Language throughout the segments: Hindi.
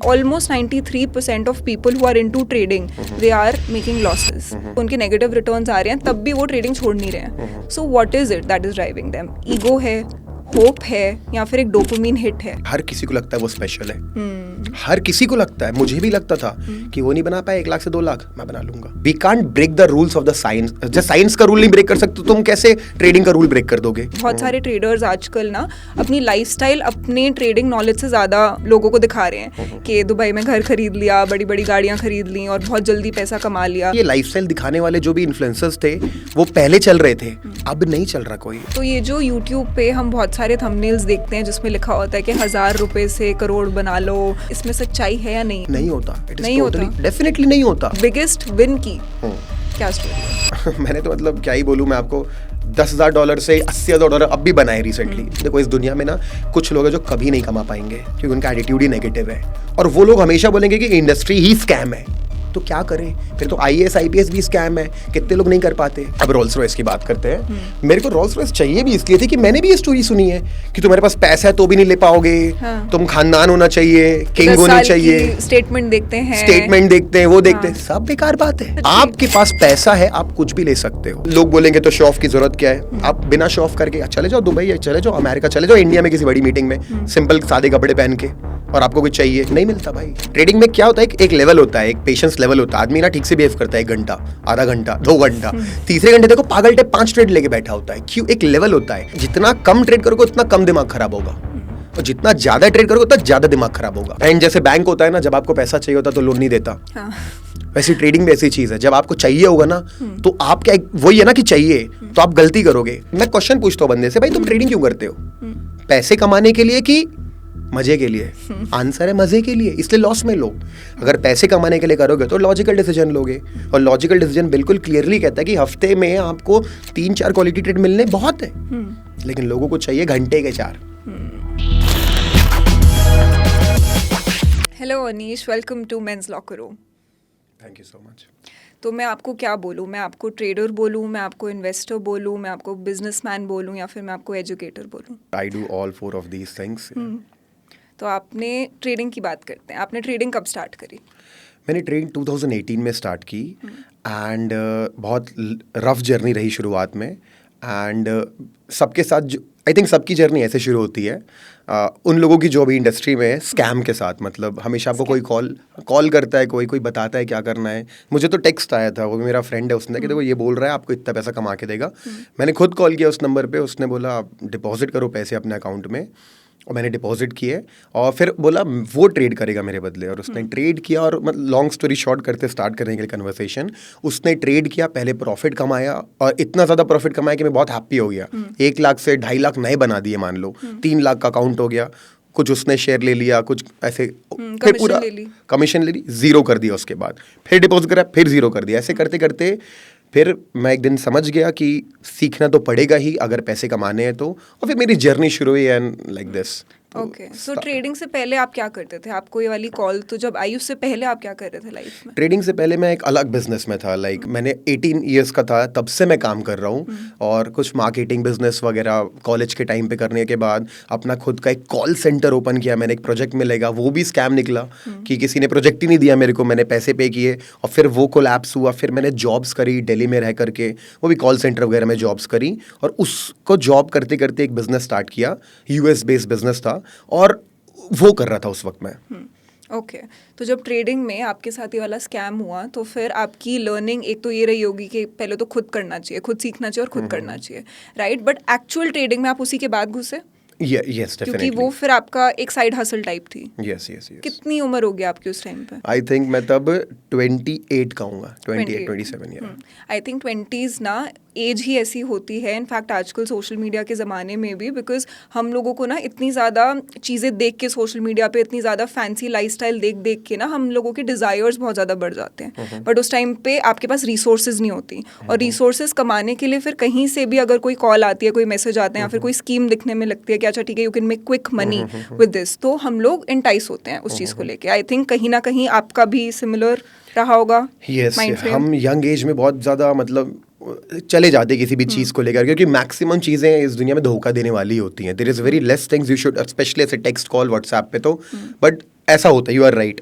almost 93% of people who are into trading, they are making losses. उनके negative returns आ रहे हैं, तब भी वो trading छोड़ नहीं रहे हैं. So what is it that is driving them? Ego है, होप है, या फिर एक डोपामिन हिट है? हर किसी को लगता है वो स्पेशल है. हर किसी को लगता है, मुझे भी लगता था कि वो नहीं बना पाए 1 लाख से 2 लाख, मैं बना लूंगा. We can't break the rules of the science. जब साइंस का रूल नहीं ब्रेक कर सकते तुम कैसे ट्रेडिंग का रूल ब्रेक कर दोगे? बहुत सारे ट्रेडर्स आजकल ना अपनी लाइफस्टाइल अपने ट्रेडिंग नॉलेज से ज्यादा लोगों को दिखा रहे हैं कि दुबई में घर खरीद लिया, बड़ी बड़ी गाड़ियां खरीद ली और बहुत जल्दी पैसा कमा लिया. ये लाइफस्टाइल दिखाने वाले जो भी इन्फ्लुएंसर्स थे वो पहले चल रहे थे, अब नहीं चल रहा कोई. तो ये जो यूट्यूब पे हम बहुत सारे थंबनेल्स देखते हैं जिसमें लिखा होता है कि 1000 रुपए से करोड़ बना लो, इसमें सच्चाई है या नहीं? नहीं होता. नहीं होता, डेफिनेटली नहीं होता. बिगेस्ट विन की क्या स्टोरी है? मैंने तो मतलब क्या ही बोलूं मैं आपको, $10,000 से $80,000 अब भी बनाए रिसेंटली. देखो इस दुनिया में ना कुछ लोग हैं जो कभी नहीं कमा पाएंगे क्योंकि उनका एटीट्यूड ही नेगेटिव है, और वो लोग हमेशा बोलेंगे कि इंडस्ट्री ही स्कैम है. तो क्या करें फिर? तो IAS IPS भी स्कैम है, कितने लोग नहीं कर पाते. अब रोल्स रॉयस की बात करते हैं. मेरे को रोल्स रॉयस चाहिए भी इसलिए थी कि मैंने भी ये स्टोरी सुनी है कि तुम्हारे पास पैसा है तो भी नहीं ले पाओगे. तुम खानदान होना चाहिए, किंग होना चाहिए. स्टेटमेंट देखते हैं, वो देखते हैं, सब बेकार बात है. आपके पास पैसा है, आप कुछ भी ले सकते हो. लोग बोलेंगे तो शो ऑफ की जरूरत क्या है? आप बिना शो ऑफ करके चले जाओ दुबई, चले जाओ अमेरिका, चले जाओ इंडिया में किसी बड़ी मीटिंग में सिंपल सादे कपड़े पहन के, और आपको कुछ चाहिए नहीं मिलता भाई. ट्रेडिंग में क्या होता है, एक लेवल होता है, एक पेशेंस लेवल होता है. आदमी ना ठीक से बिहेव करता है 1 घंटा, आधा घंटा, 2 घंटा, तीसरे घंटे देखो पागल टाइप 5 ट्रेड लेके बैठा होता है. क्यों? एक लेवल होता है. जितना कम ट्रेड करोगे उतना कम दिमाग खराब होगा, और जितना ज्यादा ट्रेड करोगे उतना ज्यादा दिमाग खराब होगा. एंड जैसे बैंक होता है ना, जब आपको पैसा चाहिए होता है तो लोन नहीं देता, वैसे ट्रेडिंग भी ऐसी चीज है. जब आपको चाहिए होगा ना तो आप क्या, वही है ना कि चाहिए तो आप गलती करोगे. मैं क्वेश्चन पूछता हूँ बंदे से, भाई तुम ट्रेडिंग क्यों करते हो? पैसे कमाने के लिए कि मजे के लिए? आंसर है मजे के लिए, इसलिए लॉस में लो. अगर पैसे कमाने के लिए करोगे तो लॉजिकल डिसीजन लोगे, और लॉजिकल डिसीजन बिल्कुल क्लियरली कहता है कि हफ्ते में आपको 3-4 क्वालिटी ट्रेड मिलने बहुत है, लेकिन लोगों को चाहिए घंटे के 4. Hello Anish, welcome to men's locker room. Thank you so much. तो मैं आपको क्या बोलूँ? मैं आपको ट्रेडर बोलूँ, मैं आपको इन्वेस्टर बोलूँ, मैं आपको बिजनेसमैन बोलूँ, या फिर मैं आपको एजुकेटर बोलूँ? I do all 4 of these things. तो आपने ट्रेडिंग की बात करते हैं, आपने ट्रेडिंग कब स्टार्ट करी? मैंने ट्रेडिंग 2018 में स्टार्ट की, एंड बहुत रफ जर्नी रही शुरुआत में. एंड सबके साथ आई थिंक सबकी जर्नी ऐसे शुरू होती है, उन लोगों की जो भी इंडस्ट्री में है स्कैम के साथ. मतलब हमेशा आपको कोई कॉल करता है, कोई बताता है क्या करना है. मुझे तो टेक्स्ट आया था, वो मेरा फ्रेंड है, उसने कि देखो ये बोल रहा है आपको इतना पैसा कमा के देगा. मैंने खुद कॉल किया उस नंबर पे, उसने बोला आप डिपॉजिट करो पैसे अपने अकाउंट में, और मैंने डिपॉजिट किए, और फिर बोला वो ट्रेड करेगा मेरे बदले, और उसने ट्रेड किया. और मतलब लॉन्ग स्टोरी शॉर्ट करते स्टार्ट करने के लिए कन्वर्सेशन, उसने ट्रेड किया, पहले प्रॉफिट कमाया, और इतना ज़्यादा प्रॉफिट कमाया कि मैं बहुत हैप्पी हो गया. 1 लाख से 2.5 लाख नए बना दिए, मान लो 3 लाख का अकाउंट हो गया. कुछ उसने शेयर ले लिया, कुछ ऐसे, फिर पूरा कमीशन ले ली, 0 कर दिया. उसके बाद फिर डिपॉजिट करा, फिर 0 कर दिया. ऐसे करते करते फिर मैं एक दिन समझ गया कि सीखना तो पड़ेगा ही अगर पैसे कमाने हैं तो, और फिर मेरी जर्नी शुरू हुई and like this. Okay, so trading से पहले आप क्या करते थे? आपको ये वाली कॉल तो जब आई उससे पहले आप क्या कर रहे थे लाइफ में? ट्रेडिंग से पहले मैं एक अलग बिजनेस में था. लाइक मैंने 18 ईयर्स का था तब से मैं काम कर रहा हूँ, और कुछ मार्केटिंग बिजनेस वगैरह कॉलेज के टाइम पे करने के बाद अपना खुद का एक कॉल सेंटर ओपन किया. मैंने एक प्रोजेक्ट मिलेगा, वो भी स्कैम निकला कि किसी ने प्रोजेक्ट ही नहीं दिया मेरे को, मैंने पैसे पे किए, और फिर वो कोलैप्स हुआ. फिर मैंने जॉब्स करी दिल्ली में रह करके, वो भी कॉल सेंटर वगैरह में जॉब्स करी, और उसको जॉब करते करते एक बिजनेस स्टार्ट किया. US बेस्ड बिजनेस था, और वो कर रहा था उस वक्त मैं. ओके, तो जब ट्रेडिंग में आपके साथ ये वाला स्कैम हुआ तो फिर आपकी लर्निंग एक तो ये रही होगी कि पहले तो खुद करना चाहिए, खुद सीखना चाहिए और खुद करना चाहिए, राइट? बट एक्चुअल ट्रेडिंग में आप उसी के बाद घुसे? Yes, क्योंकि वो फिर आपका एक साइड हसल टाइप थी. Yes. कितनी उम्र हो गई आपकी उस टाइम पे? आई थिंक मैं तब 28 कहूँगा, 27. आई थिंक 20s ना एज ही ऐसी होती है. इनफैक्ट आजकल सोशल मीडिया के ज़माने में भी, बिकॉज हम लोगों को ना इतनी ज़्यादा चीज़ें देख के सोशल मीडिया पे, इतनी ज़्यादा फैंसी लाइफस्टाइल देख के ना हम लोगों के डिज़ायर्स बहुत ज़्यादा बढ़ जाते हैं. बट उस टाइम पे आपके पास रिसोर्सेज नहीं होती, और रिसोर्सेज कमाने के लिए फिर कहीं से भी अगर कोई कॉल आती है, कोई मैसेज आता है, या फिर कोई स्कीम दिखने में लगती है कि अच्छा ठीक है you can make quick money with this, तो हम लोग इंटाइस होते हैं उस चीज़ को लेके. आई थिंक कहीं ना कहीं आपका भी सिमिलर रहा होगा. Yes, हम यंग एज में बहुत ज़्यादा मतलब चले जाते किसी भी चीज़ को लेकर, क्योंकि मैक्सिमम चीज़ें इस दुनिया में धोखा देने वाली होती हैं. There is very less things you should, especially ऐसे टेक्स्ट कॉल व्हाट्सएप पे तो, बट ऐसा होता है. You are right.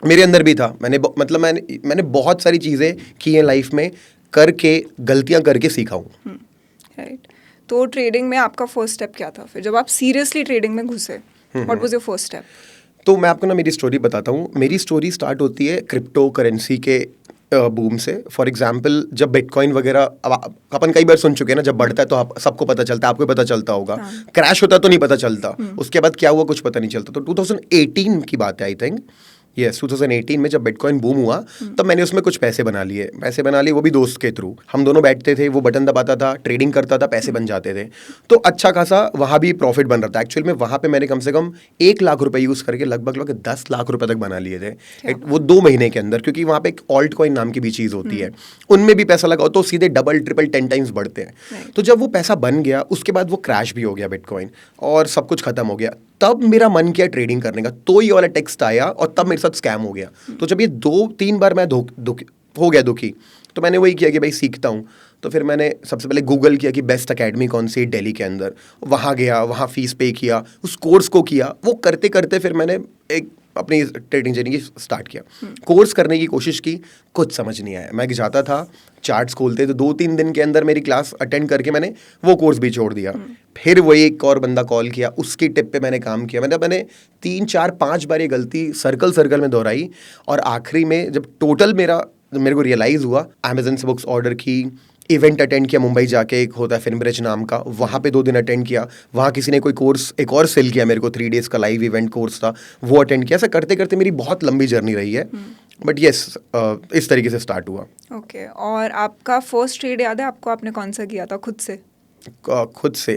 मेरे अंदर भी था. मैंने बहुत सारी चीज़ें की हैं लाइफ में, करके गलतियाँ करके सीखा हूँ. राइट. तो ट्रेडिंग में आपका फर्स्ट स्टेप क्या था फिर, जब आप सीरियसली ट्रेडिंग में घुसे? What was your first step? तो मैं आपको ना मेरी स्टोरी बताता हूँ. मेरी स्टोरी स्टार्ट होती है क्रिप्टो करेंसी के बूम से. फॉर एग्जाम्पल, जब बिटकॉइन वगैरह, अब अपन कई बार सुन चुके हैं ना, जब बढ़ता है तो आप सबको पता चलता है, आपको पता चलता होगा. क्रैश होता तो नहीं पता चलता, उसके बाद क्या हुआ कुछ पता नहीं चलता. तो 2018 की बात है आई थिंक. यस, 2018 में जब बिटकॉइन बूम हुआ तब मैंने उसमें कुछ पैसे बना लिए, वो भी दोस्त के थ्रू. हम दोनों बैठते थे, वो बटन दबाता था, ट्रेडिंग करता था, पैसे बन जाते थे. तो अच्छा खासा वहाँ भी प्रॉफिट बन रहा था. एक्चुअल में वहाँ पे मैंने कम से कम 1 लाख रुपए यूज़ करके लगभग 10 लाख रुपए तक बना लिए थे वो 2 महीने के अंदर, क्योंकि वहाँ पे एक ऑल्ट कॉइन नाम की भी चीज़ होती है, उनमें भी पैसा लगाओ तो सीधे डबल ट्रिपल 10 टाइम्स बढ़ते हैं. तो जब वो पैसा बन गया उसके बाद वो क्रैश भी हो गया बिटकॉइन और सब कुछ खत्म हो गया. तब मेरा मन किया ट्रेडिंग करने का, तो ये वाला टेक्स्ट आया और तब मेरे साथ स्कैम हो गया. तो जब ये 2-3 बार मैं दुखी, तो मैंने वही किया कि भाई सीखता हूँ. तो फिर मैंने सबसे पहले गूगल किया कि बेस्ट अकेडमी कौन सी है दिल्ली के अंदर. वहाँ गया, वहाँ फीस पे किया, उस कोर्स को किया. वो करते करते फिर मैंने एक अपनी ट्रेडिंग जर्नी की स्टार्ट किया. कोर्स करने की कोशिश की, कुछ समझ नहीं आया. मैं जाता था, चार्ट्स खोलते तो 2-3 दिन के अंदर मेरी क्लास अटेंड करके मैंने वो कोर्स भी छोड़ दिया. फिर वही एक और बंदा कॉल किया, उसकी टिप पे मैंने काम किया. मैंने 3-4-5 बार ये गलती सर्कल में दोहराई और आखिरी में जब टोटल मेरे को रियलाइज़ हुआ, अमेज़न से बुक्स ऑर्डर की, इवेंट अटेंड किया मुंबई जाके, एक होता है फिनब्रिज नाम का, वहाँ पे 2 दिन अटेंड किया. वहाँ किसी ने कोई कोर्स एक और सेल किया मेरे को, 3 डेज़ का लाइव इवेंट कोर्स था, वो अटेंड किया. ऐसा करते करते मेरी बहुत लंबी जर्नी रही है, बट येस इस तरीके से स्टार्ट हुआ. ओके. और आपका फर्स्ट ट्रेड याद है आपको, आपने कौन सा किया था खुद से? खुद से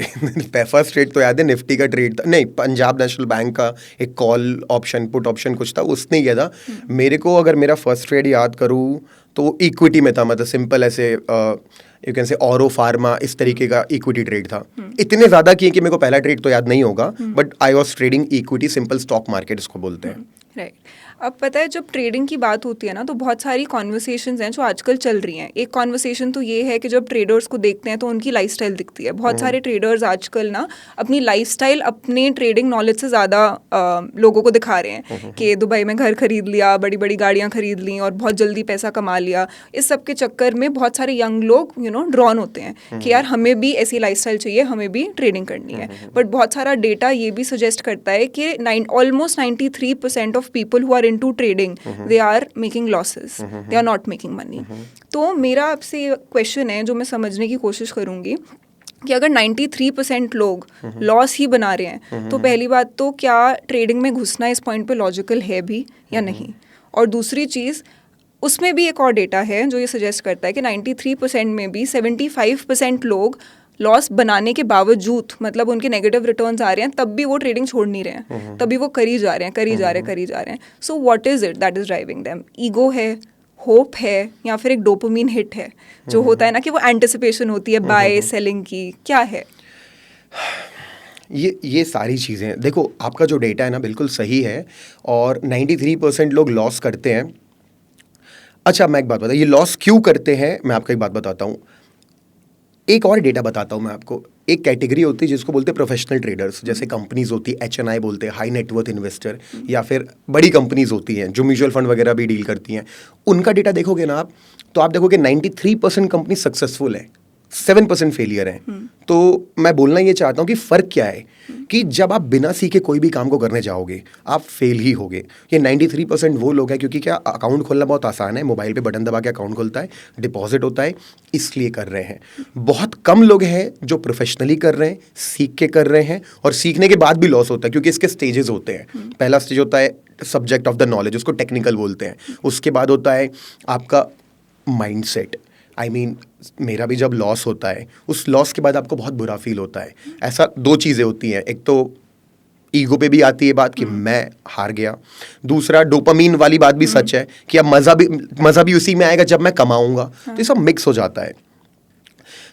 फर्स्ट ट्रेड तो याद है, निफ्टी का ट्रेड था. नहीं, पंजाब नेशनल बैंक का एक कॉल ऑप्शन पुट ऑप्शन कुछ था, उसने किया था. मेरे को अगर मेरा फर्स्ट ट्रेड याद करूँ तो इक्विटी में था. मतलब सिंपल ऐसे you can say Auro pharma, इस तरीके का इक्विटी ट्रेड था. इतने ज़्यादा किए कि मेरे को पहला ट्रेड तो याद नहीं होगा, but I was trading equity, simple stock market इसको बोलते हैं. राइट. अब पता है जब ट्रेडिंग की बात होती है ना, तो बहुत सारी कॉन्वर्सेशंस हैं जो आजकल चल रही हैं. एक कॉन्वर्सेशन तो ये है कि जब ट्रेडर्स को देखते हैं तो उनकी लाइफस्टाइल दिखती है. बहुत सारे ट्रेडर्स आजकल ना अपनी लाइफस्टाइल अपने ट्रेडिंग नॉलेज से ज़्यादा लोगों को दिखा रहे हैं कि दुबई में घर खरीद लिया, बड़ी बड़ी गाड़ियाँ खरीद ली और बहुत जल्दी पैसा कमा लिया. इस सब के चक्कर में बहुत सारे यंग लोग ड्रॉन होते हैं कि यार हमें भी ऐसी लाइफस्टाइल चाहिए, हमें भी ट्रेडिंग करनी है. बट बहुत सारा डेटा ये भी सजेस्ट करता है कि almost 93% of people who are into trading they are making losses, they are not making money. तो मेरा आपसे क्वेश्चन है जो मैं समझने की कोशिश करूंगी कि अगर 93% लोग लॉस ही बना रहे हैं तो पहली बात तो क्या ट्रेडिंग में घुसना इस पॉइंट पे लॉजिकल है भी या नहीं. और दूसरी चीज़, उसमें भी एक और डेटा है जो ये सजेस्ट करता है कि 93% में भी 75% लोग लॉस बनाने के बावजूद, मतलब उनके नेगेटिव रिटर्न्स आ रहे हैं, तब भी वो ट्रेडिंग छोड़ नहीं रहे हैं, तभी वो करी जा रहे हैं. So what is it that is driving them? Ego है, होप है, या फिर एक डोपामिन हिट है जो होता है ना कि वो एंटिसिपेशन होती है बाय सेलिंग की, क्या है? ये सारी चीज़ें, देखो आपका जो डेटा है ना बिल्कुल सही है और 93% लोग लॉस करते हैं. अच्छा, मैं एक बात बता, ये लॉस क्यों करते हैं मैं आपको एक बात बताता हूँ. एक और डेटा बताता हूँ मैं आपको. एक कैटेगरी होती है जिसको बोलते हैं प्रोफेशनल ट्रेडर्स, जैसे कंपनीज होती है HNI बोलते हैं, हाई नेटवर्थ इन्वेस्टर, या फिर बड़ी कंपनीज होती हैं जो म्यूचुअल फंड वगैरह भी डील करती हैं. उनका डेटा देखोगे ना आप, तो आप देखोगे 93% कंपनी सक्सेसफुल है, 7% फेलियर है. तो मैं बोलना ये चाहता हूँ कि फ़र्क क्या है कि जब आप बिना सीखे कोई भी काम को करने जाओगे आप फेल ही होगे. ये 93% वो लोग हैं, क्योंकि क्या अकाउंट खोलना बहुत आसान है, मोबाइल पे बटन दबा के अकाउंट खुलता है, डिपॉजिट होता है, इसलिए कर रहे हैं. बहुत कम लोग हैं जो प्रोफेशनली कर रहे हैं, सीख के कर रहे हैं, और सीखने के बाद भी लॉस होता है, क्योंकि इसके स्टेजेस होते हैं. पहला स्टेज होता है सब्जेक्ट ऑफ द नॉलेज, उसको टेक्निकल बोलते हैं. उसके बाद होता है आपका माइंडसेट. मेरा भी जब लॉस होता है, उस लॉस के बाद आपको बहुत बुरा फील होता है. ऐसा 2 चीज़ें होती हैं, एक तो ईगो पे भी आती है बात कि मैं हार गया. दूसरा डोपामीन वाली बात भी सच है कि अब मज़ा भी उसी में आएगा जब मैं कमाऊंगा. तो ये सब मिक्स हो जाता है.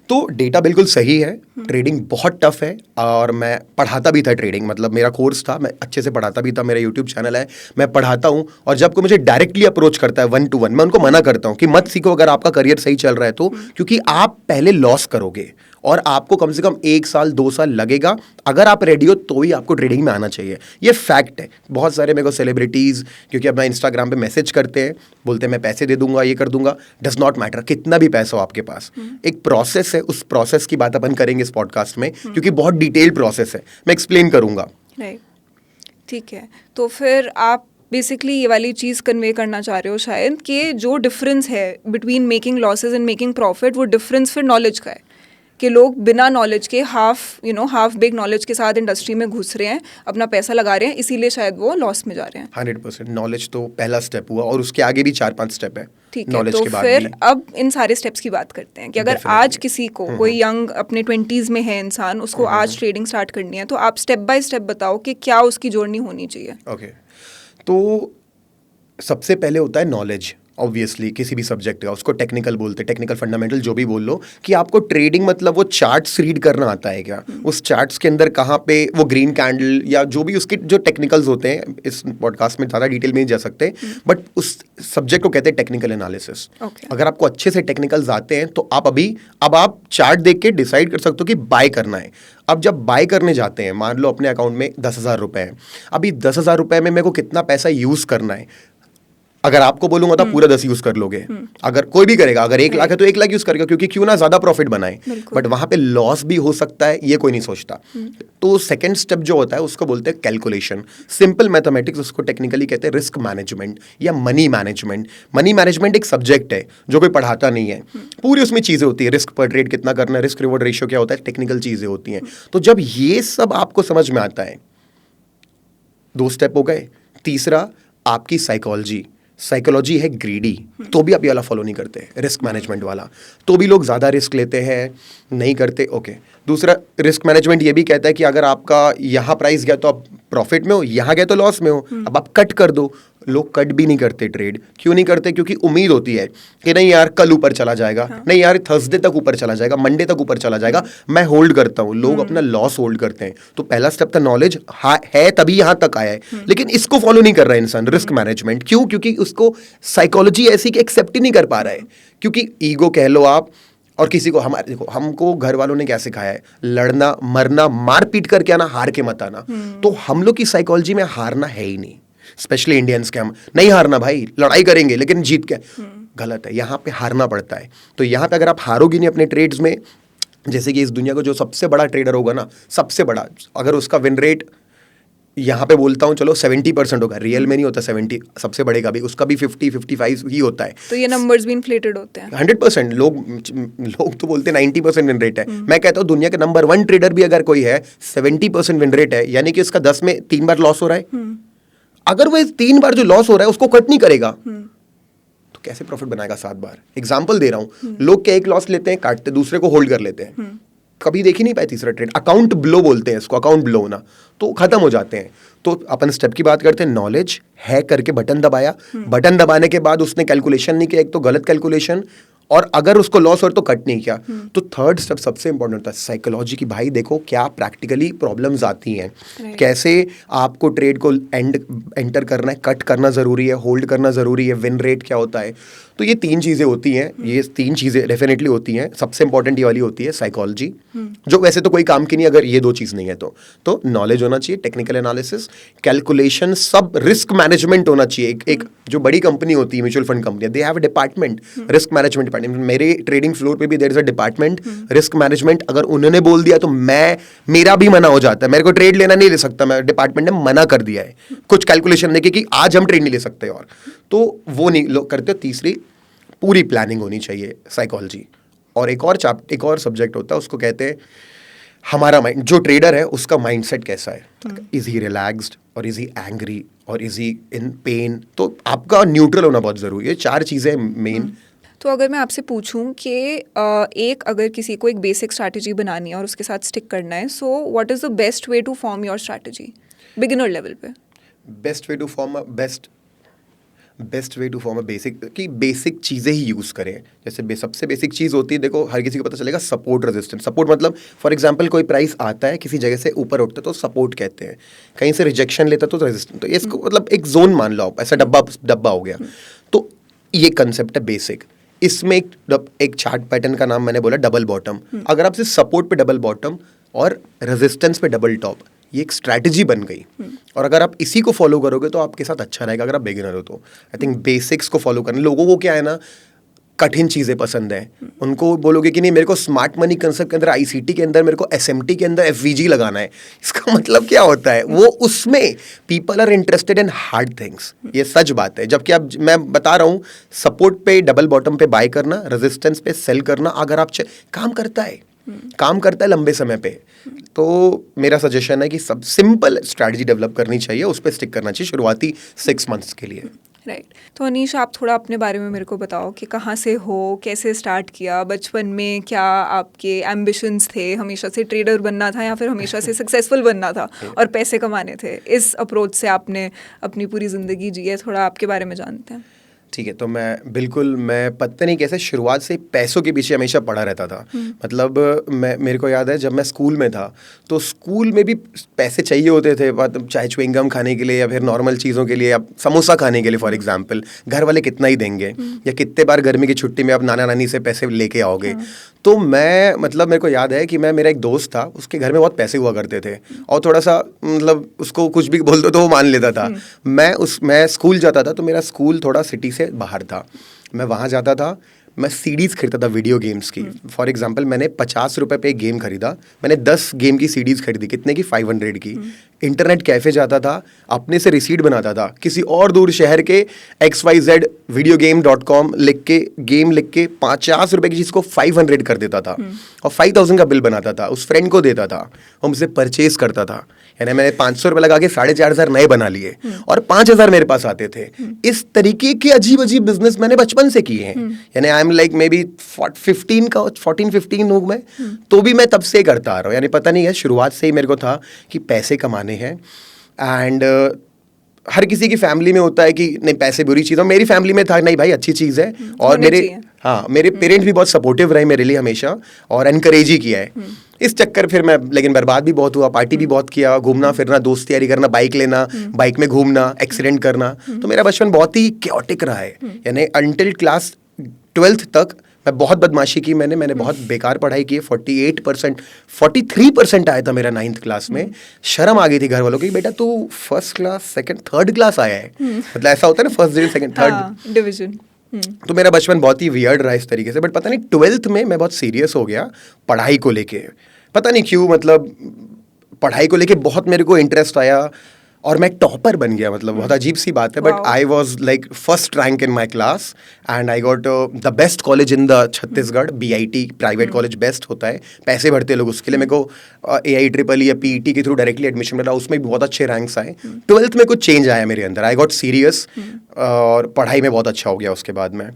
तो डेटा बिल्कुल सही है, ट्रेडिंग बहुत टफ है और मैं पढ़ाता भी था ट्रेडिंग, मतलब मेरा कोर्स था, मैं अच्छे से पढ़ाता भी था, मेरा यूट्यूब चैनल है, मैं पढ़ाता हूँ। और जब कोई मुझे डायरेक्टली अप्रोच करता है 1 to 1, मैं उनको मना करता हूँ कि मत सीखो अगर आपका करियर सही चल रहा है तो, क्योंकि आप पहले लॉस करोगे और आपको कम से कम 1 साल 2 साल लगेगा। अगर आप रेडी हो तो ही आपको ट्रेडिंग में आना चाहिए, ये फैक्ट है। बहुत सारे मेरे को सेलिब्रिटीज़ क्योंकि अपना इंस्टाग्राम पे मैसेज करते हैं, बोलते हैं मैं पैसे दे दूंगा, ये कर दूंगा। डज नॉट मैटर कितना भी पैसा हो आपके पास, एक प्रोसेस है, उस प्रोसेस की बात अपन करेंगे इस पॉडकास्ट में, क्योंकि बहुत डिटेल्ड प्रोसेस है, मैं एक्सप्लेन करूंगा। राइट, ठीक है। तो फिर आप बेसिकली ये वाली चीज़ कन्वे करना चाह रहे हो शायद कि जो डिफरेंस है between making losses and making profit, वो डिफरेंस फिर नॉलेज का है कि लोग बिना नॉलेज के हाफ बिग नॉलेज के साथ इंडस्ट्री में घुस रहे हैं, अपना पैसा लगा रहे हैं, इसीलिए शायद वो लॉस में जा रहे हैं। 100% नॉलेज तो पहला स्टेप हुआ और उसके आगे भी 4-5 स्टेप है। ठीक है, नॉलेज तो के बाद फिर भी अब इन सारे स्टेप्स की बात करते हैं कि अगर Definitely. आज किसी को कोई यंग अपने 20s में है इंसान, उसको आज ट्रेडिंग स्टार्ट करनी है, तो आप स्टेप बाय स्टेप बताओ कि क्या उसकी जर्नी होनी चाहिए। ओके, तो सबसे पहले होता है नॉलेज। ऑब्वियसली किसी भी सब्जेक्ट का उसको टेक्निकल बोलते हैं, टेक्निकल फंडामेंटल जो भी बोल लो, कि आपको ट्रेडिंग मतलब वो चार्ट्स रीड करना आता है क्या, उस चार्ट्स के अंदर कहाँ पे वो ग्रीन कैंडल या जो भी उसके जो टेक्निकल्स होते हैं, इस पॉडकास्ट में ज़्यादा डिटेल में नहीं जा सकते, बट उस सब्जेक्ट को कहते हैं टेक्निकल एनालिसिस। अगर आपको अच्छे से टेक्निकल्स आते हैं तो आप अब आप चार्ट देख के डिसाइड कर सकते हो कि बाय करना है। अब जब बाय करने जाते हैं, मान लो अपने अकाउंट में 10,000 रुपए हैं, अभी 10,000 रुपए में मेरे को कितना पैसा यूज़ करना है। अगर आपको बोलूंगा तो पूरा 10 यूज कर लोगे, अगर कोई भी करेगा, अगर 1 लाख है तो 1 लाख यूज करेगा, क्योंकि क्यों ना ज्यादा प्रॉफिट बनाए, बट वहां पे लॉस भी हो सकता है, ये कोई नहीं सोचता। तो सेकंड स्टेप जो होता है उसको बोलते हैं कैलकुलेशन, सिंपल मैथमेटिक्स, उसको टेक्निकली कहते हैं रिस्क मैनेजमेंट या मनी मैनेजमेंट। मनी मैनेजमेंट एक सब्जेक्ट है जो कोई पढ़ाता नहीं है, पूरी उसमें चीजें होती है, रिस्क पर ट्रेड कितना करना है, रिस्क रिवॉर्ड रेशियो क्या होता है, टेक्निकल चीजें होती हैं। तो जब ये सब आपको समझ में आता है, 2 स्टेप हो गए। तीसरा आपकी साइकोलॉजी है ग्रीडी, तो भी आप ये वाला फॉलो नहीं करते, रिस्क मैनेजमेंट वाला, तो भी लोग ज़्यादा रिस्क लेते हैं, नहीं करते। ओके, दूसरा रिस्क मैनेजमेंट ये भी कहता है कि अगर आपका यहाँ प्राइस गया तो आप प्रॉफिट में हो, यहाँ गया तो लॉस में हो, अब आप कट कर दो। लोग कट भी नहीं करते ट्रेड, क्यों नहीं करते? क्योंकि उम्मीद होती है कि नहीं यार कल ऊपर चला जाएगा, नहीं यार थर्सडे तक ऊपर चला जाएगा, मंडे तक ऊपर चला जाएगा, मैं होल्ड करता हूँ। लोग अपना लॉस होल्ड करते हैं। तो पहला स्टेप था नॉलेज, है तभी यहाँ तक आया है, लेकिन इसको फॉलो नहीं कर रहा है इंसान, रिस्क मैनेजमेंट। क्यों? क्योंकि उसको साइकोलॉजी ऐसी कि एक्सेप्ट ही नहीं कर पा रहा है, क्योंकि ईगो कह लो आप। और किसी को हमारे देखो, हमको घर वालों ने क्या सिखाया है, लड़ना मरना मार पीट करके आना, हार के मत आना। तो हम लोग की साइकोलॉजी में हारना है ही नहीं, स्पेशली इंडियंस के। हम नहीं हारना भाई, लड़ाई करेंगे लेकिन जीत के, गलत है। यहाँ पे हारना पड़ता है। तो यहाँ पे अगर आप हारोगे नहीं अपने ट्रेड्स में, जैसे कि इस दुनिया का जो सबसे बड़ा ट्रेडर होगा ना, सबसे बड़ा, अगर उसका विन रेट यहाँ पे बोलता हूँ चलो 70% होगा, रियल में नहीं होता 70, सबसे बड़े का भी, उसका भी 50-55 ही होता है। तो ये नंबर्स भी इन्फ्लेटेड होते हैं। 100% लोग तो बोलते हैं 90% विन रेट है। मैं कहता हूँ दुनिया के नंबर 1 ट्रेडर भी अगर कोई है, 70% विन रेट है, यानी कि उसका 10 में 3 बार लॉस हो रहा है। अगर वो 3 बार जो लॉस हो रहा है उसको कट नहीं करेगा तो कैसे प्रॉफिट बनाएगा 7 बार? एग्जाम्पल दे रहा हूँ, लोग क्या एक लॉस लेते हैं, काटते, दूसरे को होल्ड कर लेते हैं, कभी देख ही नहीं पाए तीसरा ट्रेड। अकाउंट ब्लो बोलते हैं इसको, अकाउंट ब्लो होना, तो खत्म हो जाते हैं। तो अपन स्टेप की बात करते हैं, नॉलेज है करके बटन दबाया, बटन दबाने के बाद उसने कैलकुलेशन नहीं किया, एक तो गलत कैलकुलेशन, और अगर उसको लॉस हो तो कट नहीं किया। तो थर्ड स्टेप सबसे इंपॉर्टेंट होता है साइकोलॉजी की। भाई देखो क्या प्रैक्टिकली प्रॉब्लम्स आती हैं, कैसे आपको ट्रेड को एंटर करना है, कट करना जरूरी है, होल्ड करना जरूरी है, विन रेट क्या होता है। तो ये 3 चीज़ें होती हैं, ये 3 चीज़ें डेफिनेटली होती हैं। सबसे इंपॉर्टेंट ये वाली होती है साइकोलॉजी, जो वैसे तो कोई काम की नहीं अगर ये 2 चीज़ नहीं है तो नॉलेज होना चाहिए, टेक्निकल एनालिसिस, कैलकुलेशन, सब रिस्क मैनेजमेंट होना चाहिए। एक जो बड़ी कंपनी होती है, mutual fund company, they have a department, risk management department. मेरे ट्रेडिंग फ्लोर पे भी there is a department risk management. अगर उन्होंने बोल दिया तो मेरा भी मना हो जाता है, मेरे को ट्रेड लेना नहीं ले सकता, मैं डिपार्टमेंट ने मना कर दिया है कुछ कैलकुलेशन देके कि आज हम ट्रेड नहीं ले सकते, और तो वो नहीं लोग करते। तीसरी पूरी प्लानिंग होनी चाहिए, साइकोलॉजी। और एक और सब्जेक्ट होता है, उसको कहते हैं हमारा माइंड। जो ट्रेडर है उसका माइंडसेट कैसा है, इज ही रिलैक्स्ड और इज ही एंग्री और इज ही इन पेन। तो आपका न्यूट्रल होना बहुत जरूरी है। 4 चीजें मेन। तो अगर मैं आपसे पूछूं कि अगर किसी को एक बेसिक स्ट्रैटेजी बनानी है और उसके साथ स्टिक करना है, so what is the best way to form your strategy beginner level पे? Best way to form best way to form a basic, कि बेसिक चीज़ें ही यूज़ करें। जैसे सबसे बेसिक चीज़ होती है, देखो हर किसी को पता चलेगा सपोर्ट रेजिस्टेंस। सपोर्ट मतलब फॉर एग्जांपल कोई प्राइस आता है किसी जगह से ऊपर उठता है तो सपोर्ट कहते हैं, कहीं से रिजेक्शन लेता तो रेजिस्टेंस। तो इसको मतलब एक जोन मान लो आप, ऐसा डब्बा हो गया। तो ये कंसेप्ट है बेसिक। इसमें एक चार्ट पैटर्न का नाम मैंने बोला डबल बॉटम। अगर आप सिर्फ सपोर्ट पे डबल बॉटम और रेजिस्टेंस पे डबल टॉप, ये एक स्ट्रैटेजी बन गई। और अगर आप इसी को फॉलो करोगे तो आपके साथ अच्छा रहेगा। अगर आप बिगिनर हो तो आई थिंक बेसिक्स को फॉलो करना। लोगों को क्या है ना, कठिन चीज़ें पसंद है। उनको बोलोगे कि नहीं मेरे को स्मार्ट मनी कंसेप्ट के अंदर, आईसीटी के अंदर, मेरे को एसएमटी के अंदर एफवीजी लगाना है, इसका मतलब क्या होता है? वो उसमें people are interested in hard things, ये सच बात है। जबकि अब मैं बता रहा हूँ सपोर्ट पे डबल बॉटम पे बाय करना, रेजिस्टेंस पे सेल करना, अगर आप काम करता है लंबे समय पे, तो मेरा सजेशन है कि सब सिंपल स्ट्रैटेजी डेवलप करनी चाहिए, उस पर स्टिक करना चाहिए शुरुआती 6 मंथ्स के लिए। राइट। तो अनीश, आप थोड़ा अपने बारे में मेरे को बताओ कि कहाँ से हो, कैसे स्टार्ट किया, बचपन में क्या आपके एम्बिशंस थे? हमेशा से ट्रेडर बनना था या फिर हमेशा से सक्सेसफुल बनना था और पैसे कमाने थे? इस अप्रोच से आपने अपनी पूरी ज़िंदगी जी है, थोड़ा आपके बारे में जानते हैं। ठीक है, तो मैं पता नहीं कैसे शुरुआत से पैसों के पीछे हमेशा पड़ा रहता था। मतलब मेरे को याद है जब मैं स्कूल में था तो स्कूल में भी पैसे चाहिए होते थे, चाहे च्युइंगम खाने के लिए या फिर नॉर्मल चीज़ों के लिए, या समोसा खाने के लिए फॉर एग्जांपल। घर वाले कितना ही देंगे, या कितने बार गर्मी की छुट्टी में आप नाना नानी से पैसे लेके आओगे। तो मेरे को याद है कि मेरा एक दोस्त था, उसके घर में बहुत पैसे हुआ करते थे और थोड़ा सा मतलब उसको कुछ भी बोल दो तो वो मान लेता था। मैं स्कूल जाता था तो मेरा स्कूल थोड़ा सिटी से बाहर था। मैं वहाँ जाता था, मैं सीडीज़ खरीदता था वीडियो गेम्स की। फॉर एग्जांपल मैंने 50 रुपये पे एक गेम खरीदा, मैंने 10 गेम की सीडीज़ खरीदी। कितने की? 500 की। इंटरनेट कैफ़े जाता था, अपने से रिसीट बनाता था, किसी और दूर शहर के XYZ videogame.com लिख के 50 रुपये की चीज़ को 500 कर देता था और 5000 का बिल बनाता था, उस फ्रेंड को देता था, वो मुझसे परचेज करता था। यानी मैंने 500 रुपये लगा के 4500 नए बना लिए और 5000 मेरे पास आते थे। इस तरीके के अजीब अजीब बिजनेस मैंने बचपन से किए हैं। यानी I am like may be 14-15 हूँ मैं, तो भी मैं तब से करता आ रहा हूँ। यानी पता नहीं है, शुरुआत से ही मेरे को था कि पैसे कमाने हैं। एंड हर किसी की फैमिली में होता है कि नहीं पैसे बुरी चीज़, और मेरी फैमिली में था नहीं भाई अच्छी चीज़ है। और मेरे पेरेंट्स भी बहुत सपोर्टिव रहे मेरे लिए हमेशा और एनकरेज ही किया है। इस चक्कर फिर मैं लेकिन बर्बाद भी बहुत हुआ, पार्टी भी बहुत किया, घूमना फिरना, दोस्त यारी करना, बाइक लेना, बाइक में घूमना, एक्सीडेंट करना। तो मेरा बचपन बहुत ही कैओटिक रहा है। यानी अंटिल क्लास 12th तक मैं बहुत बदमाशी की, मैंने बहुत बेकार पढ़ाई की है। 43% आया था मेरा 9th क्लास में। शर्म आ गई थी घर वालों की, बेटा तू first class, second, third class आया है। मतलब ऐसा होता है ना, first division, second, third division. तो मेरा बचपन बहुत ही वियर्ड रहा इस तरीके से। बट पता नहीं 12th में मैं बहुत सीरियस हो गया पढ़ाई को लेके, पता नहीं क्यों। मतलब पढ़ाई को लेके बहुत मेरे को इंटरेस्ट आया और मैं टॉपर बन गया। मतलब बहुत अजीब सी बात है, but I was like first rank in my class and I got the best college in the Chhattisgarh. BIT private college best होता है, पैसे भरते हैं लोग उसके लिए। मेरे को AIEEE या PET के थ्रू डायरेक्टली एडमिशन मिला, उसमें भी बहुत अच्छे रैंक्स आए। 12th में कुछ चेंज आया मेरे अंदर, आई गॉट सीरियस और पढ़ाई में बहुत अच्छा हो गया उसके बाद में।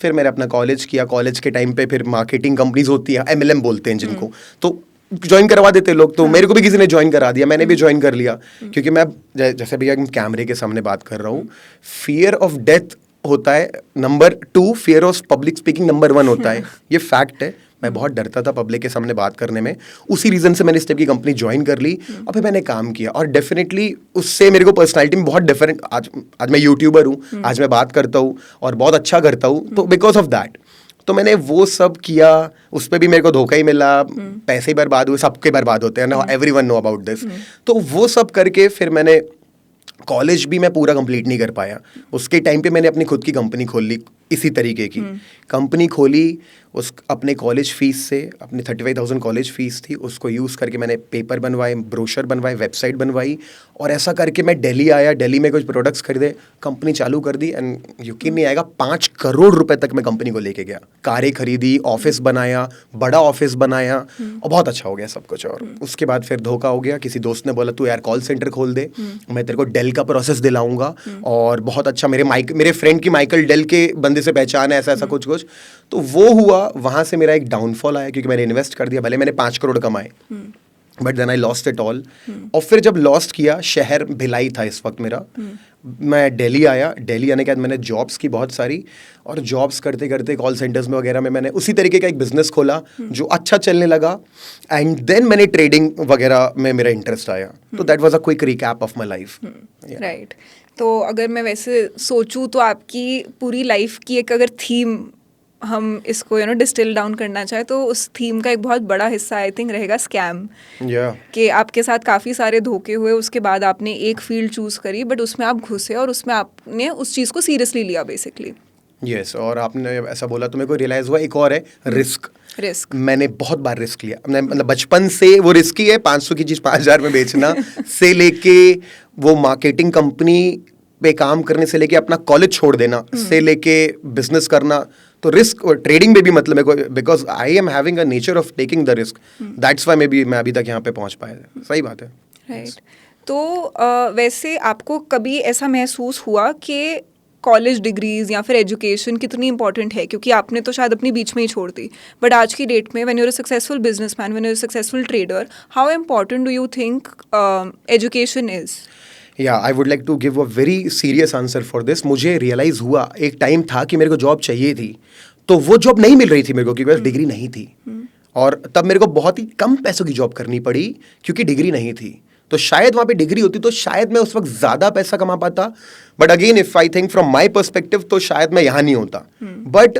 फिर मैंने अपना कॉलेज किया। कॉलेज के टाइम पे फिर मार्केटिंग कंपनीज होती है, MLM बोलते हैं जिनको, तो ज्वाइन करवा देते लोग। तो मेरे को भी किसी ने ज्वाइन करा दिया, मैंने भी ज्वाइन कर लिया। क्योंकि मैं जैसे भैया कैमरे के सामने बात कर रहा हूँ, फियर ऑफ डेथ होता है number 2, fear of public speaking number 1 होता है। ये फैक्ट है। मैं बहुत डरता था पब्लिक के सामने बात करने में, उसी रीज़न से मैंने इस टाइप की कंपनी ज्वाइन कर ली और फिर मैंने काम किया। और डेफिनेटली उससे मेरे को पर्सनालिटी में बहुत डिफरेंट, आज मैं यूट्यूबर हूँ, आज मैं बात करता हूँ और बहुत अच्छा करता हूँ, तो बिकॉज ऑफ दैट। तो मैंने वो सब किया, उस पर भी मेरे को धोखा ही मिला, पैसे बर्बाद हुए, सबके बर्बाद होते हैं ना, एवरीवन नो अबाउट दिस। तो वो सब करके फिर मैंने कॉलेज भी मैं पूरा कंप्लीट नहीं कर पाया। उसके टाइम पे मैंने अपनी खुद की कंपनी खोल ली, इसी तरीके की कंपनी खोली। उस अपने कॉलेज फीस से, अपने 35,000 कॉलेज फीस थी, उसको यूज़ करके मैंने पेपर बनवाए, ब्रोशर बनवाए, वेबसाइट बनवाई और ऐसा करके मैं दिल्ली आया। दिल्ली में कुछ प्रोडक्ट्स खरीदे, कंपनी चालू कर दी एंड यकीन नहीं आएगा 5 करोड़ रुपए तक मैं कंपनी को लेके गया। कारें खरीदी, ऑफिस बनाया, बड़ा ऑफिस बनाया और बहुत अच्छा हो गया सब कुछ। और उसके बाद फिर धोखा हो गया। किसी दोस्त ने बोला तू यार कॉल सेंटर खोल दे, मैं तेरे को डेल का प्रोसेस दिलाऊंगा और बहुत अच्छा। मेरे फ्रेंड की माइकल डेल के बंदे से पहचान है, ऐसा कुछ। तो वो हुआ, वहाँ से मेरा एक डाउनफॉल आया क्योंकि मैंने इन्वेस्ट कर दिया। भले मैंने 5 करोड़ कमाए, but then I lost it all. और फिर जब लॉस्ट किया, शहर भिलाई था इस वक्त मेरा, मैं दिल्ली आया। दिल्ली आने के बाद मैंने जॉब्स की बहुत सारी, और जॉब्स करते करते कॉल सेंटर्स में वगैरह में मैंने उसी तरीके का एक बिजनेस खोला जो अच्छा चलने लगा। एंड देन मैंने ट्रेडिंग वगैरह में मेरा इंटरेस्ट आया। तो that was a quick recap of my life. Right. तो अगर मैं वैसे सोचूं तो आपकी पूरी लाइफ की एक अगर थीम हम इसको डिस्टिल डाउन करना चाहे तो उस थीम का एक बहुत बड़ा हिस्सा आई थिंक रहेगा स्कैम। कि आपके साथ काफ़ी सारे धोखे हुए, उसके बाद आपने एक फील्ड चूज़ करी बट उसमें आप घुसे और उसमें आपने उस चीज़ को सीरियसली लिया बेसिकली। यस, और आपने ऐसा बोला तो मेरे को रियलाइज़ हुआ एक और है, रिस्क। मैंने बहुत बार रिस्क लिया, मतलब बचपन से वो रिस्क ही है। 500 की चीज़ 5000 में बेचना से लेके वो मार्केटिंग कंपनी पे काम करने से लेके अपना कॉलेज छोड़ देना से लेके बिजनेस करना, तो रिस्क और ट्रेडिंग में भी मतलब मेरे को, because I am having a nature of taking the risk, that's why may be मैं अभी तक यहाँ पे पहुँच पाया। सही बात है। राइट। तो वैसे आपको कभी ऐसा महसूस हुआ कि कॉलेज डिग्रीज या फिर एजुकेशन कितनी इंपॉर्टेंट है? क्योंकि आपने तो शायद अपनी बीच में ही छोड़ दी, बट आज की डेट में when you are a successful businessman, when you are a successful trader, how important do you think education is? या I would like to give a very serious answer for this. मुझे रियलाइज़ हुआ एक टाइम था कि मेरे को जॉब चाहिए थी, तो वो जॉब नहीं मिल रही थी मेरे को क्योंकि डिग्री नहीं थी। और तब मेरे को बहुत ही कम पैसों की जॉब करनी पड़ी क्योंकि डिग्री नहीं थी। तो शायद वहाँ पे डिग्री होती तो शायद मैं उस वक्त ज़्यादा पैसा कमा पाता, but again if I think from my perspective तो शायद मैं यहाँ नहीं होता। बट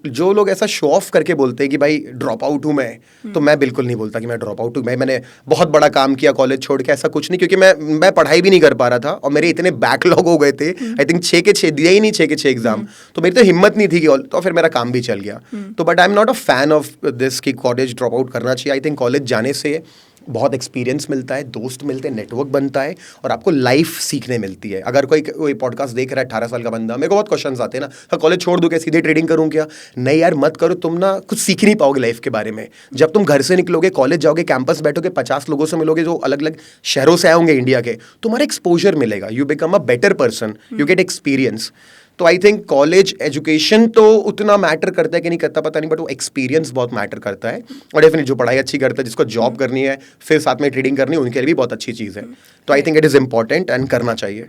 जो लोग ऐसा शो ऑफ करके बोलते हैं कि भाई ड्रॉप आउट हूँ मैं, तो मैं बिल्कुल नहीं बोलता कि मैं ड्रॉप आउट हूँ। मैंने बहुत बड़ा काम किया कॉलेज छोड़ के, ऐसा कुछ नहीं, क्योंकि मैं पढ़ाई भी नहीं कर पा रहा था और मेरे इतने बैकलॉग हो गए थे। आई थिंक 6 के 6 दिया ही नहीं, 6 के 6 एग्जाम, तो मेरी तो हिम्मत नहीं थी कि, तो फिर मेरा काम भी चल गया। तो but I am not a fan of this कि कॉलेज ड्रॉप आउट करना चाहिए। आई थिंक कॉलेज जाने से बहुत एक्सपीरियंस मिलता है, दोस्त मिलते हैं, नेटवर्क बनता है और आपको लाइफ सीखने मिलती है। अगर कोई पॉडकास्ट देख रहा है 18 साल का बंदा, मेरे को बहुत क्वेश्चंस आते हैं ना, कॉलेज छोड़ दूं क्या, सीधे ट्रेडिंग करूं क्या? नहीं यार, मत करो। तुम ना कुछ सीख नहीं पाओगे लाइफ के बारे में। जब तुम घर से निकलोगे, कॉलेज जाओगे, कैंपस बैठोगे, 50 लोगों से मिलोगे जो अलग अलग शहरों से आए होंगे इंडिया के, तुम्हारा एक्सपोजर मिलेगा, you become a better person, you get experience. तो आई थिंक कॉलेज एजुकेशन तो उतना मैटर करता है कि नहीं करता पता नहीं, बट वो एक्सपीरियंस बहुत मैटर करता है। और डेफिनेटली जो पढ़ाई अच्छी करता है, जिसको जॉब करनी है फिर साथ में ट्रेडिंग करनी है, उनके लिए भी बहुत अच्छी चीज़ है। तो I think it is important and करना चाहिए।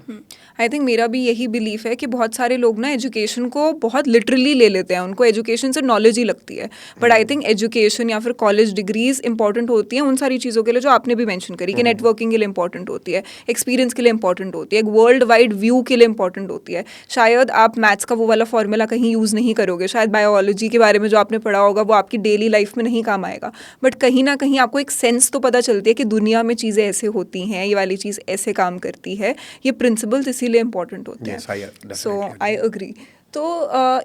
आई थिंक मेरा भी यही बिलीफ है कि बहुत सारे लोग ना एजुकेशन को बहुत लिटरली ले लेते हैं, उनको एजुकेशन से नॉलेज ही लगती है। बट आई थिंक एजुकेशन या फिर कॉलेज डिग्रीज इंपॉर्टेंट होती हैं उन सारी चीज़ों के लिए जो आपने भी मेंशन करी कि नेटवर्किंग के लिए इंपॉर्टेंट होती है, एक्सपीरियंस के लिए इंपॉर्टेंट होती है, एक वर्ल्ड वाइड व्यू के लिए इंपॉर्टेंट होती है। शायद आप मैथ्स का वो वाला फॉर्मूला कहीं यूज़ नहीं करोगे, शायद बायोलॉजी के बारे में जो आपने पढ़ा होगा वो आपकी डेली लाइफ में नहीं काम आएगा, बट कहीं ना कहीं आपको एक सेंस तो पता चलती है कि दुनिया में चीज़ें ऐसे होती हैं, ये वाली चीज़ ऐसे काम करती है, ये प्रिंसिपल्स इसीलिए इंपॉर्टेंट होते हैं। सो आई अग्री। तो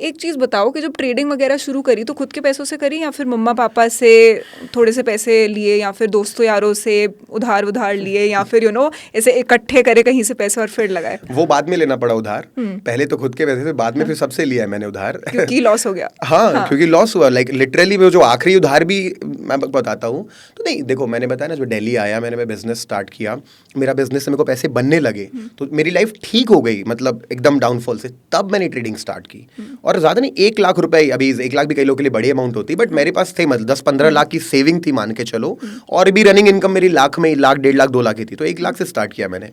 एक चीज़ बताओ कि जब ट्रेडिंग वगैरह शुरू करी तो खुद के पैसों से करी या फिर मम्मा पापा से थोड़े से पैसे लिए या फिर दोस्तों यारों से उधार लिए या फिर ऐसे इकट्ठे करे कहीं से पैसे और फिर लगाए? वो बाद में लेना पड़ा उधार, पहले तो खुद के पैसे थे, बाद में फिर सबसे लिया है मैंने उधार क्योंकि लॉस हो गया। हाँ, क्योंकि लॉस हुआ, लाइक लिटरली वो जो आखिरी उधार भी मैं बताता हूँ। तो नहीं देखो, मैंने बताया ना, जो दिल्ली आया मैंने बिजनेस स्टार्ट किया, मेरा बिजनेस से मेरे को पैसे बनने लगे तो मेरी लाइफ ठीक हो गई, मतलब एकदम डाउनफॉल से, तब मैंने ट्रेडिंग स्टार्ट की। और ज़्यादा नहीं, 1 लाख रुपए, अभी 1 लाख भी कई लोगों के लिए बड़ी अमाउंट होती है, बट मेरे पास थे, मतलब 10-15 लाख की सेविंग थी मान के चलो, और भी रनिंग इनकम मेरी लाख में 1 लाख 1.5 लाख 2 लाख की थी। तो 1 लाख से स्टार्ट किया मैंने,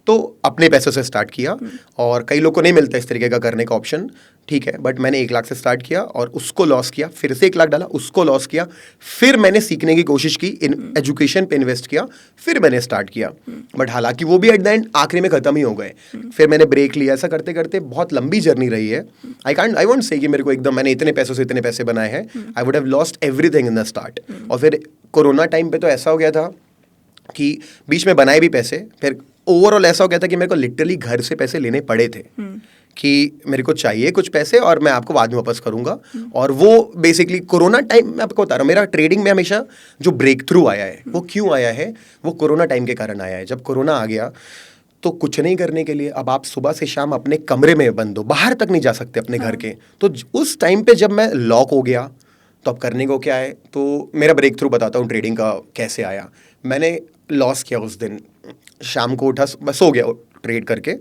तो अपने पैसों से स्टार्ट किया। और कई लोगों को नहीं मिलता इस तरीके का करने का ऑप्शन, ठीक है, बट मैंने 1 लाख से स्टार्ट किया और उसको लॉस किया, फिर से 1 लाख डाला, उसको लॉस किया, फिर मैंने सीखने की कोशिश की, इन एजुकेशन पे इन्वेस्ट किया, फिर मैंने स्टार्ट किया। बट हालांकि वो भी एट द एंड आखिरी में खत्म ही हो गए, फिर मैंने ब्रेक लिया। ऐसा करते करते बहुत लंबी जर्नी रही है। आई वोंट से कि मेरे को एकदम मैंने इतने पैसों से इतने पैसे बनाए हैं। आई would have lost everything in the start. और फिर कोरोना टाइम पे तो ऐसा हो गया था कि बीच में बनाए भी पैसे, फिर ओवरऑल ऐसा हो गया था कि मेरे को लिटरली घर से पैसे लेने पड़े थे कि मेरे को चाहिए कुछ पैसे और मैं आपको बाद में वापस करूंगा। और वो बेसिकली कोरोना टाइम, मैं आपको बता रहा हूँ, मेरा ट्रेडिंग में हमेशा जो ब्रेक थ्रू आया है वो क्यों आया है, वो कोरोना टाइम के कारण आया है। जब कोरोना आ गया तो कुछ नहीं करने के लिए, अब आप सुबह से शाम अपने कमरे में बंद हो, बाहर तक नहीं जा सकते अपने घर के। तो उस टाइम पे जब मैं लॉक हो गया तो अब करने को क्या है। तो मेरा ब्रेक थ्रू बताता हूँ ट्रेडिंग का कैसे आया। मैंने लॉस किया उस दिन, शाम को उठा, बस हो गया ट्रेड करके,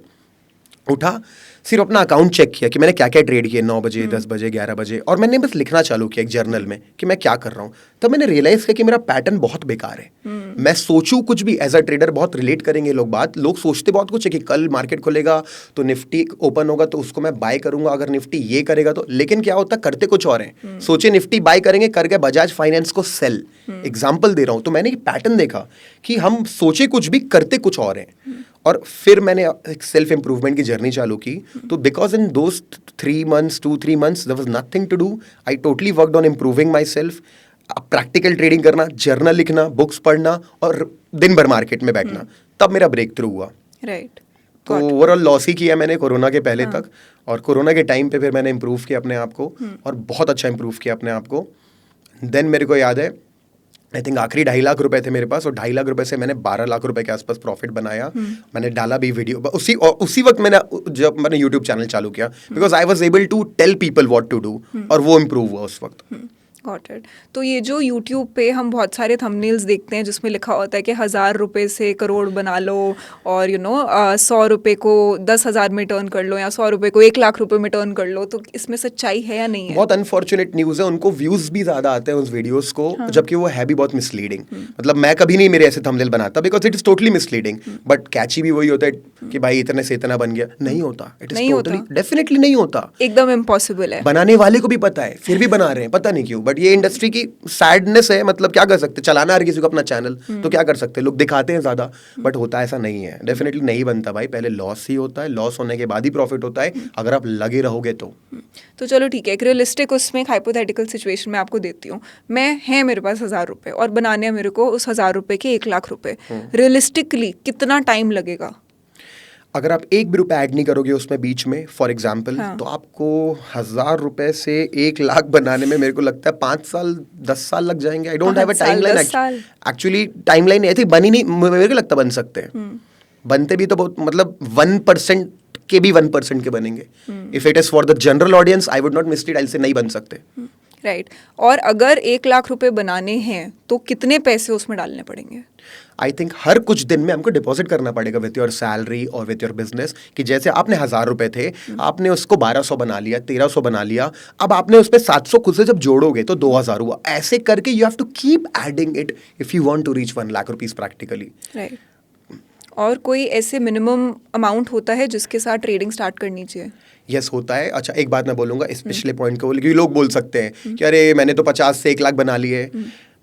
उठा, सिर्फ अपना अकाउंट चेक किया कि मैंने क्या क्या ट्रेड किए 9 बजे 10 बजे 11 बजे, और मैंने बस लिखना चालू किया एक जर्नल में कि मैं क्या कर रहा हूँ। तब मैंने रियलाइज किया कि मेरा पैटर्न बहुत बेकार है। मैं सोचूं कुछ भी एज अ ट्रेडर, बहुत रिलेट करेंगे लोग बात, लोग सोचते बहुत कुछ है कि कल मार्केट खुलेगा तो निफ्टी ओपन होगा तो उसको मैं बाय करूंगा, अगर निफ्टी ये करेगा तो, लेकिन क्या होता करते कुछ और हैं। सोचे निफ्टी बाय करेंगे, करके बजाज फाइनेंस को सेल, एग्जाम्पल दे रहा हूं। तो मैंने पैटर्न देखा कि हम सोचे कुछ भी, करते कुछ और हैं। और फिर मैंने एक सेल्फ इंप्रूवमेंट की जर्नी चालू की। तो because in those 3 months 2-3 months there was nothing to do, I totally worked on improving my self. Practical trading करना, जर्नल लिखना, बुक्स पढ़ना और दिन भर मार्केट में बैठना, तब मेरा ब्रेक थ्रू हुआ। राइट। तो ओवरऑल लॉस ही किया मैंने कोरोना के पहले तक, और कोरोना के टाइम पे फिर मैंने इम्प्रूव किया अपने आप को, और बहुत अच्छा इम्प्रूव किया अपने आप को। देन मेरे को याद है, आई थिंक आखिरी 2.5 लाख रुपए थे मेरे पास, और 2.5 लाख रुपए से मैंने 12 लाख रुपए के आसपास प्रॉफिट बनाया। मैंने डाला भी वीडियो, उसी वक्त मैंने, जब मैंने यूट्यूब चैनल चालू किया, because I was able to tell people what to do, और वो इम्प्रूव हुआ उस वक्त। Got it. तो ये जो यूट्यूब पे हम बहुत सारे थंबनेल्स देखते हैं जिसमें लिखा होता है कि 1000 रुपये से करोड़ बना लो, और 100 रुपये को 10,000 में टर्न कर लो, या 100 रुपये को 1 लाख रुपये में टर्न कर लो, तो इसमें सच्चाई है या नहीं है? बहुत अनफॉर्चुनेट न्यूज़ है, उनको व्यूज भी ज़्यादा आते हैं उस वीडियोस को, जबकि वो है भी बहुत मिसलीडिंग। मतलब मैं कभी नहीं मेरे ऐसे थंबनेल बनाता, because it is totally misleading, but catchy भी वही होता है कि भाई इतने से इतना बन गया। नहीं होता, इट इज टोटली डेफिनेटली नहीं होता, एकदम इम्पॉसिबल है। बनाने वाले को भी पता है, फिर भी बना रहे हैं, पता नहीं क्यों। बट ये इंडस्ट्री की सैडनेस है, मतलब क्या कर सकते, चलाना हर किसी को अपना चैनल, तो क्या कर सकते, लोग दिखाते हैं ज्यादा, बट होता ऐसा नहीं है, डेफिनेटली नहीं बनता भाई। पहले लॉस ही होता है, लॉस होने के बाद ही प्रॉफिट होता है, अगर आप लगे रहोगे तो। चलो ठीक है, एक रियलिस्टिक उसमें एक हाइपोथेटिकल सिचुएशन में आपको देती हूँ। है मेरे पास 1000 रुपये, और बनाने हैं मेरे को उस 1000 रुपये के 1 लाख रुपये। रियलिस्टिकली कितना टाइम लगेगा? अगर आप एक भी रुपए ऐड नहीं करोगे उसमें बीच में, फॉर एग्जाम्पल, तो आपको 1000 रुपए से 1 लाख बनाने में मेरे को लगता है 5 साल 10 साल लग जाएंगे। I don't have a timeline actually, timeline ऐसी बनी नहीं, मेरे को लगता बन सकते हैं। बनते भी तो बहुत, मतलब 1% के भी 1% के बनेंगे। If it is for the general audience, I would not mislead, आई से नहीं बन सकते। राइट। और अगर 1 लाख रुपए बनाने हैं तो कितने पैसे उसमें डालने पड़ेंगे? आई थिंक हर कुछ दिन में हमको डिपॉजिट करना पड़ेगा विथ योर सैलरी और विथ योर बिजनेस। कि जैसे आपने 1000 रुपए थे, आपने उसको 1200 बना लिया, 1300 बना लिया, अब आपने उस पर 700 खुद से जब जोड़ोगे तो 2000 हुआ। ऐसे करके you have to keep adding it if you want to reach 1 lakh rupees practically. Right. और कोई ऐसे मिनिमम अमाउंट होता है जिसके साथ ट्रेडिंग स्टार्ट करनी चाहिए? यस होता है। अच्छा, एक बात मैं बोलूंगा इस पिछले पॉइंट को, क्योंकि लोग बोल सकते हैं कि अरे मैंने तो 50 से 1 लाख बना लिए,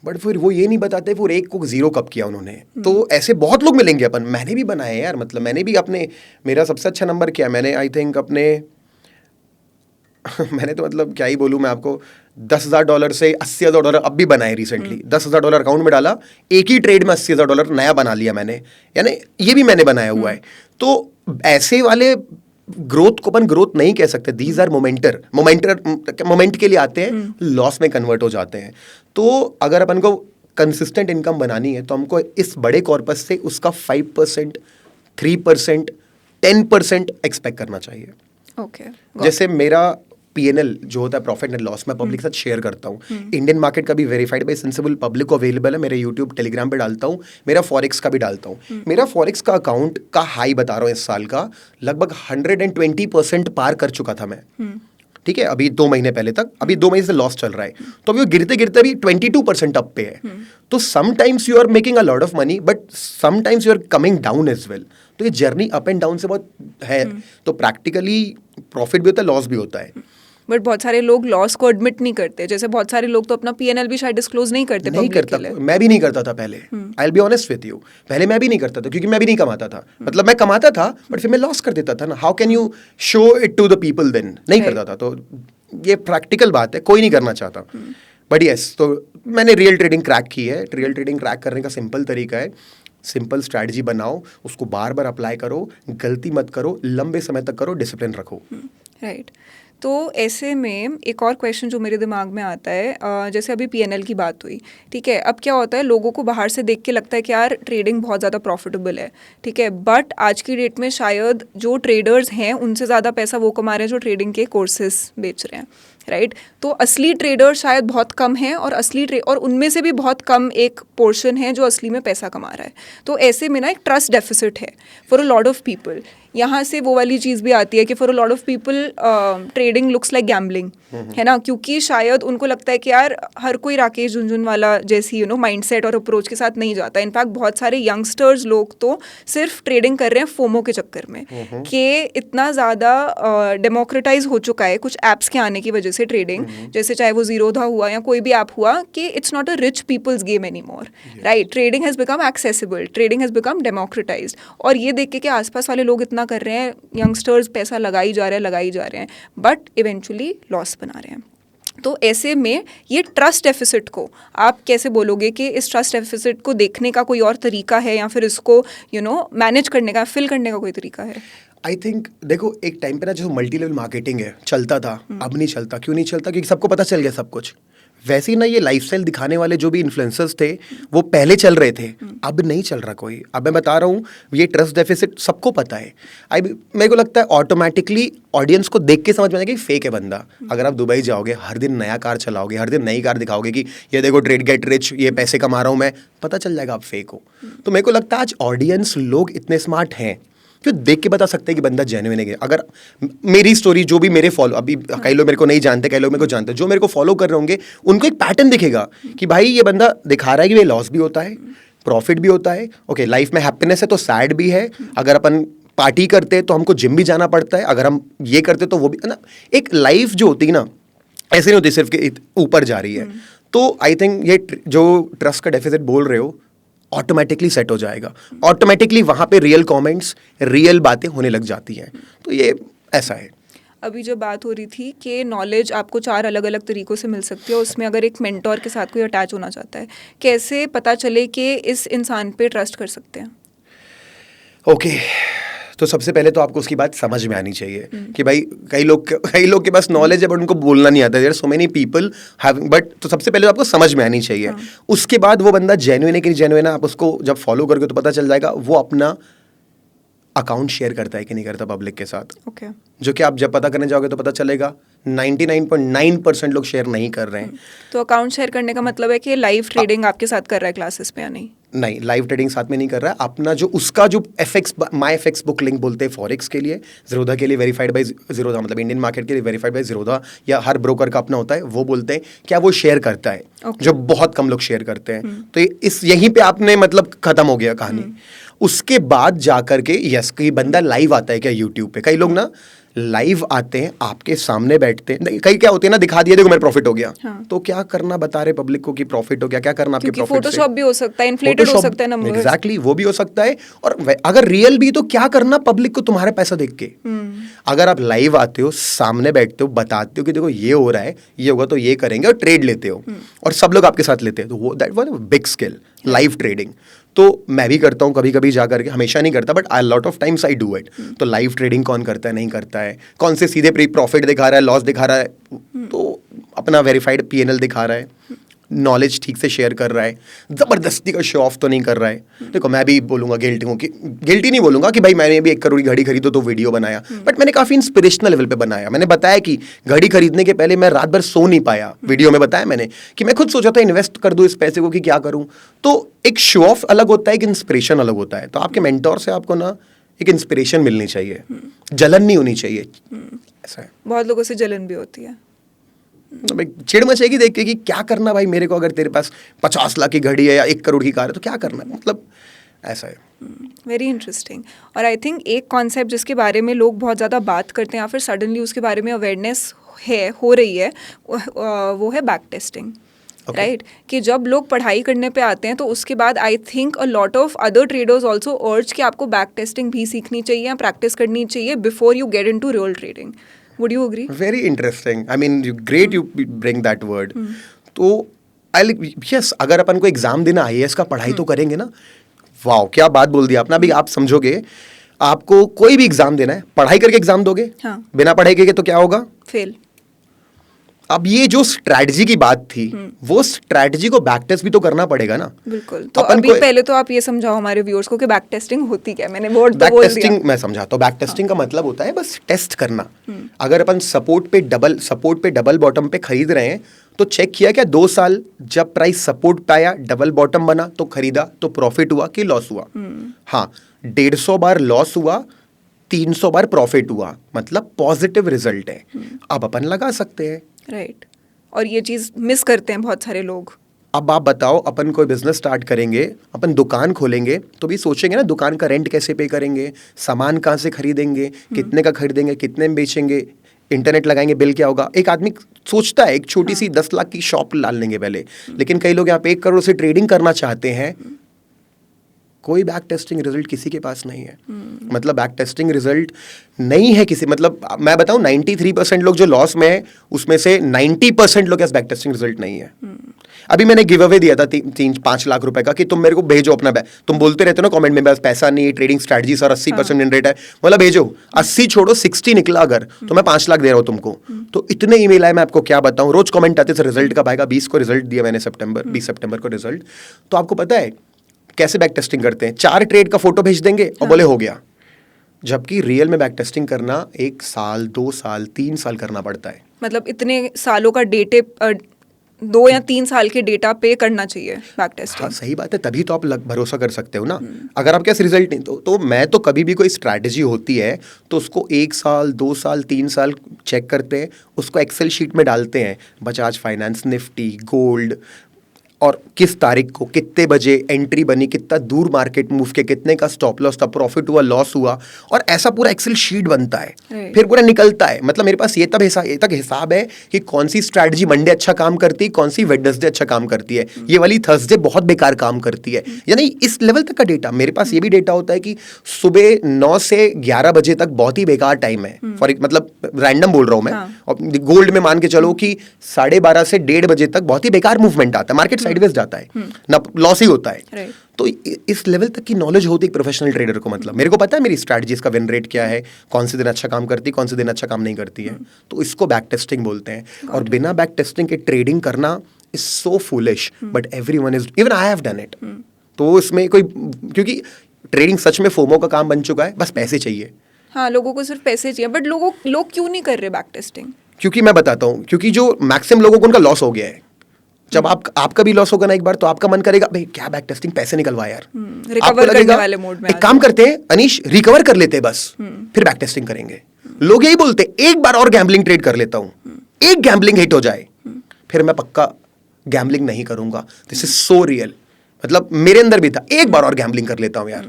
बट फिर वो ये नहीं बताते फिर 1 को 0 कब किया उन्होंने। तो ऐसे बहुत लोग मिलेंगे अपन, मैंने भी बनाए यार, मतलब मैंने भी अपने, मेरा सबसे अच्छा नंबर क्या, मैंने आई थिंक अपने मैंने तो मतलब क्या ही बोलूँ मैं आपको, $10,000 से $80,000 अब भी बनाए रिसेंटली। $10,000 अकाउंट में डाला, एक ही ट्रेड में $80,000 नया बना लिया मैंने, यानी ये भी मैंने बनाया हुआ है। तो ऐसे वाले ग्रोथ को अपन ग्रोथ नहीं कह सकते, दीज आर मोमेंट के लिए आते हैं, लॉस में कन्वर्ट हो जाते हैं। तो अगर अपन को कंसिस्टेंट इनकम बनानी है तो हमको इस बड़े कॉर्पस से उसका 5%, 3%, 10% एक्सपेक्ट करना चाहिए। ओके। जैसे मेरा PNL जो होता है, प्रॉफिट एंड लॉस, मैं पब्लिक के साथ शेयर करता हूँ। इंडियन मार्केट का भी वेरीफाइड बाय सेंसिबल पब्लिक को अवेलेबल है, मेरे यूट्यूब टेलीग्राम पे डालता हूँ, मेरा फॉरेक्स का भी डालता हूँ। मेरा फॉरेक्स का अकाउंट का हाई बता रहा हूँ इस साल का, लगभग 120% पार कर चुका था मैं। ठीक है, अभी 2 महीने पहले तक, अभी 2 महीने से लॉस चल रहा है, तो अभी वो गिरते गिरते अभी 22% अप पे है। तो sometimes you are making a lot of money, but sometimes you are coming down as well. तो ये जर्नी अप एंड डाउन से बहुत है। तो प्रैक्टिकली प्रॉफिट भी होता है, लॉस भी होता है। बट बहुत सारे लोग लॉस को एडमिट नहीं करते, जैसे बहुत सारे लोग तो अपना PNL भी शायद डिस्क्लोज नहीं करते। नहीं करता, मैं भी नहीं करता था पहले। I will be honest with you, पहले मैं भी नहीं करता था, क्योंकि मैं भी नहीं कमाता था। मतलब मैं कमाता था बट फिर मैं लॉस कर देता था ना। How can you show it to the people then? नहीं करता था। तो ये प्रैक्टिकल बात है, कोई नहीं करना चाहता। बट यस, तो मैंने रियल ट्रेडिंग क्रैक की है। रियल ट्रेडिंग क्रैक करने का सिंपल तरीका है, सिंपल स्ट्रैटेजी बनाओ, उसको बार बार अप्लाई करो, गलती मत करो, लंबे समय तक करो, डिसिप्लिन रखो। राइट। तो ऐसे में एक और क्वेश्चन जो मेरे दिमाग में आता है, जैसे अभी PNL की बात हुई, ठीक है, अब क्या होता है, लोगों को बाहर से देख के लगता है कि यार ट्रेडिंग बहुत ज़्यादा प्रॉफिटेबल है, ठीक है, बट आज की डेट में शायद जो ट्रेडर्स हैं उनसे ज़्यादा पैसा वो कमा रहे हैं जो ट्रेडिंग के कोर्सेज बेच रहे हैं, राइट। तो असली ट्रेडर शायद बहुत कम हैं, और और उनमें से भी बहुत कम एक पोर्शन है जो असली में पैसा कमा रहा है। तो ऐसे में ना एक ट्रस्ट डेफिसिट है for a lot of people. यहाँ से वो वाली चीज़ भी आती है कि for a lot of people trading looks like gambling, है ना, क्योंकि शायद उनको लगता है कि यार हर कोई राकेश झुनझुनवाला जैसी माइंडसेट और अप्रोच के साथ नहीं जाता। इनफैक्ट बहुत सारे यंगस्टर्स लोग तो सिर्फ ट्रेडिंग कर रहे हैं फोमो के चक्कर में, कि इतना ज़्यादा डेमोक्रेटाइज हो चुका है कुछ ऐप्स के आने की वजह से ट्रेडिंग, जैसे चाहे वो जीरोधा हुआ या कोई भी ऐप हुआ, कि it's not a rich people's game any more, right. Trading has become accessible, trading has become democratised, और ये देख के कि आसपास वाले लोग इतना कर रहे हैं, यंगस्टर्स पैसा लगाई जा रहे हैं, बट इवेंचुअली लॉस बना रहे हैं। तो ऐसे में ये ट्रस्ट डेफिसिट को आप कैसे बोलोगे कि इस ट्रस्ट डेफिसिट को देखने का कोई और तरीका है, या फिर इसको मैनेज करने का, फिल करने का कोई तरीका है? आई थिंक देखो, एक टाइम पे ना जो मल्टी लेवल मार्केटिंग है चलता था, अब नहीं चलता। क्यों नहीं चलता? क्योंकि सबको पता चल गया सब कुछ। वैसे ही ना ये लाइफस्टाइल दिखाने वाले जो भी इन्फ्लुएंसर्स थे वो पहले चल रहे थे, अब नहीं चल रहा कोई। अब मैं बता रहा हूँ, ये ट्रस्ट डेफिसिट सबको पता है। मेरे को लगता है ऑटोमेटिकली ऑडियंस को देख के समझ में आएगा कि फेक है बंदा। अगर आप दुबई जाओगे, हर दिन नया कार चलाओगे, हर दिन नई कार दिखाओगे कि ये देखो ट्रेड गेट रिच, ये पैसे कमा रहा हूँ मैं, पता चल जाएगा आप फेक हो। तो मेरे को लगता है आज ऑडियंस लोग इतने स्मार्ट हैं जो देख के बता सकते हैं कि बंदा जेन्युइन है। अगर मेरी स्टोरी जो भी मेरे फॉलो, अभी कई लोग मेरे को नहीं जानते, कई लोग मेरे को जानते हैं, जो मेरे को फॉलो कर रहे होंगे उनको एक पैटर्न दिखेगा कि भाई ये बंदा दिखा रहा है कि ये लॉस भी होता है, प्रॉफिट भी होता है, ओके लाइफ में हैप्पीनेस है तो सैड भी है, अगर अपन पार्टी करते हैं तो हमको जिम भी जाना पड़ता है, अगर हम ये करते तो वो भी, है ना। एक लाइफ जो होती है ना, ऐसे नहीं होती सिर्फ कि ऊपर जा रही है। तो आई थिंक ये जो ट्रस्ट का डेफिसिट बोल रहे हो ऑटोमेटिकली सेट हो जाएगा, ऑटोमेटिकली वहाँ पे रियल कमेंट्स, रियल बातें होने लग जाती हैं। तो ये ऐसा है। अभी जो बात हो रही थी कि नॉलेज आपको 4 अलग अलग तरीकों से मिल सकती है, उसमें अगर एक मेंटोर के साथ कोई अटैच होना चाहता है, कैसे पता चले कि इस इंसान पे ट्रस्ट कर सकते हैं? ओके तो सबसे पहले तो आपको उसकी बात समझ में आनी चाहिए कि भाई कई लोग के पास नॉलेज है बट उनको बोलना नहीं आता। There so many people have, but तो सबसे पहले तो आपको समझ में आनी चाहिए। उसके बाद वो बंदा जेन्युइन है कि जेन्युइन है, आप उसको जब फॉलो करके तो पता चल जाएगा वो अपना अकाउंट शेयर करता है कि नहीं करता पब्लिक के साथ। Okay. जो कि आप जब पता करने जाओगे तो पता चलेगा 99.9% लोग शेयर नहीं कर रहे हैं। तो अकाउंट शेयर करने का मतलब है कि लाइव ट्रेडिंग आपके साथ कर रहा है क्लासेस में या नहीं? नहीं, लाइव ट्रेडिंग साथ में नहीं कर रहा है। अपना जो उसका जो एफएक्स, माई एफएक्स बुक लिंक बोलते हैं फॉरेक्स के लिए, जीरोधा के लिए वेरीफाइड बाय जीरोधा, मतलब इंडियन मार्केट के लिए वेरीफाइड बाय जीरोधा, या हर ब्रोकर का अपना होता है, वो बोलते हैं क्या वो शेयर करता है। जो बहुत कम लोग शेयर करते हैं। तो इस यहीं पे आपने मतलब खत्म हो गया कहानी। उसके बाद जाकर के यस, कई बंदा लाइव आता है क्या यूट्यूब पे, कई लोग ना लाइव आते हैं, आपके सामने बैठते हैं, कई क्या होते हैं ना, दिखा दिया देखो मेरा प्रॉफिट हो गया। हाँ। तो क्या करना बता रहे पब्लिक को कि प्रॉफिट हो गया, क्या करना आपके प्रॉफिट से? फोटोशॉप भी हो सकता है, इन्फ्लेटेड हो सकता है नंबर्स। एग्जैक्टली, वो भी हो सकता है। और अगर रियल भी तो क्या करना पब्लिक को तुम्हारा पैसा देख के। अगर आप लाइव आते हो, सामने बैठते हो, बताते हो कि देखो ये हो रहा है, ये होगा तो ये करेंगे, और ट्रेड लेते हो और सब लोग आपके साथ लेते हैं, तो वो that was a big skill, live trading. तो मैं भी करता हूँ कभी कभी जाकर के, हमेशा नहीं करता but I lot of times I do it. तो लाइव ट्रेडिंग कौन करता है, नहीं करता है, कौन से सीधे प्रॉफिट दिखा रहा है, लॉस दिखा रहा है, तो अपना वेरीफाइड पीएनएल दिखा रहा है, नॉलेज ठीक से शेयर कर रहा है, ज़बरदस्ती का शो ऑफ तो नहीं कर रहा है। देखो मैं भी बोलूँगा गिल्टी हूँ, कि गिल्टी नहीं बोलूँगा कि भाई मैंने भी 1 करोड़ की घड़ी खरीदो तो वीडियो बनाया, बट मैंने काफ़ी इंस्पिरेशनल लेवल पे बनाया। मैंने बताया कि घड़ी खरीदने के पहले मैं रात भर सो नहीं पाया, वीडियो में बताया मैंने कि मैं खुद सोचा था इन्वेस्ट कर दूँ इस पैसे को कि क्या करूँ। तो एक शो ऑफ अलग होता है, एक इंस्पिरेशन अलग होता है। तो आपके मेंटोर से आपको ना एक इंस्पिरेशन मिलनी चाहिए, जलन नहीं होनी चाहिए। ऐसा है। बहुत लोगों से जलन भी होती है, चिड़ मचेगी देख के कि क्या करना भाई मेरे को, अगर तेरे पास 50 लाख की घड़ी है या 1 करोड़ की कार है तो क्या करना है, मतलब ऐसा है। Very interesting. और आई थिंक एक कॉन्सेप्ट जिसके बारे में लोग बहुत ज़्यादा बात करते हैं या फिर सडनली उसके बारे में अवेयरनेस हो रही है, वो है बैक टेस्टिंग, राइट। कि जब लोग पढ़ाई करने पे आते हैं तो उसके बाद I think a lot of other traders also अर्ज कि आपको बैक टेस्टिंग भी सीखनी चाहिए या प्रैक्टिस करनी चाहिए before you get into real trading. Would you agree? Very interesting. I mean, great you bring that word. तो yes, अगर अपन को एग्जाम देना IAS का पढ़ाई तो करेंगे ना। वाओ, क्या बात बोल दी आपने। अभी आप समझोगे, आपको कोई भी एग्जाम देना है, पढ़ाई करके एग्जाम दोगे। हाँ। बिना पढ़ाई के तो क्या होगा? फेल। अब ये जो स्ट्रैटेजी की बात थी, वो स्ट्रैटेजी को बैक टेस्ट भी तो करना पड़ेगा ना। बिल्कुल। तो अभी पहले तो आप ये समझाओ हमारे व्यूअर्स को कि बैक टेस्टिंग होती क्या है। मैंने वर्ड तो बोल दिया। बैक टेस्टिंग मैं समझाता हूँ। बैक टेस्टिंग का मतलब होता है बस टेस्ट करना। अगर अपन सपोर्ट पे डबल बॉटम पे खरीद रहे हैं तो चेक किया क्या 2 साल जब प्राइस सपोर्ट पे आया, डबल बॉटम बना तो खरीदा, तो प्रॉफिट हुआ कि लॉस हुआ? हाँ, 150 बार लॉस हुआ 300 बार प्रॉफिट हुआ, मतलब पॉजिटिव रिजल्ट है, अब अपन लगा सकते हैं। राइट। और ये चीज़ मिस करते हैं बहुत सारे लोग। अब आप बताओ, अपन कोई बिजनेस स्टार्ट करेंगे, अपन दुकान खोलेंगे तो भी सोचेंगे ना दुकान का रेंट कैसे पे करेंगे, सामान कहाँ से खरीदेंगे, कितने का खरीदेंगे, कितने में बेचेंगे, इंटरनेट लगाएंगे, बिल क्या होगा। एक आदमी सोचता है, एक छोटी सी 10 लाख की शॉप डाल लेंगे पहले, लेकिन कई लोग यहाँ पे 1 करोड़ से ट्रेडिंग करना चाहते हैं। कोई बैक टेस्टिंग रिजल्ट किसी के पास नहीं है। मतलब बैक टेस्टिंग रिजल्ट नहीं है किसी, मतलब मैं बताऊं 93% लोग जो लॉस में है उसमें से 90% लोग के पास बैक टेस्टिंग रिजल्ट नहीं है। अभी मैंने गिव अवे दिया था 3-5 लाख रुपए का कि तुम मेरे को भेजो अपना बैक। तुम बोलते रहते हो ना कमेंट में बस पैसा नहीं है, trading strategy sir 80% win rate है, बोला भेजो। 80 छोड़ो 60 निकला अगर तो मैं 5 लाख दे रहा हूँ तुमको। तो इतने ईमेल आए, मैं आपको क्या बताऊं, रोज कमेंट आते थे रिजल्ट कब आएगा। 20 को रिजल्ट दिया मैंने, 20 सितंबर को रिजल्ट। तो आपको पता है कैसे बैक टेस्टिंग करते हैं, 4 ट्रेड का फोटो भेज देंगे और बोले हो गया। जबकि रियल में बैक टेस्टिंग करना 1 साल 2 साल 3 साल करना पड़ता है। मतलब इतने सालों का 2 या 3 साल के डेटा पे करना चाहिए बैक टेस्टिंग। हाँ सही बात है, तभी तो आप भरोसा कर सकते हो ना। अगर आपके पास रिजल्ट नहीं तो मैं तो कभी भी कोई स्ट्रैटेजी होती है तो उसको 1 साल 2 साल 3 साल चेक करते हैं, उसको एक्सेल शीट में डालते हैं, बजाज फाइनेंस, निफ्टी, गोल्ड, और किस तारीख को कितने बजे एंट्री बनी, कितना दूर मार्केट मूव के, कितने का स्टॉप लॉस था, प्रॉफिट हुआ, लॉस हुआ, और ऐसा पूरा एक्सेल शीट बनता है। फिर पूरा निकलता है। मतलब मेरे पास ये तक हिसाब है कि कौन सी स्ट्रैटेजी मंडे अच्छा काम करती है, कौन सी वेडनेसडे अच्छा काम करती है, ये वाली थर्सडे बहुत बेकार काम करती है। यानी इस लेवल तक का डेटा मेरे पास। ये भी डेटा होता है कि सुबह 9 से 11 बजे तक बहुत ही बेकार टाइम है, मतलब रैंडम बोल रहा हूं मैं। और गोल्ड में मान के चलो कि 12:30 से 1:30 बजे तक बहुत ही बेकार मूवमेंट आता है, मार्केट साइडवेज जाता है ना, लॉस ही होता है। तो इस लेवल तक की नॉलेज होती है प्रोफेशनल ट्रेडर को। मतलब मेरे को पता है मेरी स्ट्रैटेजीज का विन रेट क्या है, कौन से दिन अच्छा काम करती है, कौन से दिन अच्छा काम नहीं करती है। तो इसको बैक टेस्टिंग बोलते हैं। और बिना बैक टेस्टिंग के ट्रेडिंग करना is so foolish, but everyone is, even I have done it. तो इसमें कोई, क्योंकि ट्रेडिंग सच में फोमो का काम बन चुका है, बस पैसे चाहिए। हाँ, लोगों को सिर्फ पैसे चाहिए, बट लोग क्यों नहीं कर रहे बैक टेस्टिंग? क्योंकि मैं बताता हूँ, क्योंकि जो मैक्सिमम लोगों को उनका लॉस हो गया है। जब आपका भी लॉस होगा ना एक बार, तो आपका मन करेगा भाई क्या बैक टेस्टिंग, पैसे निकलवा यार। रिकवर करने वाले मोड में एक काम करते हैं अनीश, रिकवर कर लेते हैं बस, फिर बैक टेस्टिंग करेंगे। लोग यही बोलते हैं एक बार और गैम्बलिंग ट्रेड कर लेता हूं, एक गैम्बलिंग हिट हो जाए फिर मैं पक्का गैम्बलिंग नहीं करूंगा। This is so real. मतलब मेरे अंदर भी था, एक बार और गैम्बलिंग कर लेता हूं यार।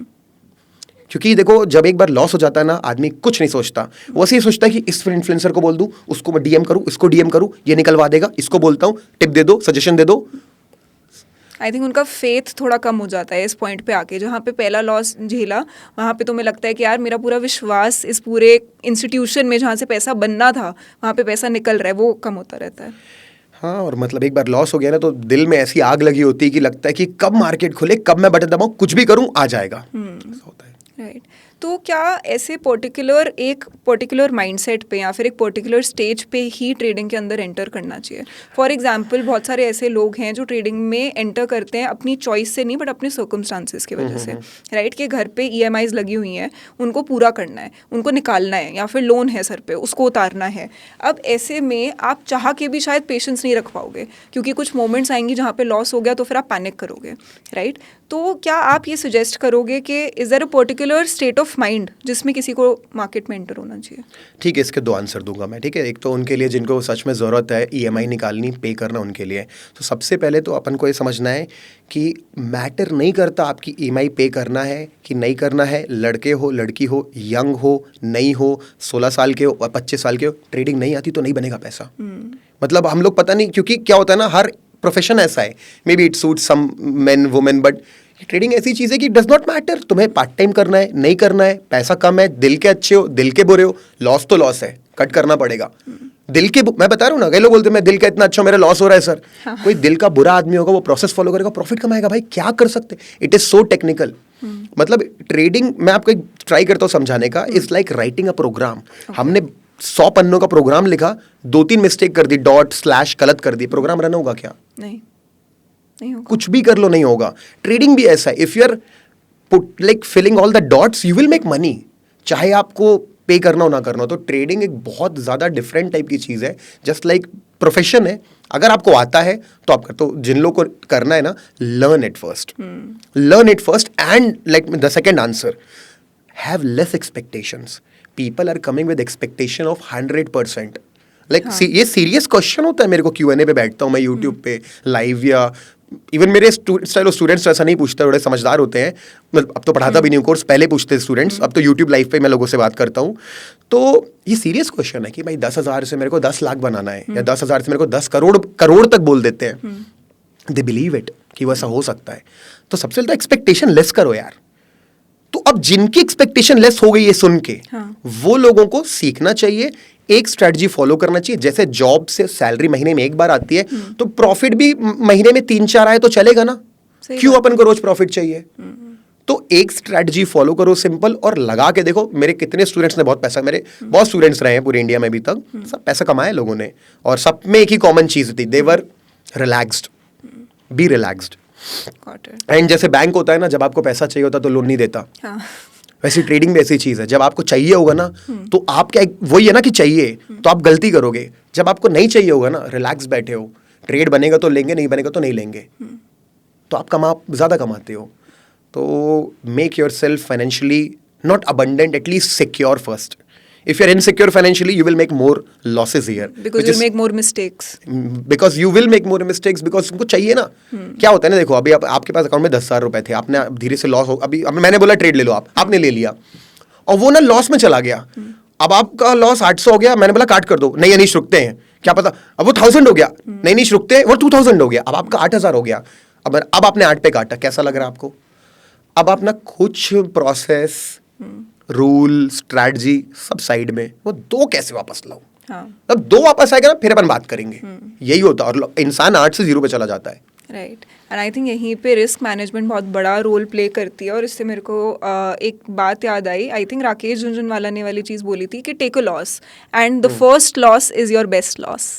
क्योंकि देखो जब एक बार लॉस हो जाता है ना, आदमी कुछ नहीं सोचता, वो ऐसे ही सोचता है कि इस इन्फ्लुएंसर को बोल दूं, उसको मैं डीएम करूं, इसको डीएम करूं, ये निकलवा देगा, इसको बोलता हूं टिप दे दो, सजेशन दे दो। आई थिंक उनका फेथ थोड़ा कम हो जाता है इस पॉइंट पे आके। जहाँ पे पहला लॉस झेला, वहाँ पे तुम्हें लगता है कि यार मेरा पूरा विश्वास इस पूरे इंस्टीट्यूशन में जहाँ से पैसा बनना था वहाँ पे पैसा निकल रहा है, वो कम होता रहता है। हाँ, और मतलब एक बार लॉस हो गया ना तो दिल में ऐसी आग लगी होती है कि लगता है कि कब मार्केट खुले, कब मैं बटन दबाऊं, कुछ भी करूं आ जाएगा। ऐसा होता है। राइट। तो क्या ऐसे एक पर्टिकुलर माइंडसेट पे या फिर एक पर्टिकुलर स्टेज पे ही ट्रेडिंग के अंदर एंटर करना चाहिए? फॉर एग्जांपल बहुत सारे ऐसे लोग हैं जो ट्रेडिंग में एंटर करते हैं अपनी चॉइस से नहीं, बट अपने सर्कमस्टांसिस की वजह से। राइट, कि घर पे EMIs लगी हुई हैं, उनको पूरा करना है, उनको निकालना है, या फिर लोन है सर पे, उसको उतारना है। अब ऐसे में आप चाह के भी शायद पेशेंस नहीं रख पाओगे, क्योंकि कुछ मोमेंट्स आएंगी जहाँ पे लॉस हो गया तो फिर आप पैनिक करोगे। राइट, तो क्या आप ये सजेस्ट करोगे कि is there a particular state of mind जिसमें किसी को मार्केट में एंटर होना चाहिए? ठीक है, इसके 2 आंसर दूंगा मैं। ठीक है, एक तो उनके लिए जिनको सच में ज़रूरत है EMI निकालनी, पे करना, उनके लिए। तो सबसे पहले तो अपन को ये समझना है कि मैटर नहीं करता आपकी EMI पे करना है कि नहीं करना है, लड़के हो, लड़की हो, यंग हो, नहीं हो, 16 साल के हो, 25 साल के हो, ट्रेडिंग नहीं आती तो नहीं बनेगा पैसा। मतलब हम लोग पता नहीं, क्योंकि क्या होता है ना, हर प्रोफेशन ऐसा है, maybe it suit some men women, but trading ऐसी चीज़ है कि डज नॉट मैटर, तुम्हें पार्ट टाइम करना है, नहीं करना है, पैसा कम है, दिल के अच्छे हो, दिल के बुरे हो, लॉस तो लॉस है, कट करना पड़ेगा। दिल के, मैं बता रहा हूँ ना, कई लोग बोलते हैं मैं दिल का इतना अच्छा, मेरा लॉस हो रहा है सर। हाँ। कोई दिल का बुरा आदमी होगा, वो प्रोसेस फॉलो करेगा, प्रॉफिट कमाएगा। भाई क्या कर सकते, इट इज सो टेक्निकल। मतलब ट्रेडिंग मैं आपको ट्राई करता हूँ समझाने का, is like writing a program. हमने 100 पन्नों का प्रोग्राम लिखा, 2-3 मिस्टेक कर दी, डॉट स्लैश गलत कर दी, प्रोग्राम रन होगा क्या? नहीं होगा। कुछ भी कर लो नहीं होगा। ट्रेडिंग भी ऐसा है, if you are put like filling all the dots you will make money, चाहे आपको पे करना हो ना करना हो। तो ट्रेडिंग एक बहुत ज़्यादा डिफरेंट टाइप की चीज़ है, जस्ट लाइक प्रोफेशन है। अगर आपको आता है तो आप कर, तो जिन लोगों को करना है ना, learn it first, learn it first, and like the second answer, have less expectations. People are coming with expectation of 100%. Like ये सीरियस क्वेश्चन होता है मेरे को Q&A पे बैठता हूँ मैं यूट्यूब पे लाइव, या इवन मेरे स्टूडेंट्स ऐसा नहीं पूछते, थोड़े समझदार होते हैं. अब तो पढ़ाता भी नहीं हूँ कोर्स, पहले पूछते स्टूडेंट्स, अब तो यूट्यूब लाइव पे मैं लोगों से बात करता हूँ. तो ये सीरियस क्वेश्चन है कि भाई 10,000 से मेरे को 10 लाख बनाना है, या 10,000 से मेरे को 10 करोड़ तक बोल देते हैं. दे बिलीव इट कि वैसा हो सकता है. तो सबसे पहले तो एक्सपेक्टेशन लेस करो यार. तो अब जिनकी एक्सपेक्टेशन लेस हो गई है सुन के, वो लोगों को सीखना चाहिए, एक स्ट्रेटजी फॉलो करना चाहिए. जैसे जॉब से सैलरी महीने में एक बार आती है, तो प्रॉफिट भी महीने में 3-4 आए तो चलेगा ना. क्यों अपन को रोज प्रॉफिट चाहिए? तो एक स्ट्रेटजी फॉलो करो सिंपल, और लगा के देखो. मेरे कितने स्टूडेंट्स ने बहुत पैसा, मेरे बहुत स्टूडेंट्स रहे हैं पूरे इंडिया में अभी तक, सब पैसा कमाए लोगों ने, और सब में एक ही कॉमन चीज थी, दे वर रिलैक्स्ड. B relaxed. एंड जैसे बैंक होता है ना, जब आपको पैसा चाहिए होता तो लोन नहीं देता, वैसे ट्रेडिंग भी ऐसी चीज है. जब आपको चाहिए होगा ना, तो आप क्या, वही है ना कि चाहिए तो आप गलती करोगे. जब आपको नहीं चाहिए होगा ना, रिलैक्स बैठे हो, ट्रेड बनेगा तो लेंगे, नहीं बनेगा तो नहीं लेंगे, तो आप ज्यादा कमाते हो. तो make your self financially not abundant, at least secure first. If you're insecure financially, you will make more losses here. Because you'll make more mistakes. Because you will make more mistakes because तुमको चाहिए ना. क्या होता है ना, देखो अभी आपके पास अकाउंट में 10,000 रुपए थे, आपने धीरे से लॉस हो, अभी मैंने बोला ट्रेड ले लो, आपने ले लिया, और वो ना लॉस में चला गया. अब आपका लॉस 800 हो गया, मैंने बोला काट कर दो, नहीं अनीश रुकते हैं, क्या पता अब वो 1000 हो गया, नहीं अनीश रुकते हैं, वो 2000 हो गया, अब आपका 8,000 हो गया. अब आपने 8 पे काटा, कैसा लग रहा है आपको? अब आप ना कुछ प्रोसेस, रूल, स्ट्रैटेजी सब साइड में, वो 2 कैसे वापस लाऊं? अब 2 वापस आएगा ना, फिर अपन बात करेंगे. यही होता है, और इंसान 8 से 0 पे चला जाता है. राइट. एंड आई थिंक यहीं पे रिस्क मैनेजमेंट बहुत बड़ा रोल प्ले करती है. और इससे मेरे को एक बात याद आई. आई थिंक राकेश झुनझुनवाला ने वाली चीज़ बोली थी कि take a loss and the first loss is your best loss.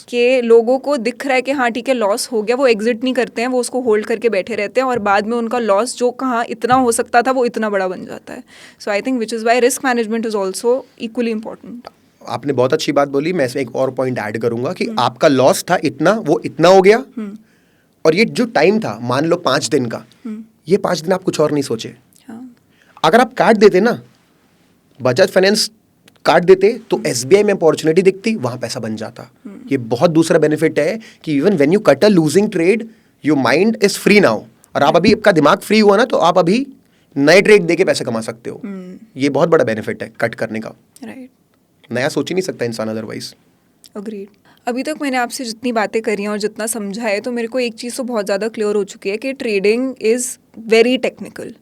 कि लोगों को दिख रहा है कि हाँ ठीक है लॉस हो गया, वो एग्जिट नहीं करते हैं, वो उसको होल्ड करके बैठे रहते हैं, और बाद में उनका लॉस जो कहाँ इतना हो सकता था वो इतना बड़ा बन जाता है. So I think which is why risk management is also equally important. आपने बहुत अच्छी बात बोली. मैं इसमें एक और पॉइंट ऐड करूंगा कि आपका लॉस था इतना, वो इतना हो गया, और ये जो टाइम था मान लो 5 दिन का, ये 5 दिन आप कुछ और नहीं सोचे. अगर आप काट देते ना, बजाज फाइनेंस काट देते, तो SBI में अपॉर्चुनिटी दिखती, वहां पैसा बन जाता. ये बहुत दूसरा बेनिफिट है कि even when you cut a losing trade, your mind is free now. और आप अभी, आपका दिमाग फ्री हुआ ना, तो आप अभी नए ट्रेड देके पैसे कमा सकते हो. ये बहुत बड़ा बेनिफिट है कट करने का. राइट. नया सोच ही नहीं सकता इंसान अदरवाइज. अग्रीड. अभी तक मैंने आपसे जितनी बातें करी हैं और जितना समझा है, तो मेरे को एक चीज़ तो बहुत ज़्यादा क्लियर हो चुकी है कि trading is very technical.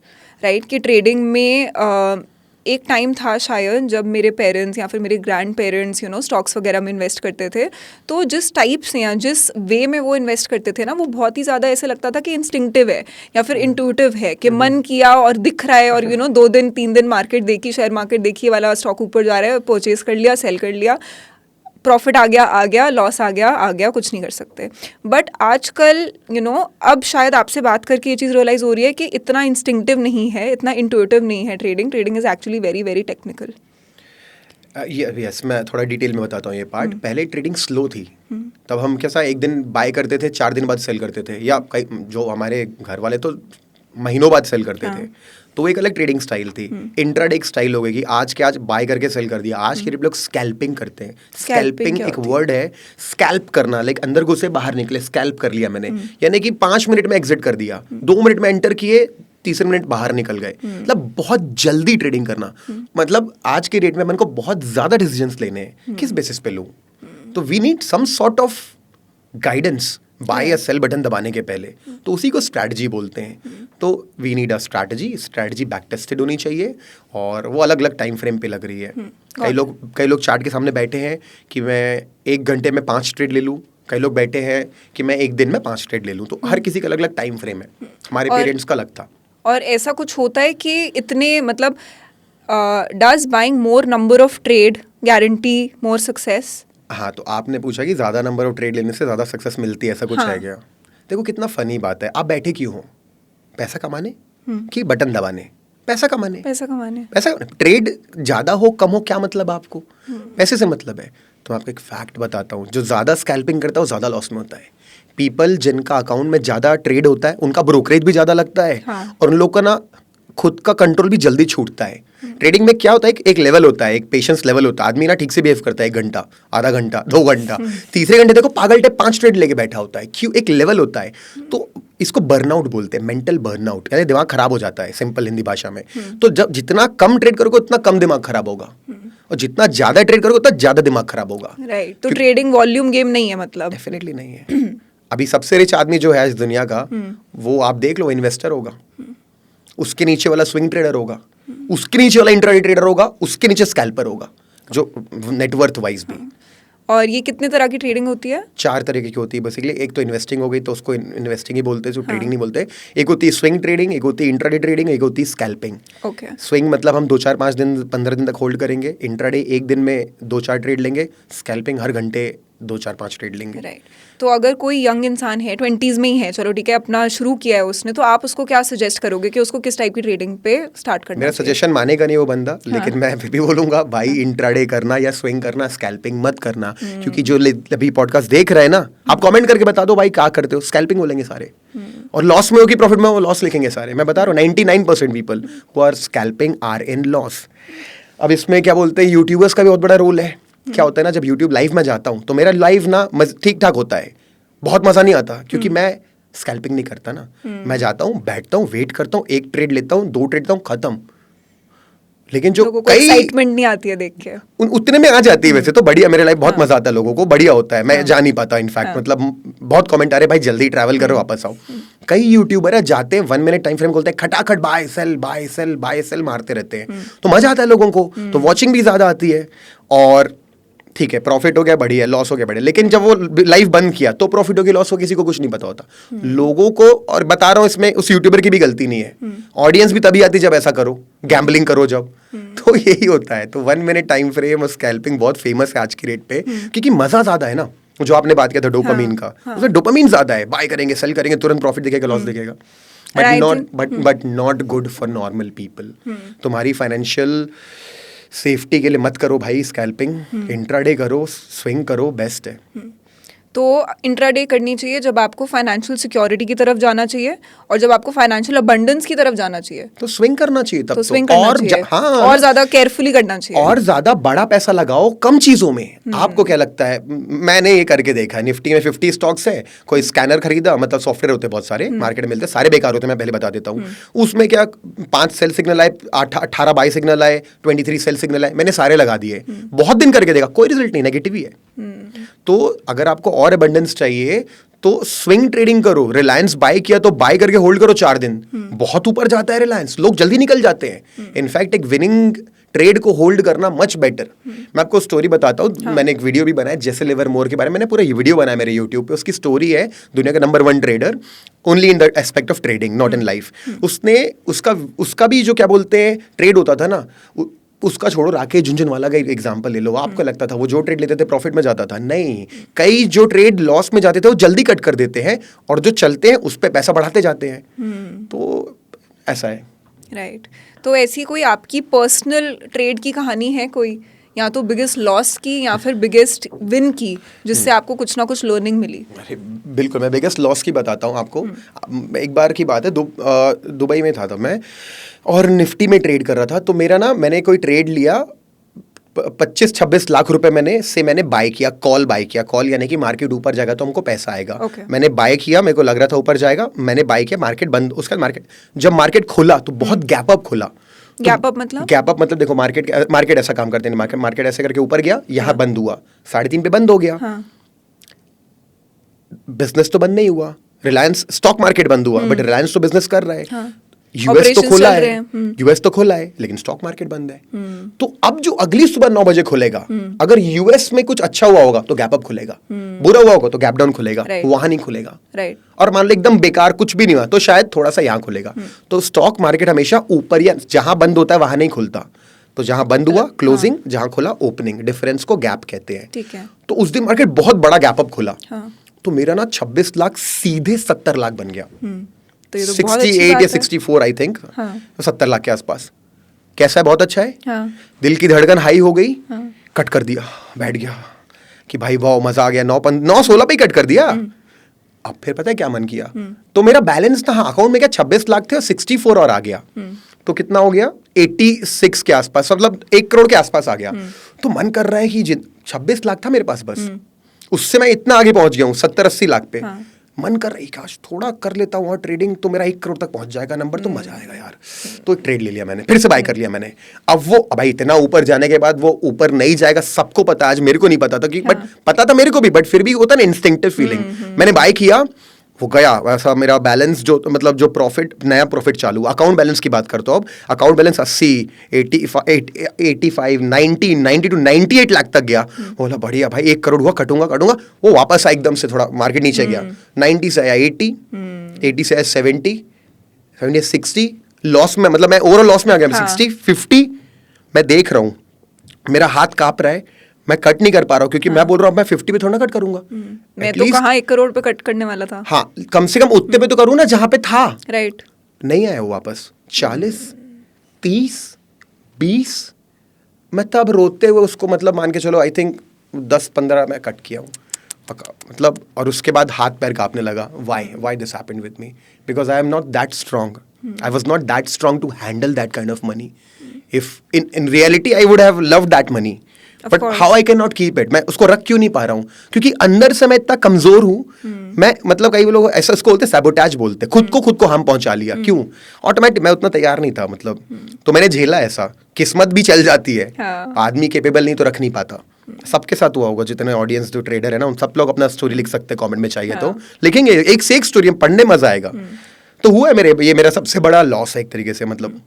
Right. कि ट्रेडिंग में एक टाइम था शायद जब मेरे पेरेंट्स या फिर मेरे ग्रैंड पेरेंट्स स्टॉक्स वगैरह में इन्वेस्ट करते थे, तो जिस टाइप से या जिस वे में वो इन्वेस्ट करते थे ना, वो बहुत ही ज़्यादा ऐसे लगता था कि इंस्टिंक्टिव है या फिर इंट्यूटिव है, कि मन किया और दिख रहा है, और 2 दिन 3 दिन मार्केट देखी, शेयर मार्केट देखी, वाला स्टॉक ऊपर जा रहा है, परचेज कर लिया, सेल कर लिया, प्रॉफिट आ गया, लॉस आ गया, कुछ नहीं कर सकते. बट आजकल अब शायद आपसे बात करके ये चीज़ रियलाइज़ हो रही है कि इतना इंस्टिंक्टिव नहीं है, इतना इंट्यूटिव नहीं है trading is actually very very technical. Yes, मैं थोड़ा डिटेल में बताता हूँ ये पार्ट. पहले ट्रेडिंग स्लो थी, तब हम कैसा एक दिन बाय करते थे, 4 दिन बाद सेल करते थे, या जो हमारे घर वाले तो महीनों बाद सेल करते थे. तो एक अलग ट्रेडिंग स्टाइल थी. इंट्राडे एक स्टाइल हो गई कि आज के आज बाय करके सेल कर दिया. आज के लोग स्कैल्पिंग करते हैं. स्कैल्पिंग एक वर्ड है, स्कैल्प करना, लाइक अंदर घुसे बाहर निकले, स्कैल्प कर लिया मैंने, यानी कि 5 मिनट में एग्जिट कर दिया, 2 मिनट में एंटर किए, तीसरे मिनट बाहर निकल गए. मतलब बहुत जल्दी ट्रेडिंग करना. मतलब आज के डेट में मन को बहुत ज्यादा डिसीजंस लेने हैं, किस बेसिस पे लूं? तो we need some sort of guidance buy या सेल बटन दबाने के पहले. तो उसी को स्ट्रैटेजी बोलते हैं. तो we need a strategy back tested होनी चाहिए, और वो अलग अलग टाइम फ्रेम पे लग रही है. कई लोग चार्ट के सामने बैठे हैं कि मैं 1 घंटे में 5 ट्रेड ले लूँ, कई लोग बैठे हैं कि मैं 1 दिन में 5 ट्रेड ले लूँ. तो हर किसी का अलग अलग टाइम फ्रेम है. हमारे पेरेंट्स का अलग था. और ऐसा कुछ होता है कि इतने मतलब does buying more number of trade guarantee more success? हाँ, तो आपने पूछा कि ज़्यादा नंबर ऑफ ट्रेड लेने से ज़्यादा सक्सेस मिलती है, ऐसा कुछ है क्या? देखो कितना फनी बात है. आप बैठे क्यों हो? पैसा कमाने कि बटन दबाने? पैसा कमाने. ट्रेड ज़्यादा हो कम हो क्या मतलब आपको? पैसे से मतलब है. तो आपको एक फैक्ट बताता हूँ, जो ज़्यादा स्कैल्पिंग करता है वो ज़्यादा लॉस में होता है. पीपल जिनका अकाउंट में ज़्यादा ट्रेड होता है उनका ब्रोकरेज भी ज़्यादा लगता है. और उन लोग का ना खुद का कंट्रोल भी जल्दी छूटता है। ट्रेडिंग में क्या होता है, एक लेवल होता है, एक पेशेंस लेवल होता है। आदमी ना ठीक से बिहेव करता है 1 घंटा, आधा घंटा, 2 घंटा, तीसरे घंटे देखो पागल टाइप 5 ट्रेड लेके बैठा होता है। क्यों? एक लेवल होता है। तो इसको बर्नआउट बोलते हैं, मेंटल बर्नआउट, यानी दिमाग खराब हो जाता है सिंपल हिंदी भाषा में। तो जब जितना कम ट्रेड करोगे उतना कम दिमाग खराब होगा, और जितना ज्यादा ट्रेड करोगे उतना ज्यादा दिमाग खराब होगा। राइट, तो ट्रेडिंग वॉल्यूम गेम नहीं है मतलब? डेफिनेटली नहीं है। अभी सबसे रिच आदमी जो है इस दुनिया का, वो आप देख लो, इन्वेस्टर होगा, उसके नीचे वाला स्विंग ट्रेडर होगा, उसके नीचे वाला इंट्राडे ट्रेडर होगा, उसके नीचे स्कैल्पर होगा, जो नेटवर्थ वाइज भी। और ये कितने तरह की ट्रेडिंग होती है? 4 तरीके की होती है बेसिकली। एक तो इन्वेस्टिंग हो गई, तो उसको इन्वेस्टिंग ही बोलते हैं, जो ट्रेडिंग नहीं बोलते। एक होती है स्विंग ट्रेडिंग, एक होती है इंट्राडे ट्रेडिंग, एक होती है स्कैल्पिंग। ओके। स्विंग मतलब हम 2, 4, 5 दिन, 15 दिन तक होल्ड करेंगे। इंट्राडे 1 दिन में 2, 4 ट्रेड लेंगे। स्कैल्पिंग हर घंटे 2, 4, 5 ट्रेड लेंगे। राइट। तो अगर कोई यंग इंसान है, 20s में ही है, चलो ठीक है, अपना शुरू किया है उसने, तो आप उसको क्या सजेस्ट करोगे कि उसको किस टाइप की ट्रेडिंग पे स्टार्ट करना मेरा चाहिए? सजेशन मानेगा नहीं वो बंदा, लेकिन मैं फिर भी बोलूंगा भाई, इंट्राडे करना या स्विंग करना, स्कैल्पिंग मत करना। क्योंकि जो अभी पॉडकास्ट देख रहे हैं ना, आप कमेंट करके बता दो भाई क्या करते हो। स्कैल्पिंग बोलेंगे सारे, और लॉस में हो कि प्रॉफिट में, वो लॉस लिखेंगे सारे। मैं बता रहा हूँ 99% people who are scalping are in loss. अब इसमें क्या बोलते हैं, यूट्यूबर्स का भी बहुत बड़ा रोल है। क्या होता है ना, जब यूट्यूब लाइव में जाता हूँ तो मेरा लाइव ना ठीक ठाक होता है, बहुत मजा नहीं आता, क्योंकि मैं स्कैल्पिंग नहीं करता ना। मैं जाता हूँ, बैठता हूँ, वेट करता हूँ, 1 ट्रेड लेता हूँ, 2 ट्रेड लेता हूँ, खत्म। लेकिन जो कई एक्साइटमेंट नहीं आती है देख के, उतने में आ जाती है। वैसे तो बढ़िया, मेरे लाइफ बहुत मजा आता है, लोगों को बढ़िया होता है, मैं जा नहीं पाता। इनफैक्ट मतलब बहुत कमेंट आ रहे, भाई जल्दी ट्रैवल करो, वापस आओ। कई यूट्यूबर है जाते हैं 1 मिनट टाइम फ्रेम खोलते हैं, खटाखट buy sell buy sell buy sell मारते रहते हैं। तो मजा आता है लोगों को, तो वॉचिंग भी ज्यादा आती है। और ठीक है, प्रॉफिट हो गया बढ़िया, लॉस हो गया बढ़िया। लेकिन जब वो लाइव बंद किया तो प्रॉफिट हो गया, लॉस हो, किसी को कुछ नहीं पता होता। लोगों को, और बता रहा हूं इसमें उस यूट्यूबर की भी गलती नहीं है, ऑडियंस भी तभी आती जब ऐसा करो, गैम्बलिंग करो जब। तो यही होता है। तो 1 मिनट टाइम फ्रेम और स्कैल्पिंग बहुत फेमस है आज की डेट पे, क्योंकि मजा ज्यादा है ना। जो आपने बात किया था डोपामीन का, उसमें डोपामीन ज्यादा है। बाय करेंगे, सेल करेंगे, तुरंत प्रॉफिट दिखेगा, लॉस दिखेगा। But not good for normal people. तुम्हारी फाइनेंशियल सेफ्टी के लिए मत करो भाई स्कैल्पिंग। इंट्राडे करो, स्विंग करो, बेस्ट है। तो इंट्राडे करनी चाहिए जब आपको फाइनेंशियल सिक्योरिटी की तरफ जाना चाहिए, और जब आपको फाइनेंशियल अबंडेंस की तरफ जाना चाहिए तो स्विंग करना चाहिए। तब तो स्विंग करना चाहिए, हाँ, और ज्यादा केयरफुली करना चाहिए, और ज्यादा बड़ा पैसा लगाओ कम चीजों में। आपको क्या लगता है, मैंने ये करके देखा है, निफ्टी में 50 स्टॉक्स है, कोई स्कैनर खरीदा, मतलब सॉफ्टवेयर होते हैं बहुत सारे, मार्केट में मिलते हैं, सारे बेकार होते हैं, मैं पहले बता देता हूँ। उसमें क्या 5 सेल सिग्नल आए, 18 बाई सिग्नल आए, 23 सेल सिग्नल आए, मैंने सारे लगा दिए। बहुत दिन करके देखा, कोई रिजल्ट नहीं, नेगेटिव ही है। तो अगर आपको और अबंडेंस चाहिए तो स्विंग ट्रेडिंग करो। रिलायंस बाय किया तो बाय करके होल्ड करो 4 दिन, बहुत ऊपर जाता है रिलायंस, लोग जल्दी निकल जाते हैं। इनफैक्ट एक विनिंग ट्रेड को होल्ड करना मच बेटर। मैं आपको स्टोरी बताता हूँ। मैंने एक वीडियो भी बनाया जेसे लिवरमोर के बारे में, मैंने पूरा वीडियो बनाया मेरे यूट्यूब पे। उसकी स्टोरी है, दुनिया का number 1 trader, only in the aspect of trading, not in life. उसने उसका भी जो क्या बोलते हैं ट्रेड होता था ना, उसका छोड़ो, राकेश झुनझुनवाला का एग्जांपल ले लो। आपको लगता था वो जो ट्रेड लेते थे प्रॉफिट में जाता था? नहीं, कई जो ट्रेड लॉस में जाते थे वो जल्दी कट कर देते हैं, और जो चलते हैं उस पर पैसा बढ़ाते जाते हैं। तो ऐसा है। राइट। तो ऐसी कोई आपकी पर्सनल ट्रेड की कहानी है कोई, या तो बिगेस्ट लॉस की या फिर बिगेस्ट विन की, जिससे आपको कुछ ना कुछ लर्निंग मिली? अरे बिल्कुल, मैं बिगेस्ट लॉस की बताता हूँ आपको। एक बार की बात है, दुबई में था तब मैं, और निफ्टी में ट्रेड कर रहा था। तो मैंने कोई ट्रेड लिया, 25-26 लाख रुपए मैंने बाय किया, कॉल बाय किया। कॉल यानी कि मार्केट ऊपर जाएगा तो हमको पैसा आएगा। मैंने बाय किया, मेरे को लग रहा था ऊपर जाएगा, मैंने बाय किया, मार्केट बंद। जब मार्केट खुला तो बहुत गैप अप खुला। गैप अप मतलब देखो, मार्केट ऐसा काम करते हैं, मार्केट ऐसे करके ऊपर गया, यहाँ बंद हुआ, 3:30 पे बंद हो गया। बिजनेस तो बंद नहीं हुआ, रिलायंस स्टॉक मार्केट बंद हुआ, बट रिलायंस तो बिजनेस कर रहा है। यूएस तो खोला है, लेकिन स्टॉक मार्केट बंद है। तो अब जो अगली सुबह 9 बजे खुलेगा, अगर यूएस में कुछ अच्छा हुआ होगा तो गैप अप खुलेगा, बुरा हुआ होगा तो गैप डाउन खुलेगा, वहां नहीं खुलेगा। और मान लो एकदम बेकार कुछ भी नहीं हुआ तो शायद थोड़ा सा यहां खुलेगा। तो स्टॉक मार्केट हमेशा ऊपर, या जहां बंद होता है वहां नहीं खुलता। तो जहां बंद हुआ क्लोजिंग, जहां खुला ओपनिंग, डिफरेंस को गैप कहते हैं। ठीक है। तो उस दिन मार्केट बहुत बड़ा गैप अप खुला। तो मेरा ना 26 लाख सीधे 70 लाख बन गया। तो ये तो 68 या 64 आई थिंक, 70 लाख के आसपास। कैसा है? बहुत अच्छा है। दिल की धड़कन हाई हो गई, कट कर दिया, बैठ गया कि भाई वाह मजा आ गया। 9-16 पे कट कर दिया। अब फिर पता है क्या मन किया, तो मेरा बैलेंस था अकाउंट में क्या 26 लाख थे और 64 और आ गया। तो कितना हो गया 86 के आसपास, मतलब 1 करोड़ के आसपास आ गया। तो मन कर रहा है कि 26 लाख था मेरे पास बस, उससे मैं इतना आगे पहुंच गया हूँ 70-80 लाख पे। मन कर रही काश थोड़ा कर लेता हूँ और ट्रेडिंग तो मेरा 1 करोड़ तक पहुंच जाएगा नंबर, तो मजा आएगा यार। तो एक ट्रेड ले लिया मैंने, फिर से बाय कर लिया मैंने। अब वो भाई इतना ऊपर जाने के बाद वो ऊपर नहीं जाएगा सबको पता, आज मेरे को नहीं पता था कि बट पता था मेरे को भी, बट फिर भी होता ना इंस्टिंक्टिव फीलिंग। मैंने बाय किया, वो गया वैसा, मेरा बैलेंस जो मतलब जो प्रॉफिट, नया प्रॉफिट चालू, अकाउंट बैलेंस की बात करता हूँ अब, अकाउंट बैलेंस 80, 85, 90 टू 98 लाख तक गया। बोला बढ़िया भाई 1 करोड़ हुआ, कटूंगा। वो वापस आया एकदम से, थोड़ा मार्केट नीचे गया, 90 से आया 80, 80 से आया 70, 60 लॉस में, मतलब मैं ओवरऑल लॉस में आ गया। 60, 50 मैं देख रहा हूँ, मेरा हाथ कांप रहा है, मैं कट नहीं कर पा रहा हूँ क्योंकि मैं बोल रहा हूँ मैं 50 पे थोड़ा ना कट करूंगा। मैं तो कहाँ 1 करोड़ पे कट करने वाला था। हाँ, कम से कम उतने पे तो करूँ ना जहां पे था। राइट। नहीं आया वो वापस। 40, 30, 20, मैं तब रोते हुए उसको, मतलब मान के चलो आई थिंक 10-15 मैं कट किया हूँ मतलब। और उसके बाद हाथ पैर कांपने लगा। Why this happened with me? Because I am not that strong, I was not that strong to handle that kind of money. If in reality I would have loved that money, but how I can not keep it? मैं उसको रख क्यों नहीं पा रहा हूँ? क्योंकि अंदर से मैं इतना कमजोर हूँ। मैं मतलब कई लोग ऐसा इसको बोलते, सैबोटैज बोलते, खुद को हम पहुंचा लिया। क्यों? ऑटोमेटिक, मैं उतना तैयार नहीं था मतलब। तो मैंने झेला ऐसा, किस्मत भी चल जाती है। आदमी केपेबल नहीं तो रख नहीं पाता। सबके साथ हुआ होगा, जितने ऑडियंस जो ट्रेडर है ना, उन सब लोग अपना स्टोरी लिख सकते हैं कमेंट में, चाहिए तो लिखेंगे, एक से एक स्टोरी, पढ़ने मजा आएगा। तो हुआ है ये मेरा सबसे बड़ा लॉस है एक तरीके से। मतलब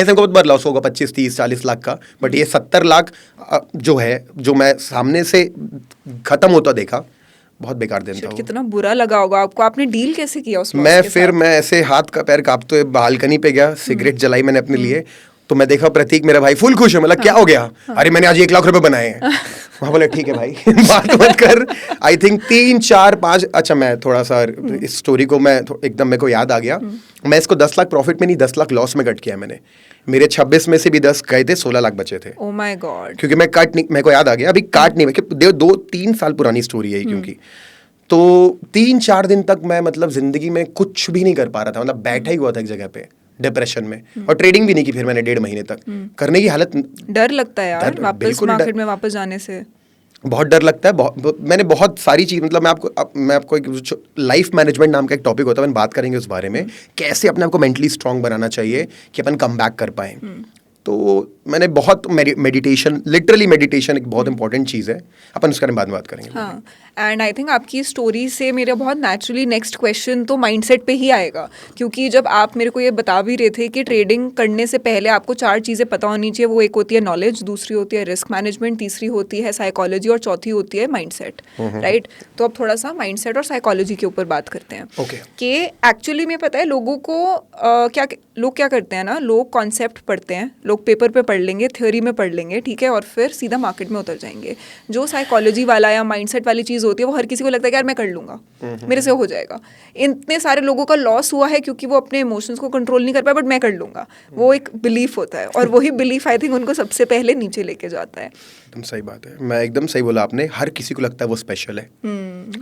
ऐसे बहुत बार लॉस होगा 25, 30, 40 लाख का, बट ये 70 लाख जो है, जो मैं सामने से खत्म होता देखा, बहुत बेकार दिन था। कितना बुरा लगा होगा आपको। आपने डील कैसे किया उसमें? मैं ऐसे हाथ का पैर कांपते हुए बालकनी पे गया, सिगरेट जलाई मैंने अपने लिए। तो मैं देखा प्रतीक मेरा भाई फुल खुश है। मतलब क्या हो गया? अरे मैंने आज 1 लाख रुपए बनाए हैं। वहाँ बोले ठीक है भाई बात मत कर। आई थिंक 3, 4, 5, अच्छा मैं थोड़ा सा इस स्टोरी को मैं एकदम मेरे को याद आ गया। मैं इसको 10 लाख प्रॉफिट में नहीं, 10 लाख लॉस में कट किया मैंने। मेरे 26 में से भी 10 गए थे, 16 लाख बचे थे। Oh my God. क्योंकि मैं कट नहीं, मेरे को याद आ गया, अभी काट नहीं, 2-3 साल पुरानी स्टोरी है क्योंकि। तो 3-4 दिन तक मैं मतलब जिंदगी में कुछ भी नहीं कर पा रहा था, मतलब बैठा ही हुआ था एक जगह पे डिप्रेशन में। और ट्रेडिंग भी नहीं की फिर मैंने 1.5 महीने तक। करने की हालत, डर लगता है यार वापस मार्केट में वापस जाने से। बहुत डर लगता है। मैंने बहुत सारी चीज, मतलब मैं आपको एक लाइफ मैनेजमेंट नाम का एक टॉपिक होता है, बात करेंगे उस बारे में, कैसे अपने आप को मेंटली स्ट्रांग बनाना चाहिए कि अपन कम बैक कर पाए। तो मैंने बहुत मेडिटेशन, लिटरली मेडिटेशन एक बहुत इंपॉर्टेंट चीज़ है, अपन उसके बारे में बाद में बात करेंगे। हाँ, एंड आई थिंक आपकी स्टोरी से मेरा बहुत नेचुरली नेक्स्ट क्वेश्चन तो माइंडसेट पे ही आएगा, क्योंकि जब आप मेरे को ये बता भी रहे थे कि ट्रेडिंग करने से पहले आपको 4 चीज़ें पता होनी चाहिए। वो एक होती है नॉलेज, दूसरी होती है रिस्क मैनेजमेंट, तीसरी होती है साइकोलॉजी और चौथी होती है माइंडसेट, राइट? तो अब थोड़ा सा माइंडसेट और साइकोलॉजी के ऊपर बात करते हैं। कि एक्चुअली में पता है लोगों को लोग क्या करते हैं ना, लोग कॉन्सेप्ट पढ़ते हैं, लोग पेपर पे पढ़ लेंगे, थ्योरी में पढ़ लेंगे, ठीक है, और फिर सीधा मार्केट में उतर जाएंगे। जो साइकोलॉजी वाला या माइंडसेट वाली चीज़ होती है वो हर किसी को लगता है कि यार मैं कर लूँगा, मेरे से हो जाएगा। इतने सारे लोगों का लॉस हुआ है क्योंकि वो अपने इमोशंस को कंट्रोल नहीं कर पाए, बट मैं कर लूँगा, वो एक बिलीफ होता है, और वही बिलीफ आई थिंक उनको सबसे पहले नीचे लेके जाता है। एकदम सही बात है, मैं एकदम सही बोला आपने। हर किसी को लगता है वो स्पेशल है,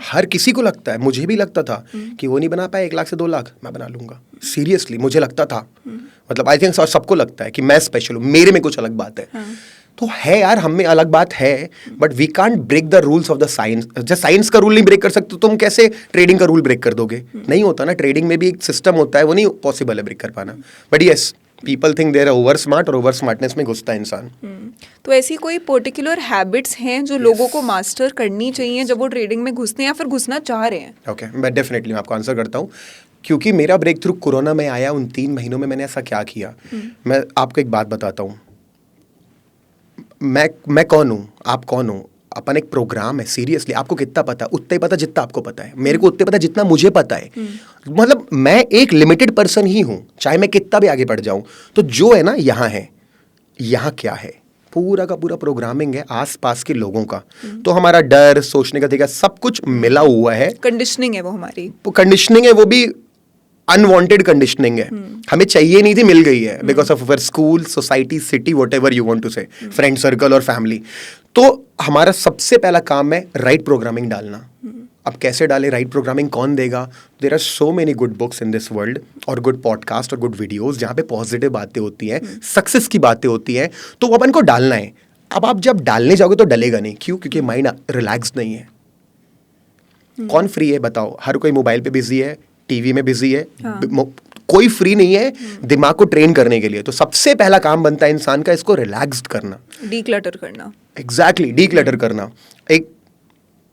हर किसी को लगता है। मुझे भी लगता था कि वो नहीं बना पाया 1 लाख से 2 लाख, मैं बना लूंगा। सीरियसली मुझे लगता था, मतलब आई थिंक सबको लगता है कि मैं स्पेशल हूँ, मेरे में कुछ अलग बात है। तो है यार, हम में अलग बात है, but we can't break the rules of the science. जैसे साइंस का रूल नहीं ब्रेक कर सकते तो तुम कैसे ट्रेडिंग का रूल ब्रेक कर दोगे? नहीं होता ना, ट्रेडिंग में भी एक सिस्टम होता है, वो नहीं पॉसिबल है ब्रेक कर पाना। But yes, people think they're over smart, और ओवर स्मार्टनेस में घुसता है इंसान। तो ऐसी कोई पर्टिकुलर हैबिट्स हैं जो लोगों को मास्टर करनी चाहिए जब वो ट्रेडिंग में घुसते हैं या फिर घुसना चाह रहे हैं? ओके, मैं डेफिनेटली आपको आंसर करता हूँ, क्योंकि मेरा ब्रेक थ्रू कोरोना में आया। उन 3 महीनों में मैंने ऐसा क्या किया, मैं आपको एक बात बताता हूँ। मैं कौन हूँ, आप कौन हो? अपन एक प्रोग्राम है। सीरियसली आपको कितना पता है? उतना ही पता जितना आपको पता है। मेरे को उतना पता जितना मुझे पता है। मतलब मैं एक लिमिटेड पर्सन ही हूँ, चाहे मैं कितना भी आगे बढ़ जाऊँ। तो जो है ना, यहाँ है, यहाँ क्या है, पूरा का पूरा प्रोग्रामिंग है आसपास के लोगों का। तो हमारा डर, सोचने का तरीका, सब कुछ मिला हुआ है। कंडीशनिंग है वो हमारी, कंडीशनिंग है, वो भी अनवांटेड कंडीशनिंग है। हमें चाहिए नहीं थी, मिल गई है, because of our school, society, city, whatever you want to say, friend circle और फैमिली। तो हमारा सबसे पहला काम है राइट प्रोग्रामिंग डालना। अब कैसे डालें, राइट प्रोग्रामिंग कौन देगा. There are so many good books in this world और गुड पॉडकास्ट और गुड वीडियोस जहाँ पे पॉजिटिव बातें होती हैं, सक्सेस की बातें होती हैं. तो वो अपन को डालना है. अब आप जब डालने जाओगे तो डलेगा नहीं. क्यों? क्योंकि माइंड रिलैक्स नहीं है. कौन फ्री है बताओ? हर कोई मोबाइल पे बिजी है, टीवी में बिजी है. कोई फ्री नहीं है दिमाग को ट्रेन करने के लिए. तो सबसे पहला काम बनता है इंसान का इसको रिलैक्स्ड करना, डीक्लटर करना. एग्जैक्टली, डीक्लटर करना. एक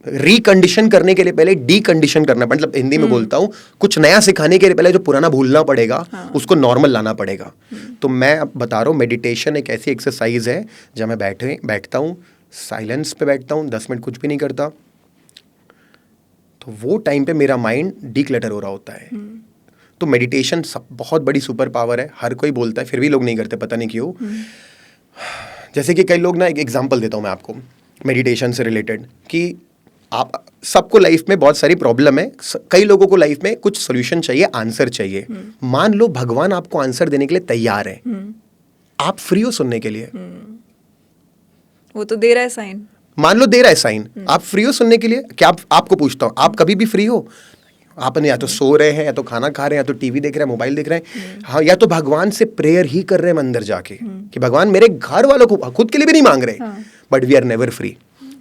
रिकंडीशन करने के लिए पहले डीकंडीशन करना, मतलब हिंदी में बोलता हूँ, कुछ नया सिखाने के लिए पहले जो पुराना भूलना पड़ेगा, उसको नॉर्मल लाना पड़ेगा. तो मैं अब बता रहा हूँ, मेडिटेशन एक ऐसी एक्सरसाइज है जहाँ मैं बैठता हूँ, साइलेंस पे बैठता हूँ, 10 मिनट कुछ भी नहीं करता. तो वो टाइम पे मेरा माइंड डीक्लटर हो रहा होता है. तो मेडिटेशन सब बहुत बड़ी सुपर पावर है. हर कोई बोलता है, फिर भी लोग नहीं करते, पता नहीं क्यों. जैसे कि कई लोग ना, एक एग्जांपल देता हूँ मैं आपको मेडिटेशन से रिलेटेड, कि आप सबको लाइफ में बहुत सारी प्रॉब्लम है. कई लोगों को लाइफ में कुछ सोल्यूशन चाहिए, आंसर चाहिए. मान लो भगवान आपको आंसर देने के लिए तैयार है, आप फ्री हो सुनने के लिए. वो तो दे रहा है साइन. मान लो दे रहा है साइन, आप फ्री हो सुनने के लिए? क्या आपको पूछता हूँ, आप कभी भी फ्री हो? आप या तो सो रहे हैं, या तो खाना खा रहे हैं, या तो टीवी देख रहे हैं, मोबाइल देख रहे हैं, हाँ, या तो भगवान से प्रेयर ही कर रहे हैं अंदर जाके, कि भगवान मेरे घर वालों को, खुद के लिए भी नहीं मांग रहे. But we are never free.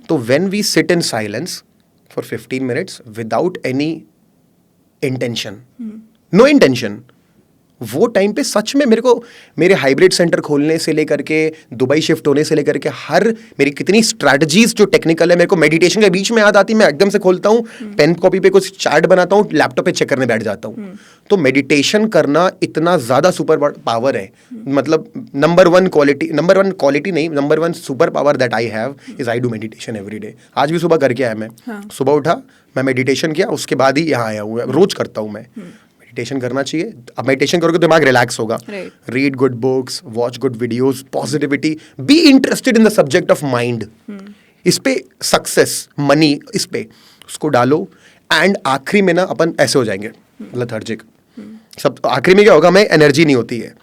तो when we sit in silence for 15 minutes without any intention, no intention, वो टाइम पे सच में मेरे हाइब्रिड सेंटर खोलने से लेकर के दुबई शिफ्ट होने से लेकर के हर मेरी कितनी स्ट्रैटेजीज जो टेक्निकल है, मेरे को मेडिटेशन के बीच में याद आती. मैं एकदम से खोलता हूँ, पेन कॉपी पे कुछ चार्ट बनाता हूँ, लैपटॉप पे चेक करने बैठ जाता हूँ. तो मेडिटेशन करना इतना ज़्यादा सुपर पावर है. मतलब नंबर वन क्वालिटी नहीं, number one super power that I have is I do meditation every day. आज भी सुबह करके आया मैं. सुबह उठा, मैं मेडिटेशन किया, उसके बाद ही यहाँ आया हूँ. रोज करता हूँ मैं. मेडिटेशन करना चाहिए. अब मेडिटेशन करोगे तो दिमाग रिलैक्स होगा. Read good books, watch good videos, positivity, be interested in the subject of mind. इस पे सक्सेस, मनी, इस पे उसको डालो. एंड आखिरी में ना अपन ऐसे हो जाएंगे लेथार्जिक. सब आखिरी में क्या होगा, हमें एनर्जी नहीं होती है.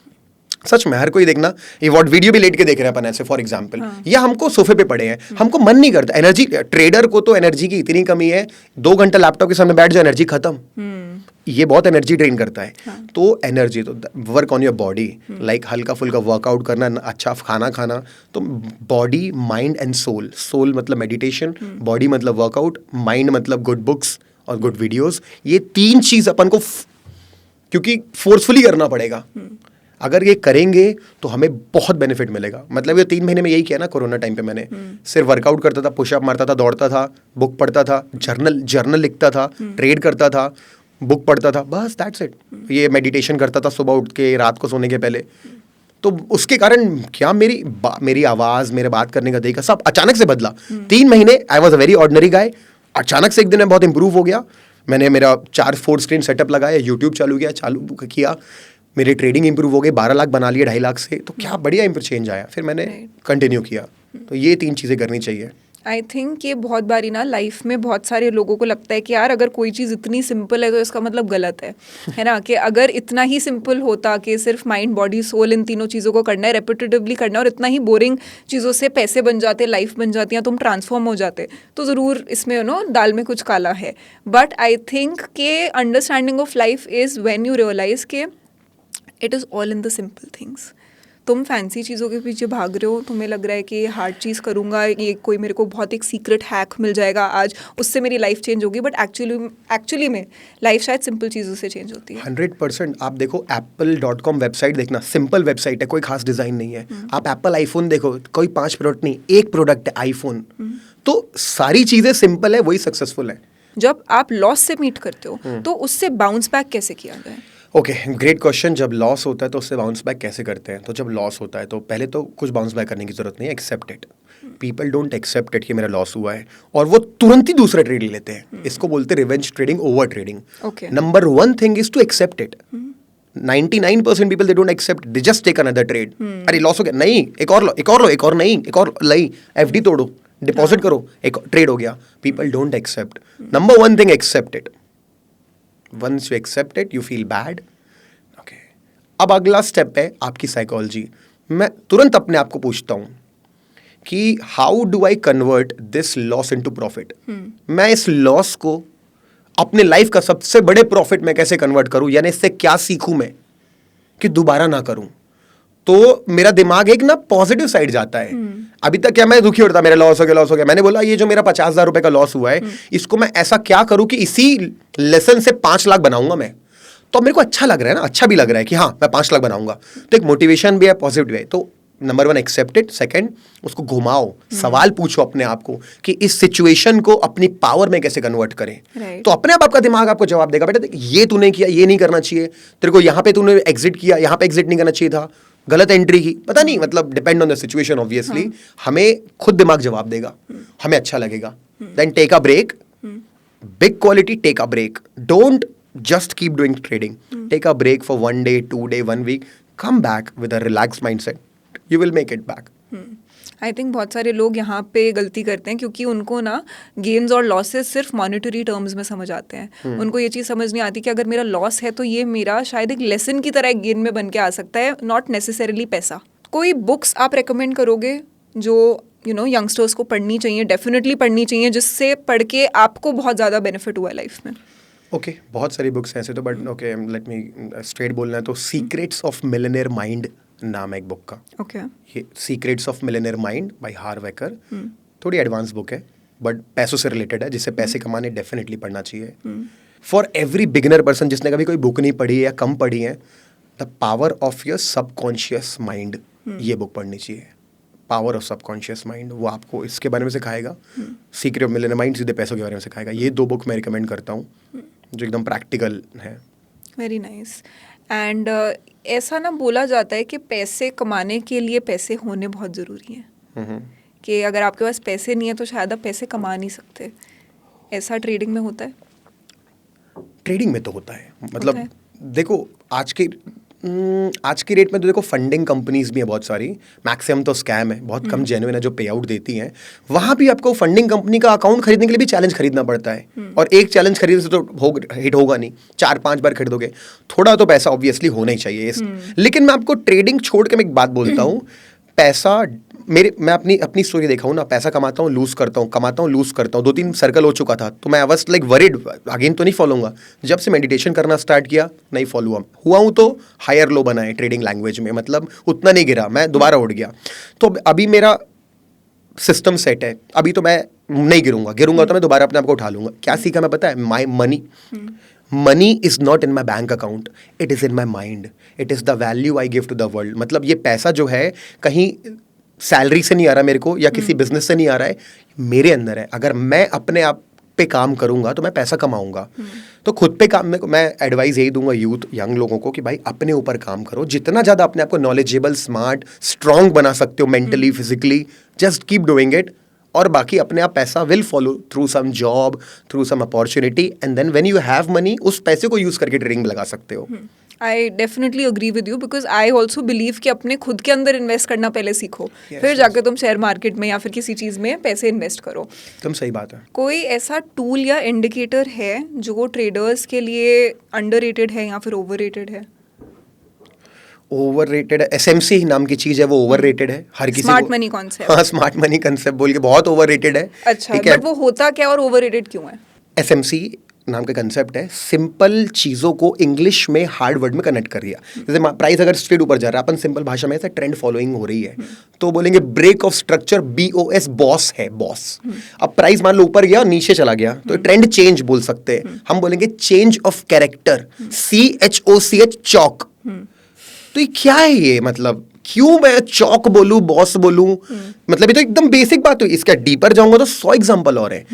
सच में हर कोई देखना, ये व्हाट वीडियो भी लेट के देख रहे हैं अपन ऐसे फॉर एग्जांपल, या हमको सोफे पे पड़े हैं, हमको मन नहीं करता. एनर्जी, ट्रेडर को तो एनर्जी की इतनी कमी है, 2 घंटा लैपटॉप के सामने बैठ जाए, एनर्जी खत्म. ये बहुत एनर्जी ड्रेन करता है. तो एनर्जी, तो work on your body, like हल्का फुल्का वर्कआउट करना, अच्छा खाना खाना. तो body, mind and soul. Soul मतलब मेडिटेशन, बॉडी मतलब वर्कआउट, माइंड मतलब गुड बुक्स और गुड वीडियोस. ये 3 चीज अपन को क्योंकि फोर्सफुली करना पड़ेगा. अगर ये करेंगे तो हमें बहुत बेनिफिट मिलेगा. मतलब ये 3 महीने में यही किया ना. कोरोना टाइम पे मैंने सिर्फ वर्कआउट करता था, पुशअप मारता था, दौड़ता था, बुक पढ़ता था, जर्नल लिखता था, ट्रेड करता था, बुक पढ़ता था, बस दैट्स इट. ये मेडिटेशन करता था सुबह उठ के, रात को सोने के पहले. तो उसके कारण क्या मेरी आवाज़, मेरे बात करने का तरीका सब अचानक से बदला. 3 महीने I was a very ordinary guy. अचानक से एक दिन में बहुत इंप्रूव हो गया. मैंने मेरा 4 स्क्रीन सेटअप लगाया, यूट्यूब चालू किया, मेरी ट्रेडिंग इंप्रूव हो गई, 12 लाख बना लिए 2.5 लाख से. तो क्या बढ़िया चेंज आया. फिर मैंने कंटिन्यू किया. तो ये 3 चीज़ें करनी चाहिए. आई थिंक ये बहुत बारी ना लाइफ में बहुत सारे लोगों को लगता है कि यार अगर कोई चीज़ इतनी सिंपल है तो इसका मतलब गलत है ना. कि अगर इतना ही सिंपल होता कि सिर्फ माइंड, बॉडी, सोल, इन तीनों चीज़ों को करना है, रेपिटेटिवली करना है, और इतना ही बोरिंग चीज़ों से पैसे बन जाते, लाइफ बन जाती है, तुम ट्रांसफॉर्म हो जाते, तो ज़रूर इसमें दाल में कुछ काला है. बट आई थिंक के understanding of life is when you realise के it is all in the simple things. तुम फैंसी चीज़ों के पीछे भाग रहे हो, तुम्हें लग रहा है कि हार्ड चीज़ करूँगा, ये कोई मेरे को बहुत एक सीक्रेट हैक मिल जाएगा आज, उससे मेरी लाइफ चेंज होगी. बट एक्चुअली में लाइफ शायद सिंपल चीज़ों से चेंज होती है. 100%. आप देखो apple.com वेबसाइट देखना, सिंपल वेबसाइट है, कोई खास डिज़ाइन नहीं है. आप एप्पल आईफोन देखो, कोई 5 प्रोडक्ट नहीं, एक प्रोडक्ट है आईफोन. तो सारी चीज़ें सिंपल है, वही सक्सेसफुल है. जब आप लॉस से मीट करते हो तो उससे बाउंस बैक कैसे किया जाए? Okay, great question. जब लॉस होता है तो उससे बाउंस बैक कैसे करते हैं? तो जब लॉस होता है तो पहले तो कुछ बाउंस बैक करने की जरूरत नहीं है. Accept it. People don't accept it कि मेरा लॉस हुआ है, और वो तुरंत ही दूसरा ट्रेड ले लेते हैं. इसको बोलते हैं revenge trading, over trading. Number 1 thing is to accept it. 99% people they don't accept, they just take another trade. अरे लॉस हो गया, नहीं एक और लो, एक और लो, एक और नहीं, एक और नहीं, एफडी तोड़ो, डिपॉजिट करो, एक ट्रेड हो गया. People don't accept. Number 1 thing, accept it. Once you accept it, you feel bad. Okay, अब अगला स्टेप है आपकी साइकोलॉजी. मैं तुरंत अपने आप को पूछता हूं कि how do I convert this loss into profit. मैं इस लॉस को अपने लाइफ का सबसे बड़े प्रॉफिट मैं कैसे कन्वर्ट करूं, यानी इससे क्या सीखूं मैं कि दोबारा ना करूं, तो मेरा दिमाग एक ना पॉजिटिव साइड जाता है। अभी तक क्या मैं दुखी होता, मेरा लॉस हो गया, मैंने बोला ये जो मेरा 50,000 रुपए का लॉस हुआ है, इसको मैं ऐसा क्या करूं कि इसी लेसन से 5 लाख बनाऊंगा मैं। तो मेरे को अच्छा लग रहा है ना, अच्छा भी लग रहा है कि हाँ मैं 5 लाख बनाऊंगा, तो एक मोटिवेशन भी है, पॉजिटिव भी है। तो नंबर 1 एक्सेप्ट इट, सेकंड उसको घुमाओ, सवाल पूछो अपने आप को कि इस सिचुएशन को अपनी पावर में कैसे कन्वर्ट करें। तो अपने आप आपका दिमाग आपको जवाब देगा, बेटा ये तूने किया, ये नहीं करना चाहिए, तेरे को यहाँ पे तूने एग्जिट किया, यहाँ पे एग्जिट नहीं करना चाहिए था, गलत एंट्री की, पता नहीं, मतलब depend on the situation obviously. हमें खुद दिमाग जवाब देगा, हमें अच्छा लगेगा। Then take a break, big quality, take a break, don't just keep doing trading. Take a break for 1 day, 2 day, 1 week. Come back with a relaxed mindset. You will make it back. I think बहुत सारे लोग यहाँ पे गलती करते हैं क्योंकि उनको ना गेन्स और लॉसेस सिर्फ मॉनेटरी टर्म्स में समझ आते हैं। उनको ये चीज़ समझ नहीं आती कि अगर मेरा लॉस है तो ये मेरा शायद एक लेसन की तरह एक गेन में बन के आ सकता है, नॉट नेसेसरीली पैसा। कोई बुक्स आप रेकमेंड करोगे जो यंगस्टर्स को पढ़नी चाहिए, डेफिनेटली पढ़नी चाहिए, जिससे पढ़ के आपको बहुत ज़्यादा बेनिफिट हुआ है लाइफ में? ओके, बहुत सारी बुक्स हैं ऐसे तो, but okay let me straight बोलना है तो सीक्रेट्स ऑफ मिलियनेयर माइंड नाम है एक बुक का। ओके, ये secrets of millionaire mind by Harv Eker, थोड़ी एडवांस बुक है बट पैसों से रिलेटेड है, जिससे पैसे कमाने डेफिनेटली पढ़ना चाहिए। फॉर एवरी बिगिनर पर्सन जिसने कभी कोई बुक नहीं पढ़ी है या कम पढ़ी है, the power of your subconscious mind, ये बुक पढ़नी चाहिए। पावर ऑफ सबकॉन्शियस माइंड, वो आपको इसके बारे में सिखाएगा। सीक्रेट ऑफ मिलियनेयर माइंड सीधे पैसों के बारे में सिखाएगा। ये 2 बुक मैं रिकमेंड करता हूँ जो एकदम प्रैक्टिकल है। Very nice. एंड ऐसा ना बोला जाता है कि पैसे कमाने के लिए पैसे होने बहुत ज़रूरी हैं, कि अगर आपके पास पैसे नहीं है तो शायद आप पैसे कमा नहीं सकते। ऐसा ट्रेडिंग में होता है? ट्रेडिंग में तो होता है, मतलब देखो आज की रेट में तो देखो फंडिंग कंपनीज भी हैं बहुत सारी, मैक्सिमम तो स्कैम है, बहुत कम जेन्युइन है जो पे आउट देती हैं। वहाँ भी आपको फंडिंग कंपनी का अकाउंट खरीदने के लिए भी चैलेंज खरीदना पड़ता है, और एक चैलेंज खरीदने से तो हिट होगा नहीं, 4-5 बार खरीदोगे, थोड़ा तो पैसा ऑब्वियसली होना ही चाहिए। लेकिन मैं आपको ट्रेडिंग छोड़ के मैं एक बात बोलता हूँ, पैसा मैं अपनी स्टोरी देखा हूँ ना, पैसा कमाता हूँ, लूज करता हूँ, कमाता हूँ, लूज करता हूँ, 2-3 सर्कल हो चुका था, तो मैं वाज लाइक वरीड, अगेन तो नहीं फॉलो होऊंगा। जब से मेडिटेशन करना स्टार्ट किया नहीं फॉलो हुआ हूँ, तो हायर लो बना है ट्रेडिंग लैंग्वेज में, मतलब उतना नहीं गिरा, मैं दोबारा उठ गया। तो अभी मेरा सिस्टम सेट है, अभी तो मैं नहीं गिरूंगा तो मैं दोबारा अपने आप को उठा लूंगा। क्या सीखा मैं पता है? My money is not in my bank account, it is in my mind, it is the value I give to the world. मतलब ये पैसा जो है कहीं सैलरी से नहीं आ रहा मेरे को, या किसी बिजनेस से नहीं आ रहा है, मेरे अंदर है। अगर मैं अपने आप पे काम करूंगा तो मैं पैसा कमाऊंगा। तो खुद पे काम में मैं एडवाइस यही दूंगा यूथ, यंग लोगों को, कि भाई अपने ऊपर काम करो, जितना ज़्यादा अपने आप को नॉलेजेबल, स्मार्ट, स्ट्रॉन्ग बना सकते हो mentally, physically, just keep doing it. और बाकी अपने आप पैसा will follow through some job, through some opportunity, and then when you have money, उस पैसे को यूज़ करके ट्रेडिंग में लगा सकते हो। I definitely agree with you, because I also believe कि अपने खुद के अंदर इन्वेस्ट करना पहले सीखो, फिर जाके तुम शेयर मार्केट में या फिर किसी चीज़ में पैसे इन्वेस्ट करो। तुम सही बात है। कोई ऐसा टूल या इंडिकेटर है जो ट्रेडर्स के लिए अंडररेटेड है या फिर ओवररेटेड है? ओवररेटेड है, एसएमसी नाम की चीज है, वो ओवररेटेड है। हर किसी स्मार्ट मनी कॉन्सेप्ट। हाँ, स्मार्ट मनी कॉन्सेप्ट बोल के बहुत ओवररेटेड है। अच्छा, बट वो होता क्या और ओवररेटेड क्यों है? एसएमसी नाम का कंसेप्ट है, सिंपल चीज़ों को इंग्लिश में हार्ड वर्ड में कनेक्ट कर दिया। जैसे प्राइस अगर स्ट्रेट ऊपर जा रहा है, अपन सिंपल भाषा में ऐसा ट्रेंड फॉलोइंग हो रही है, तो बोलेंगे break of structure, BOS, boss है, बॉस। अब प्राइस मान लो ऊपर गया और नीचे चला गया, तो ट्रेंड चेंज बोल सकते हैं। हम बोलेंगे चेंज ऑफ कैरेक्टर, CHOCH, चौक। तो ये क्या है? ये मतलब क्यों मैं चौक बोलूं, बॉस बोलूं? मतलब ये तो एकदम बेसिक बात हुई। इसका डीपर जाऊंगा तो 100 एग्जांपल और है।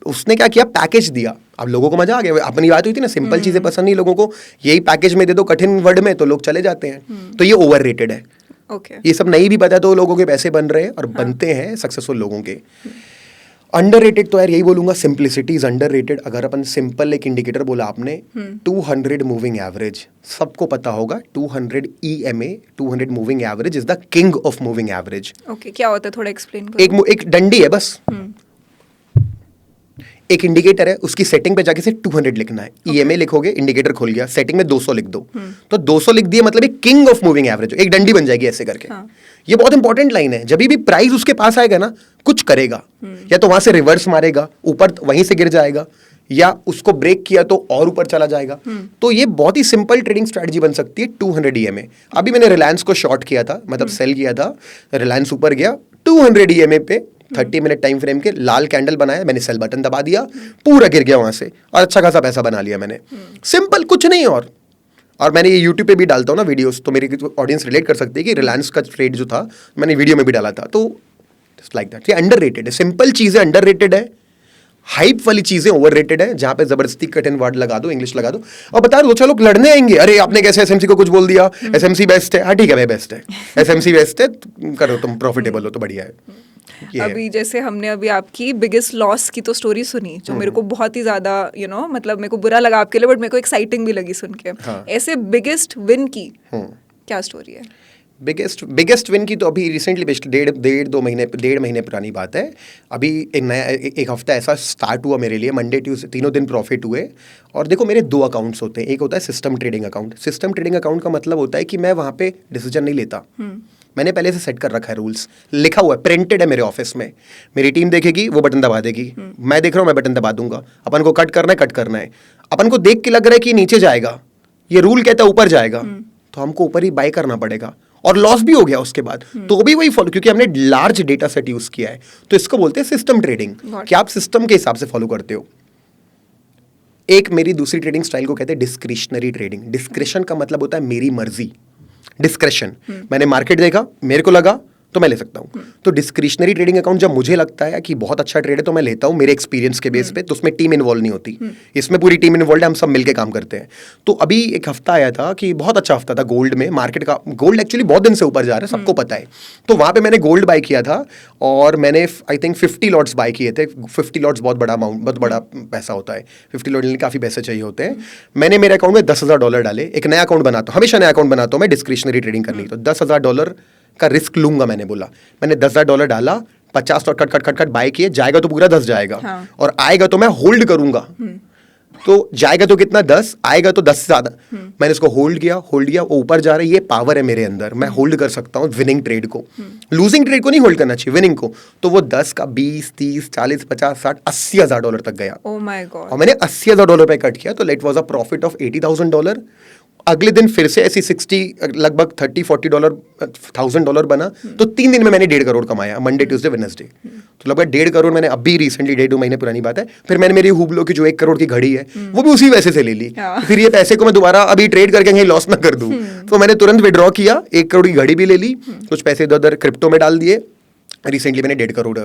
उसने क्या किया, पैकेज दिया। अब लोगों को मजा आ गया, अपनी बात हुई थी ना, सिंपल चीजें पसंद नहीं लोगों को, यही पैकेज में दे दो कठिन वर्ड में तो लोग चले जाते हैं। तो ये ओवररेटेड है। ये सब नहीं भी पता तो लोगों के पैसे बन रहे हैं और बनते हैं सक्सेसफुल लोगों के। अंडररेटेड तो यार यही बोलूंगा, सिंपलिसिटी इज अंडररेटेड। अगर अपन सिंपल एक इंडिकेटर बोला आपने, 200 मूविंग एवरेज, सबको पता होगा 200 EMA, 200 moving average is the king of moving average. Okay, क्या होता है थोड़ा एक्सप्लेन करो। एक डंडी है बस, एक इंडिकेटर है, उसकी सेटिंग पे जाके से 200 लिखना है। EMA लिखोगे, इंडिकेटर खुल गया, सेटिंग में 200 लिख दो, तो 200 लिख दिए, मतलब एक किंग ऑफ मूविंग एवरेज, एक डंडी बन जाएगी ऐसे करके। ये बहुत इंपॉर्टेंट लाइन है। जब भी प्राइस उसके पास आएगा ना, कुछ करेगा, या तो वहां से रिवर्स मारेगा, ऊपर वहीं से गिर जाएगा, या उसको ब्रेक किया तो और ऊपर चला जाएगा। तो ये बहुत ही सिंपल ट्रेडिंग स्ट्रैटेजी बन सकती है 200 EMA। अभी मैंने रिलायंस को शॉर्ट किया था, मतलब सेल किया था, रिलायंस ऊपर गया 200 EMA पे 30 मिनट टाइम फ्रेम के, लाल कैंडल बनाया, मैंने सेल बटन दबा दिया, पूरा गिर गया वहां से और अच्छा खासा पैसा बना लिया मैंने। सिंपल, कुछ नहीं। और मैंने ये यूट्यूब पे भी डालता हूँ ना वीडियोस, तो मेरी ऑडियंस रिलेट कर सकती है कि रिलायंस का ट्रेड जो था मैंने वीडियो में भी डाला था। तो जस्ट लाइक दैट, ये अंडररेटेड है। सिंपल चीजें अंडररेटेड है, हाइप वाली चीजें ओवररेटेड है, जहां पे जबरदस्ती कठिन वर्ड लगा दो, इंग्लिश लगा दो और बता दो, चलो लड़ने आएंगे, अरे आपने कैसे एसएमसी को कुछ बोल दिया, एसएमसी बेस्ट है। हाँ ठीक है भाई, बेस्ट है, एसएमसी बेस्ट है, करो, तुम प्रॉफिटेबल हो तो बढ़िया है। अभी जैसे हमने अभी आपकी बिगेस्ट लॉस की तो स्टोरी सुनी, जो मेरे को बहुत ही ज्यादा मतलब मेरे को बुरा लगा आपके लिए, बट मेरे को एक्साइटिंग भी लगी सुन के। ऐसे बिगेस्ट विन की क्या स्टोरी है? बिगेस्ट विन की तो अभी रिसेंटली डेढ़ महीने पुरानी बात है। अभी एक हफ्ता ऐसा स्टार्ट हुआ मेरे लिए, मंडे ट्यूसडे तीनों दिन प्रॉफिट हुए। और देखो, मेरे 2 अकाउंट्स होते हैं, एक होता है system trading account. System trading account का मतलब होता है कि मैं वहाँ पे डिसीजन नहीं लेता, मैंने पहले से सेट कर रखा है, रूल्स लिखा हुआ है, प्रिंटेड है मेरे ऑफिस में। मेरी टीम देखेगी, वो बटन दबा देगी, मैं देख रहा हूँ, मैं बटन दबा दूंगा। अपन को कट करना है, अपन को देख के लग रहा है कि नीचे जाएगा, ये रूल कहता है ऊपर जाएगा, तो हमको ऊपर ही बाय करना पड़ेगा। और लॉस भी हो गया उसके बाद, तो भी वही फॉलो, क्योंकि हमने लार्ज डेटा सेट यूज किया है। तो इसको बोलते हैं सिस्टम ट्रेडिंग, कि आप सिस्टम के हिसाब से फॉलो करते हो। एक मेरी दूसरी ट्रेडिंग स्टाइल को कहते हैं डिस्क्रिशनरी ट्रेडिंग। डिस्क्रिशन का मतलब होता है मेरी मर्जी, डिस्क्रेशन। मैंने मार्केट देखा, मेरे को लगा तो मैं ले सकता हूँ। तो डिस्क्रिशनरी ट्रेडिंग अकाउंट जब मुझे लगता है कि बहुत अच्छा ट्रेड है तो मैं लेता हूँ, मेरे एक्सपीरियंस के बेस पे। तो उसमें टीम इन्वॉल्व नहीं होती, इसमें पूरी टीम इन्वॉल्व है, हम सब मिलके काम करते हैं। तो अभी एक हफ्ता आया था कि बहुत अच्छा हफ्ता था गोल्ड में, मार्केट का, गोल्ड एक्चुअली बहुत दिन से ऊपर जा रहा है, सबको पता है। तो वहाँ पे मैंने गोल्ड बाय किया था और मैंने आई थिंक 50 लॉट्स बाय किए थे। 50 लॉट्स बहुत बड़ा अमाउंट, बहुत बड़ा पैसा होता है। 50 लॉट लेने काफ़ी पैसे चाहिए होते हैं। मैंने मेरे अकाउंट में $10,000 डाले। एक नया अकाउंट बनाता हूँ, हमेशा नया अकाउंट बनाता हूँ मैं, डिस्क्रिशनरी ट्रेडिंग करनी। तो $10,000 का रिस्क लूंगा, मैंने बोला। मैंने $10,000 डाला, 50 लॉट कट बाय किए, जाएगा तो पूरा 10 जाएगा। और आएगा तो मैं होल्ड करूंगा। तो जाएगा तो कितना, 10, आएगा तो 10 से ज्यादा। मैंने इसको होल्ड किया, वो ऊपर जा रहा है, ये पावर है मेरे अंदर, मैं होल्ड कर सकता हूँ विनिंग ट्रेड को। लूजिंग ट्रेड को नहीं होल्ड करना चाहिए, विनिंग को। तो वो 10 का 20, 30, 40, 50, 60, $80,000 तक गया। Oh my God. और मैंने $80,000 पे कट किया, तो it was a profit of $80,000। अगले दिन फिर से ऐसी 60, लगभग $30-40,000 बना। तो 3 दिन में मैंने 1.5 करोड़ कमाया, मंडे ट्यूसडे वेडनेसडे। तो लगभग 1.5 करोड़ मैंने अभी रिसेंटली, 1.5-2 महीने पुरानी बात है। फिर मैंने मेरी हुबलो की जो 1 करोड़ की घड़ी है, वो भी उसी वैसे से ले ली। फिर ये पैसे को मैं दोबारा अभी ट्रेड करके कहीं लॉस ना कर दूं, तो मैंने तुरंत विड्रॉ किया, 1 करोड़ की घड़ी भी ले ली, कुछ पैसे इधर उधर क्रिप्टो में डाल दिए। रिसेंटली मैंने 1.5 करोड़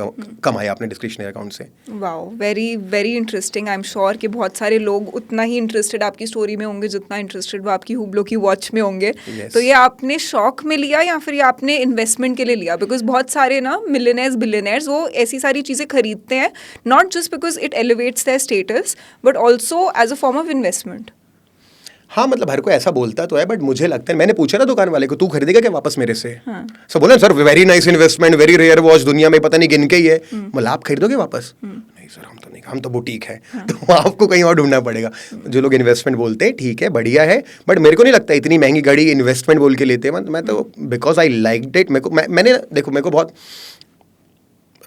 कमाया अपने डिस्क्रिशनरी अकाउंट से। Wow, very very interesting. I am sure कि बहुत सारे लोग उतना ही इंटरेस्टेड आपकी स्टोरी में होंगे जितना इंटरेस्टेड वो आपकी हुबलो की वॉच में होंगे। तो ये आपने शौक में लिया या फिर ये आपने इन्वेस्टमेंट के लिए लिया? बिकॉज बहुत सारे ना बिलियनर्स वो ऐसी सारी चीज़ें खरीदते हैं, not just because it elevates their status but also as a form of investment. हाँ, मतलब हर कोई ऐसा बोलता तो है, बट मुझे लगता है, मैंने पूछा ना दुकान वाले को, तू खरीदेगा क्या वापस मेरे से? सब बोले sir very nice investment, very rare watch, दुनिया में पता नहीं गिन के ही है। बोला आप खरीदोगे वापस? नहीं सर, हम तो नहीं, हम तो बुटीक है। तो आपको कहीं और ढूंढना पड़ेगा। जो लोग इन्वेस्टमेंट बोलते हैं ठीक है, बढ़िया है, बट मेरे को नहीं लगता इतनी महंगी गाड़ी इन्वेस्टमेंट बोल के लेते हैं। मैं तो बिकॉज आई लाइक इट, मैंने देखो, मेरे को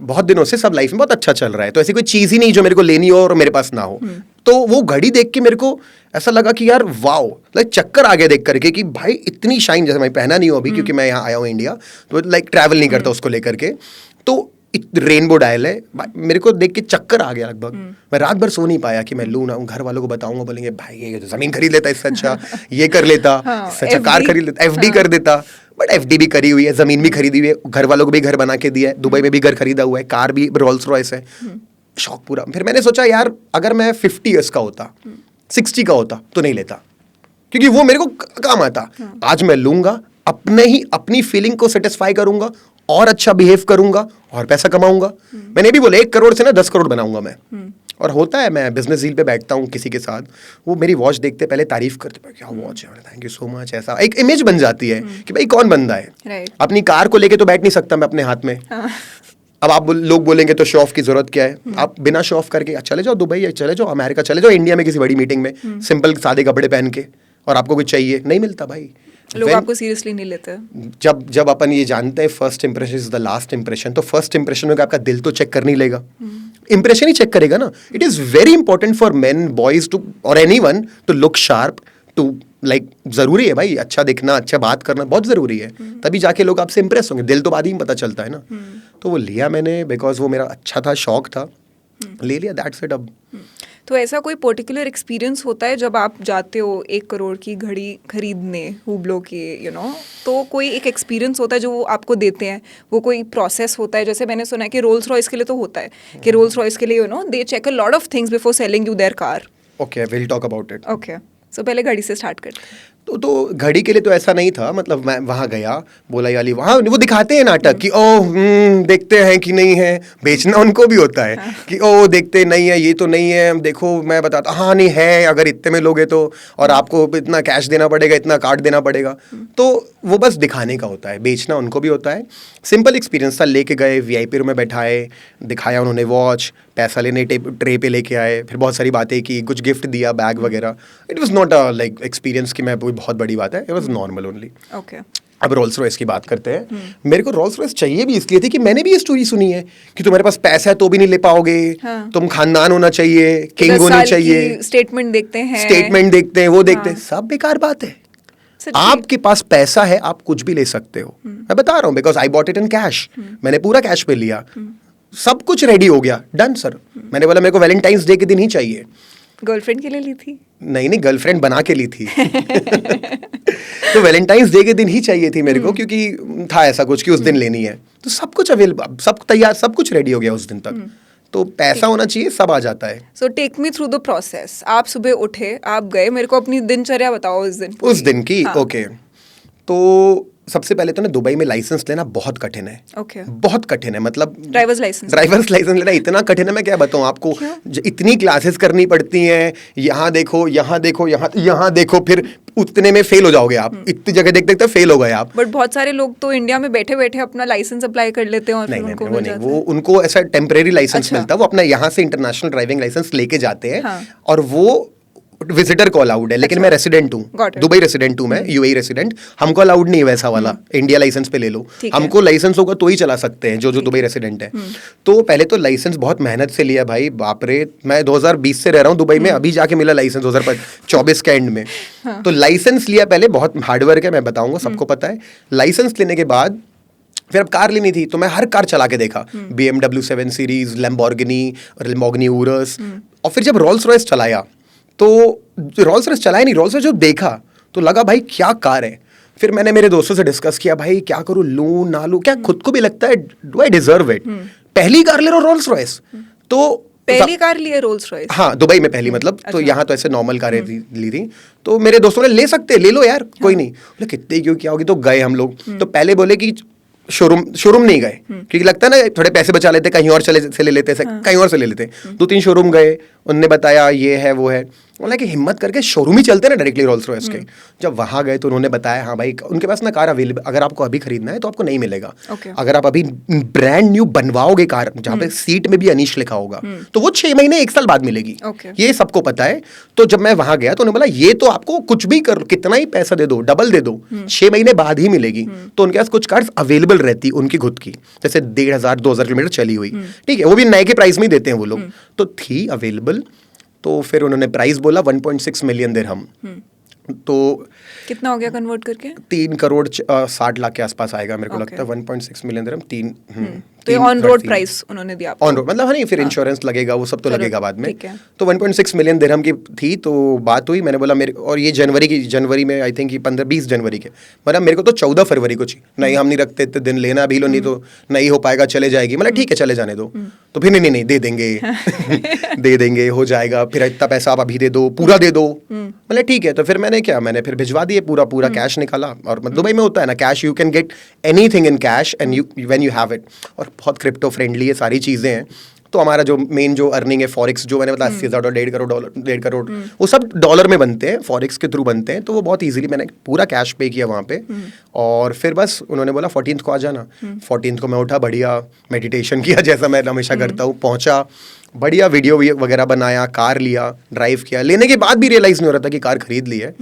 बहुत दिनों से सब लाइफ में बहुत अच्छा चल रहा है, तो ऐसी कोई चीज़ ही नहीं जो मेरे को लेनी हो और मेरे पास ना हो। तो वो घड़ी देख के मेरे को ऐसा लगा कि यार वाओ, लाइक चक्कर आ गया देख करके कि भाई इतनी शाइन, जैसे मैं पहना नहीं हूँ अभी क्योंकि मैं यहाँ आया हूँ इंडिया, तो लाइक ट्रैवल नहीं करता उसको लेकर के। तो रेनबो डायल है, मेरे को देख के चक्कर आ गया लगभग। मैं रात भर सो नहीं पाया कि मैं लूँ ना, घर वालों को बताऊंगा, बोलेंगे भाई ये ज़मीन खरीद लेता, इससे अच्छा ये कर लेता, इससे अच्छा कार खरीद लेता, FD कर देता। बट FD भी करी हुई है, ज़मीन भी खरीदी हुई है, घर वालों को भी घर बना के दिया है, दुबई में भी घर खरीदा हुआ है, कार भी रोल्स रॉयस है, शौक पूरा। फिर मैंने सोचा यार अगर मैं 50 ईयर्स का होता, 60 का होता तो नहीं लेता, क्योंकि वो मेरे को काम आता। आज मैं लूंगा, अपनी फीलिंग को सेटिस्फाई करूंगा और अच्छा बिहेव करूंगा और पैसा कमाऊंगा। मैंने भी बोला 1 करोड़ से ना 10 करोड़ बनाऊंगा मैं। और होता है, मैं बिजनेस डील पे बैठता हूँ किसी के साथ, वो मेरी वॉच देखते पहले तारीफ करते, क्या वॉच है, थैंक यू सो मच, ऐसा एक इमेज बन जाती है कि भाई कौन बंदा है। अपनी कार को लेके तो बैठ नहीं सकता मैं अपने हाथ में। अब आप लोग बोलेंगे तो शो ऑफ की जरूरत क्या है? आप बिना शो ऑफ करके चले जाओ दुबई, चले जाओ अमेरिका, चले जाओ इंडिया में किसी बड़ी मीटिंग में, सिंपल सादे कपड़े पहन के, और आपको कुछ चाहिए नहीं मिलता भाई। लोग When- आपको सीरियसली नहीं लेते। जब जब अपन ये जानते हैं first impression is the last impression, तो फर्स्ट इंप्रेशन में आपका दिल तो चेक कर नहीं लेगा, इंप्रेशन ही चेक करेगा ना। It is very important for men boys to or anyone to look sharp, to like जरूरी है भाई, अच्छा दिखना, अच्छा बात करना बहुत जरूरी है, तभी जाके लोग आपसे इंप्रेस होंगे। दिल तो बाद ही में पता चलता है ना। तो वो लिया मैंने बिकॉज वो मेरा अच्छा था, शौक था, ले लिया, दैट्स इट। अब तो ऐसा कोई पर्टिकुलर एक्सपीरियंस होता है जब आप जाते हो 1 करोड़ की घड़ी खरीदने हुब्लो की, तो कोई एक एक्सपीरियंस होता है जो वो आपको देते हैं, वो कोई प्रोसेस होता है? जैसे मैंने सुना है कि रोल्स रॉयस के लिए तो होता है कि रोल्स रॉयस के लिए they check a lot of things before selling you their car. Okay, will talk about it. Okay, so पहले घड़ी से स्टार्ट करते हैं। तो घड़ी के लिए तो ऐसा नहीं था, मतलब मैं वहाँ गया, बोला ये वाली, वहाँ वो दिखाते हैं नाटक कि देखते हैं कि नहीं है, बेचना उनको भी होता है कि देखते नहीं है, ये तो नहीं है, देखो मैं बताता, हाँ नहीं है, अगर इतने में लोगे तो, और आपको इतना कैश देना पड़ेगा, इतना कार्ड देना पड़ेगा, तो वो बस दिखाने का होता है, बेचना उनको भी होता है। सिंपल एक्सपीरियंस था, लेके गए, VIP रूम में बैठाए, दिखाया उन्होंने वॉच, पैसा लेने ट्रे पे लेके आए, फिर बहुत सारी बातें की, कुछ गिफ्ट दिया, बैग वगैरह। It was not a like experience कि मैं कोई बहुत बड़ी बात है, it was normal only. Okay, अब रोल्स रॉयस की बात करते हैं। मेरे को रोल्स रॉयस चाहिए भी इसलिए थी कि मैंने भी ये स्टोरी सुनी है कि तुम्हारे पास पैसा है तो भी नहीं ले पाओगे, तुम खानदान होना चाहिए, किंग होनी चाहिए, स्टेटमेंट देखते हैं, स्टेटमेंट देखते हैं, वो देखते हैं, सब बेकार बात है। आपके पास पैसा है, आप कुछ भी ले सकते हो। मैं बता रहा हूँ because I bought it in cash, मैंने पूरा कैश पे लिया, सब कुछ रेडी हो गया, डन सर। मैंने बोला मेरे को वैलेंटाइंस डे के दिन ही चाहिए। गर्लफ्रेंड के लिए ली थी? नहीं, गर्लफ्रेंड बना के ली थी। तो वैलेंटाइंस डे के दिन ही चाहिए थी मेरे को, क्योंकि था ऐसा कुछ कि उस दिन लेनी है, तो सब कुछ अवेलेबल, सब तैयार, सब कुछ रेडी हो गया उस दिन तक। तो पैसा होना चाहिए, सब आ जाता है। So take me through the process. आप सुबह उठे, आप गए, मेरे को अपनी दिनचर्या बताओ उस दिन की। ओके, तो सबसे पहले तो ना दुबई में लाइसेंस लेना बहुत कठिन है। ओके, बहुत कठिन है, मतलब ड्राइवर्स लाइसेंस लेना इतना कठिन है, मैं क्या बताऊं आपको। इतनी क्लासेस करनी पड़ती हैं, यहाँ देखो, यहाँ देखो, यहाँ देखो, फिर उतने में फेल हो जाओगे आप, इतनी जगह देखते देखते फेल हो गए आप। बट बहुत सारे लोग तो इंडिया में बैठे बैठे अपना लाइसेंस अप्लाई कर लेते हैं और फिर उनको मिल जाता है। वो उनको ऐसा टेम्परेरी लाइसेंस मिलता है, वो अपना यहाँ से इंटरनेशनल ड्राइविंग लाइसेंस लेके जाते हैं, और वो विजिटर को अलाउड है, लेकिन मैं रेसिडेंट हूँ, दुबई रेसिडेंट हूँ मैं, UAE रेसिडेंट, हमको अलाउड नहीं है वैसा वाला, इंडिया लाइसेंस पे ले लो, हमको लाइसेंस होगा तो ही चला सकते हैं जो दुबई रेसिडेंट है। तो पहले तो लाइसेंस बहुत मेहनत से लिया भाई, बाप रे, मैं 2020 से रह रहा हूँ दुबई में, अभी जाके मिला लाइसेंस 2024 के एंड में। तो लाइसेंस लिया पहले, बहुत हार्डवर्क है, मैं बताऊंगा, सबको पता है। लाइसेंस लेने के बाद फिर अब कार लेनी थी, तो मैं हर कार चला के देखा, BMW 7 सीरीज, लैम्बोर्गिनी उरस, और फिर जब रोल्स रॉयस चलाया, तो रोल्स रॉयस चलाया नहीं, रोल्स रॉयस जब देखा तो लगा भाई क्या कार है। फिर मैंने मेरे दोस्तों से डिस्कस किया, भाई क्या करूं, लूं ना लूं, क्या खुद को भी लगता है डू आई डिजर्व इट। पहली कार ले रहा हूं रोल्स रॉयस, तो पहली कार ली है रोल्स रॉयस? हाँ, दुबई में पहली, मतलब तो यहाँ तो ऐसे नॉर्मल कारें ली थी। तो मेरे दोस्तों ने ले सकते, ले लो यार, कोई नहीं। बोले कितने क्यों, क्या होगी, तो गए हम लोग। तो पहले बोले कि शोरूम नहीं गए, क्योंकि लगता है ना थोड़े पैसे बचा लेते, कहीं और से ले लेते, कहीं और से ले लेते। 2-3 शोरूम गए, उनने बताया ये है वो है, बोला कि हिम्मत करके शोरूम ही चलते ना डायरेक्टली रोल्स रॉयस के। जब वहाँ गए तो उन्होंने बताया, हाँ भाई उनके पास ना कार अवेलेबल, अगर आपको अभी खरीदना है तो आपको नहीं मिलेगा। अगर आप अभी ब्रांड न्यू बनवाओगे कार, जहाँ पे सीट में भी अनीश लिखा होगा, तो वो 6 महीने 1 साल बाद मिलेगी। ये सबको पता है। तो जब मैं वहाँ गया तो उन्होंने बोला ये तो आपको कुछ भी कर, कितना ही पैसा दे दो, डबल दे दो, 6 महीने बाद ही मिलेगी। तो उनके पास कुछ कार्स अवेलेबल रहती उनकी खुद की, जैसे 1500-2000 किलोमीटर चली हुई, ठीक है, वो भी नए के प्राइस में ही देते हैं वो लोग, तो थी अवेलेबल। तो फिर उन्होंने प्राइस बोला 1.6 मिलियन दिरहम, तो कितना हो गया कन्वर्ट करके? 3 करोड़ 60 लाख के आसपास आएगा मेरे को लगता है। 1.6 मिलियन दिरहम, 3 तो ऑन रोड प्राइस उन्होंने दिया आपको? ऑन रोड मतलब, हाँ नहीं, फिर इंश्योरेंस लगेगा, वो सब तो लगेगा बाद में। तो 1.6 मिलियन दिरहम की थी। तो बात हुई, मैंने बोला मेरे, और ये जनवरी में आई थिंक 15-20 जनवरी के, मतलब मेरे को तो 14 फरवरी को चाहिए। नहीं हम नहीं रखते इतने दिन, लेना अभी लो, नहीं तो नहीं हो पाएगा, चले जाएगी। मतलब ठीक है चले जाने दो। तो फिर नहीं दे देंगे दे देंगे, हो जाएगा, फिर इतना पैसा आप अभी दे दो, पूरा दे दो। मतलब ठीक है। तो फिर मैंने फिर भिजवा दिए, पूरा कैश निकाला। और दुबई में होता है ना cash, you can get anything in cash and when you have it. और बहुत क्रिप्टो फ्रेंडली है, सारी चीज़ें हैं। तो हमारा जो मेन जो अर्निंग है फॉरेक्स, जो मैंने बताया 80,000 और 1.5 करोड़, वो सब डॉलर में बनते हैं, फॉरेक्स के थ्रू बनते हैं। तो वो बहुत इजीली मैंने पूरा कैश पे किया वहाँ पे। और फिर बस उन्होंने बोला 14th को आ जाना। 14th को मैं उठा, बढ़िया मेडिटेशन किया जैसा मैं हमेशा करता हूँ, पहुँचा, बढ़िया वीडियो वगैरह बनाया, कार लिया, ड्राइव किया। लेने के बाद भी रियलाइज़ नहीं हो रहा था कि कार खरीद ली है।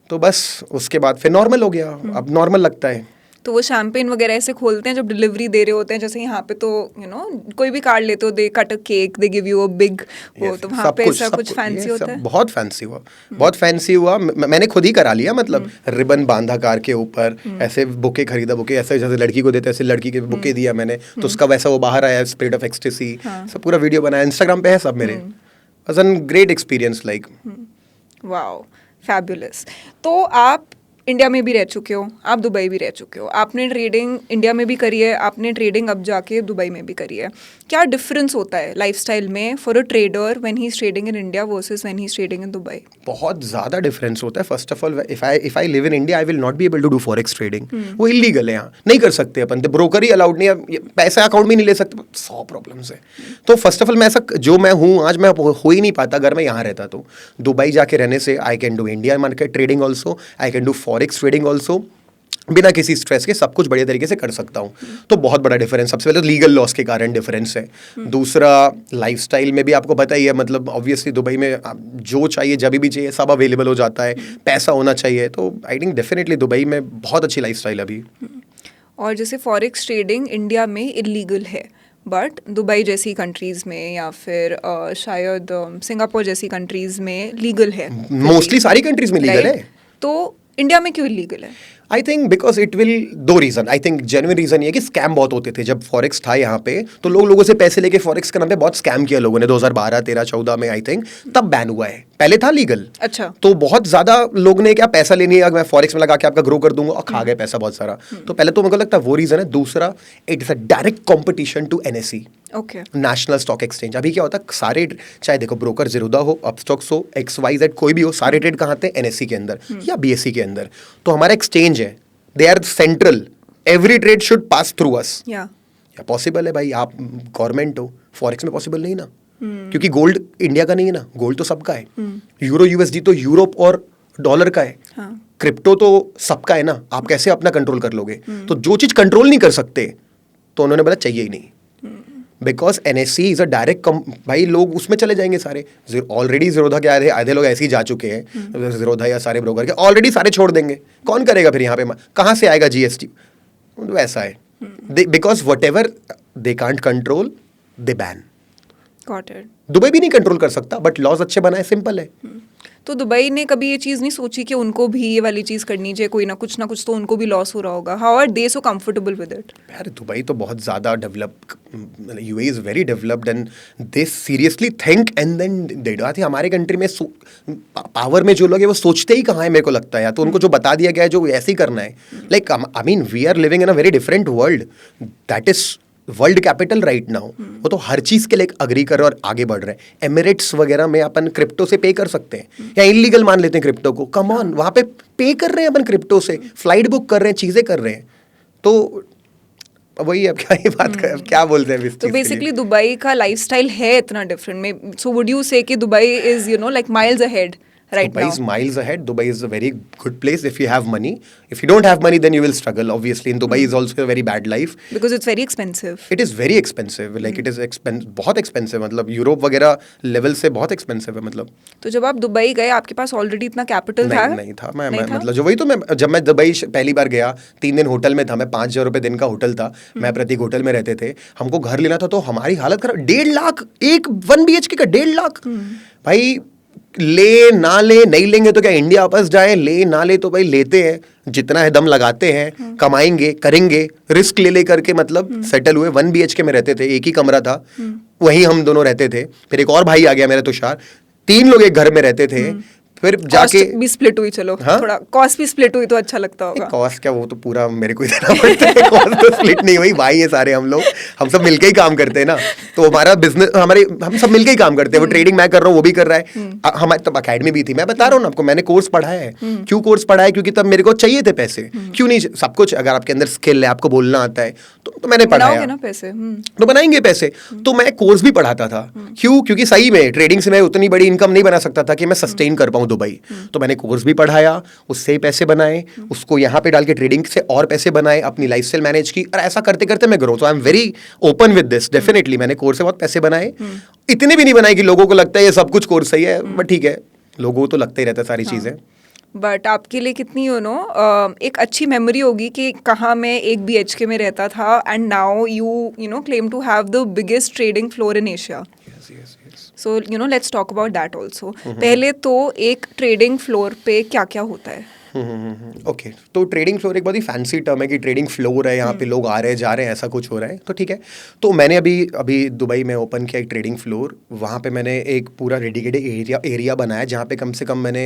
तो बस उसके बाद फिर नॉर्मल हो गया, अब नॉर्मल लगता है। तो वो शैम्पेन वगैरह ऐसे खोलते हैं जब डिलीवरी दे रहे होते हैं, जैसे यहाँ पे तो कोई भी कार्ड लेते हो, they cut a cake, they give you a big वो, तो वहाँ पे ऐसा कुछ फैंसी होता है? बहुत फैंसी हुआ, बहुत फैंसी हुआ। मैंने खुद ही करा लिया, मतलब रिबन बांधा कार के ऊपर, ऐसे बुके खरीदा, बुके ऐसे जैसे लड़की को देते ऐसे लड़की के बुके दिया मैंने, तो उसका वैसा वो बाहर आया, स्पिरिट ऑफ एक्सटेसी, सब पूरा वीडियो बनाया, इंस्टाग्राम पे है सब मेरे। Was an great experience like. Wow, fabulous. तो आप इंडिया में भी रह चुके हो, आप दुबई भी रह चुके हो, आपने ट्रेडिंग इंडिया में भी करी है, आपने ट्रेडिंग अब जाके दुबई में भी करी है। क्या डिफरेंस होता है लाइफस्टाइल में for a trader when he is trading in India versus when he is trading in Dubai? बहुत ज़्यादा डिफरेंस होता है। First of all, if I live in India I will not be able to do forex trading. वो इलीगल है, यहाँ नहीं कर सकते अपन, ब्रोकर ही अलाउड नहीं है, पैसा अकाउंट में नहीं ले सकते, 100 प्रॉब्लम्स है। तो फर्स्ट ऑफ ऑल मैं ऐसा जो मैं हूँ आज, मैं हो ही नहीं पाता अगर मैं यहाँ रहता। तो दुबई जाके रहने से I can do India market trading also, I can do forex trading also, बिना किसी स्ट्रेस के सब कुछ बढ़िया तरीके से कर सकता हूँ। तो बहुत बड़ा डिफरेंस, सबसे पहले तो लीगल लॉस के कारण डिफरेंस है। दूसरा, लाइफस्टाइल में भी आपको पता ही है, मतलब ऑब्वियसली दुबई में जो चाहिए जब भी चाहिए सब अवेलेबल हो जाता है, पैसा होना चाहिए। तो आई थिंक डेफिनेटली दुबई में बहुत अच्छी लाइफस्टाइल अभी। और जैसे फॉरेक्स ट्रेडिंग इंडिया में इलीगल है, बट दुबई जैसी कंट्रीज़ में या फिर शायद सिंगापुर जैसी कंट्रीज़ में लीगल है। मोस्टली सारी कंट्रीज में लीगल है। तो इंडिया में क्यों इलीगल है? I think because it will, दो reason, I think genuine reason ये है कि स्कैम बहुत होते थे जब फॉरेक्स था यहाँ पे, तो लोगों से पैसे लेके फॉरेक्स के नाम पे बहुत स्कैम किया लोगों ने 2012, 13, 14 में आई थिंक, तब बैन हुआ है। पहले था लीगल। अच्छा। तो बहुत ज्यादा लोग ने क्या पैसा लेनी है, मैं फॉरेक्स में लगा के आपका ग्रो कर दूंगा, और खा गए पैसा बहुत सारा। तो पहले तो मुझे लगता है वो रीजन है। दूसरा, it is a direct competition to NSE, okay, National Stock Exchange. अभी क्या होता है, सारे चाहे देखो ब्रोकर ज़ीरोधा हो, अपस्टॉक्स हो, XYZ कोई भी हो, सारे ट्रेड कहाँ आते हैं? एनएससी के अंदर या बीएससी के अंदर। तो हमारा एक्सचेंज है, they are central, every trade should pass through us. या पॉसिबल है भाई, आप गवर्नमेंट हो, फॉरेक्स में पॉसिबल नहीं ना, क्योंकि गोल्ड इंडिया का नहीं है ना, गोल्ड तो सबका है। यूरो USD तो यूरोप और डॉलर का है। क्रिप्टो तो सबका है ना, आप कैसे अपना कंट्रोल कर लोगे? तो जो चीज़ कंट्रोल नहीं कर सकते, तो उन्होंने बोला चाहिए ही नहीं, because NSE is a direct, भाई लोग उसमें चले जाएंगे सारे। ऑलरेडी ज़ीरोधा के आधे लोग ऐसे ही जा चुके हैं, ज़ीरोधा या सारे ब्रोकर के ऑलरेडी सारे छोड़ देंगे। कौन करेगा फिर यहाँ पे, कहाँ से आएगा GST? तो ऐसा है, because what ever they can't control they ban. Got it. Dubai भी नहीं कंट्रोल कर सकता, बट लॉज अच्छे बनाए, सिंपल है। तो दुबई ने कभी ये चीज़ नहीं सोची कि उनको भी ये वाली चीज़ करनी चाहिए, कोई ना कुछ तो उनको भी लॉस हो रहा होगा? How are they so comfortable with it? यार दुबई तो बहुत ज़्यादा develop, UAE is very developed and they seriously think and then they do. हमारे कंट्री में पावर में जो लोग हैं वो सोचते ही कहाँ है, मेरे को लगता है। या तो उनको जो बता दिया गया है जो ऐसे ही करना है, like I mean we are living in a very different world, that is world capital right now. वो तो हर चीज़ के लिए अग्री कर रहे और आगे बढ़ रहे हैं। एमिरेट्स वगैरह में अपन क्रिप्टो से पे कर सकते हैं, या इलीगल मान लेते हैं क्रिप्टो को, कम ऑन, वहाँ पे कर रहे हैं अपन क्रिप्टो से, फ्लाइट बुक कर रहे हैं, चीज़ें कर रहे हैं। तो वही, अब क्या ये बात कर, क्या बोलते हैं तो बेसिकली दुबई का लाइफस्टाइल है इतना डिफरेंट में, सो वुड यू से कि Dubai is like miles ahead right Dubai now? is miles ahead. Dubai is a very good place if you have money. If you don't have money, then you will struggle. Obviously, in Dubai is also a very bad life. Because it's very expensive. It is very expensive. Like it is बहुत expensive. मतलब यूरोप वगैरह लेवल से बहुत expensive है मतलब। तो जब आप दुबई गए, आपके पास ऑलरेडी इतना कैपिटल था? नहीं था। मैं मतलब जो वही तो, मैं जब मैं दुबई पहली बार गया, 3 दिन होटल में था मैं, 5,000 रुपये दिन का होटल था, मैं प्रत्येक होटल में रहते थे। हमको घर लेना था तो हमारी हालत खराब, 1.5 लाख एक 1 BHK का, 1.5 लाख। भाई ले ना ले, नहीं लेंगे तो क्या इंडिया वापस जाए, ले ना ले तो भाई लेते हैं, जितना है दम लगाते हैं, कमाएंगे, करेंगे, रिस्क ले करके मतलब सेटल हुए। 1 BHK में रहते थे, एक ही कमरा था, वहीं हम दोनों रहते थे। फिर एक और भाई आ गया मेरा तुषार, 3 लोग एक घर में रहते थे। फिर जाके भी स्प्लिट हुई, चलो थोड़ा कॉस्ट भी स्प्लिट हुई तो अच्छा लगता होगा। कॉस्ट क्या, वो तो पूरा मेरे को ही देना पड़ता है, कॉस्ट तो स्प्लिट नहीं हुई भाई, ये सारे हम सब मिलके ही काम करते हैं ना। तो हमारा बिजनेस, हम सब मिलके ही काम करते हैं। वो ट्रेडिंग मैं कर रहा हूँ, वो भी कर रहा है। हमारी तब अकेडमी भी थी, मैं बता रहा हूँ ना आपको, मैंने कोर्स पढ़ाया है। क्यों कोर्स पढ़ाया? क्योंकि तब मेरे को चाहिए थे पैसे। क्यों नहीं, सब कुछ अगर आपके अंदर स्किल है, आपको बोलना आता है, तो मैंने पढ़ाया ना पैसे, तो बनाएंगे पैसे। तो मैं कोर्स भी पढ़ाता था। क्यों? क्योंकि सही में ट्रेडिंग से मैं उतनी बड़ी इनकम नहीं बना सकता था कि मैं सस्टेन कर पाऊँ दुबई। तो मैंने कोर्स भी पढ़ाया, उससे ही पैसे बनाए, उसको यहाँ पे डाल के ट्रेडिंग से और पैसे बनाए, अपनी लाइफस्टाइल मैनेज की, और ऐसा करते करते मैं ग्रो। तो I am very open with this. Definitely मैंने कोर्स से बहुत पैसे बनाए, इतने भी नहीं बनाए कि लोगों को लगता है ये सब कुछ कोर्स सही है, बट ठीक है, लोगों को तो लगता ही रहता है सारी चीजें। बट आपके लिए कितनी एक अच्छी मेमोरी होगी कि कहाँ मैं एक BHK में रहता था and now you claim to have the biggest trading floor in Asia. So let's talk about that also. पहले तो एक ट्रेडिंग फ्लोर पे क्या क्या होता है? ओके, तो ट्रेडिंग फ्लोर एक बहुत ही फैंसी टर्म है कि ट्रेडिंग फ्लोर है, यहाँ पे लोग आ रहे हैं जा रहे हैं, ऐसा कुछ हो रहा है, तो ठीक है. तो मैंने अभी दुबई में ओपन किया एक ट्रेडिंग फ्लोर. वहाँ पे मैंने एक पूरा डेडिकेटेड एरिया बनाया जहाँ पे कम से कम मैंने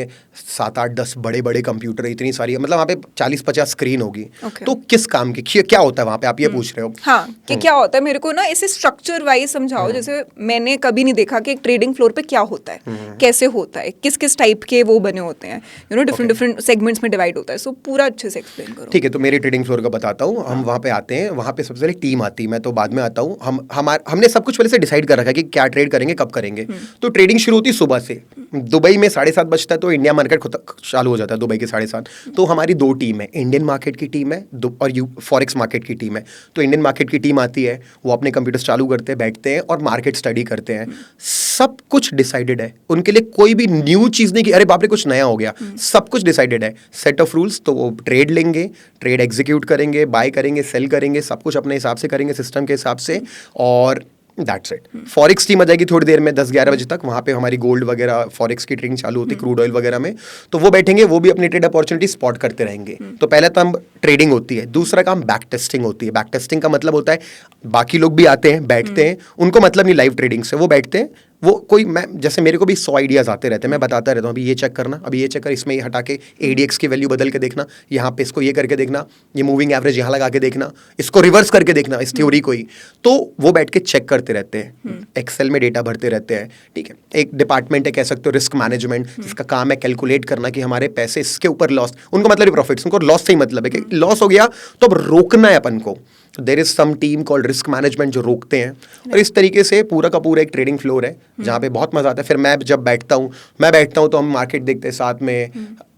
7-8-10 बड़े बड़े कंप्यूटर, इतनी सारी, मतलब वहाँ पे 40-50 स्क्रीन होगी. तो किस काम की क्या होता है वहाँ पे, आप ये पूछ रहे हो? हाँ, कि क्या होता है, मेरे को ना इसे स्ट्रक्चर वाइज समझाओ. जैसे मैंने कभी नहीं देखा कि एक ट्रेडिंग फ्लोर पे क्या होता है, कैसे होता है, किस किस टाइप के वो बने होते हैं, डिफरेंट सेगमेंट्स में डिवाइड होता है. सो पूरा अच्छे से एक्सप्लेन करो. ठीक है, तो मेरी ट्रेडिंग फ्लोर का बताता हूँ. हम वहाँ पे आते हैं, वहाँ पे सबसे पहले टीम आती है, मैं तो बाद में आता हूँ. हमने सब कुछ पहले से डिसाइड कर रखा है कि क्या ट्रेड करेंगे, कब करेंगे. तो ट्रेडिंग शुरू होती है सुबह से. दुबई में 7:30 बजता है तो इंडिया मार्केट चालू हो जाता है दुबई के 7:30. तो हमारी 2 टीम है, इंडियन मार्केट की टीम है और फॉरेक्स मार्केट की टीम है. तो इंडियन मार्केट की टीम आती है, वो अपने कंप्यूटर्स चालू करते हैं, बैठते हैं और मार्केट स्टडी करते हैं. सब कुछ डिसाइडेड है, उनके लिए कोई भी न्यू चीज़ नहीं कि अरे बाप रे कुछ नया हो गया. सब कुछ डिसाइडेड है, सेट ऑफ रूल्स. तो वो ट्रेड लेंगे, ट्रेड एग्जीक्यूट करेंगे, बाय करेंगे, सेल करेंगे, सब कुछ अपने हिसाब से करेंगे, सिस्टम के हिसाब से. और दैट्स इट. फॉरेक्स टीम आ जाएगी थोड़ी देर में, 10-11 बजे तक. वहाँ पे हमारी गोल्ड वगैरह फॉरेक्स की ट्रेडिंग चालू होती है, क्रूड ऑयल वगैरह में. तो वो बैठेंगे, वो भी अपनी ट्रेड अपॉर्चुनिटी स्पॉट करते रहेंगे. तो पहले तो हम ट्रेडिंग होती है. दूसरा काम बैक टेस्टिंग होती है. बैक टेस्टिंग का मतलब होता है बाकी लोग भी आते हैं, बैठते हैं, उनको मतलब नहीं लाइव ट्रेडिंग से, वो बैठते हैं, वो कोई मैं जैसे मेरे को भी 100 आइडियाज़ आते रहते हैं, मैं बताता रहता हूँ अभी ये चेक करना, अभी ये चेक कर, इसमें ये हटा के ADX की वैल्यू बदल के देखना, यहाँ पे इसको ये करके देखना, ये मूविंग एवरेज यहाँ लगा के देखना, इसको रिवर्स करके देखना, इस थ्योरी को ही. तो वो बैठ के चेक करते रहते हैं, एक्सेल में डेटा भरते रहते हैं. ठीक है, एक डिपार्टमेंट है, कह सकते हो रिस्क मैनेजमेंट, जिसका काम है कैलकुलेट करना कि हमारे पैसे इसके ऊपर लॉस, उनको मतलब प्रॉफिट्स, उनको लॉस से ही मतलब है कि लॉस हो गया तो अब रोकना है अपन को. There is some team called risk management जो रोकते हैं. और इस तरीके से पूरा का पूरा एक ट्रेडिंग फ्लोर है जहाँ पे बहुत मजा आता है. फिर मैं जब बैठता हूँ तो हम मार्केट देखते हैं साथ में,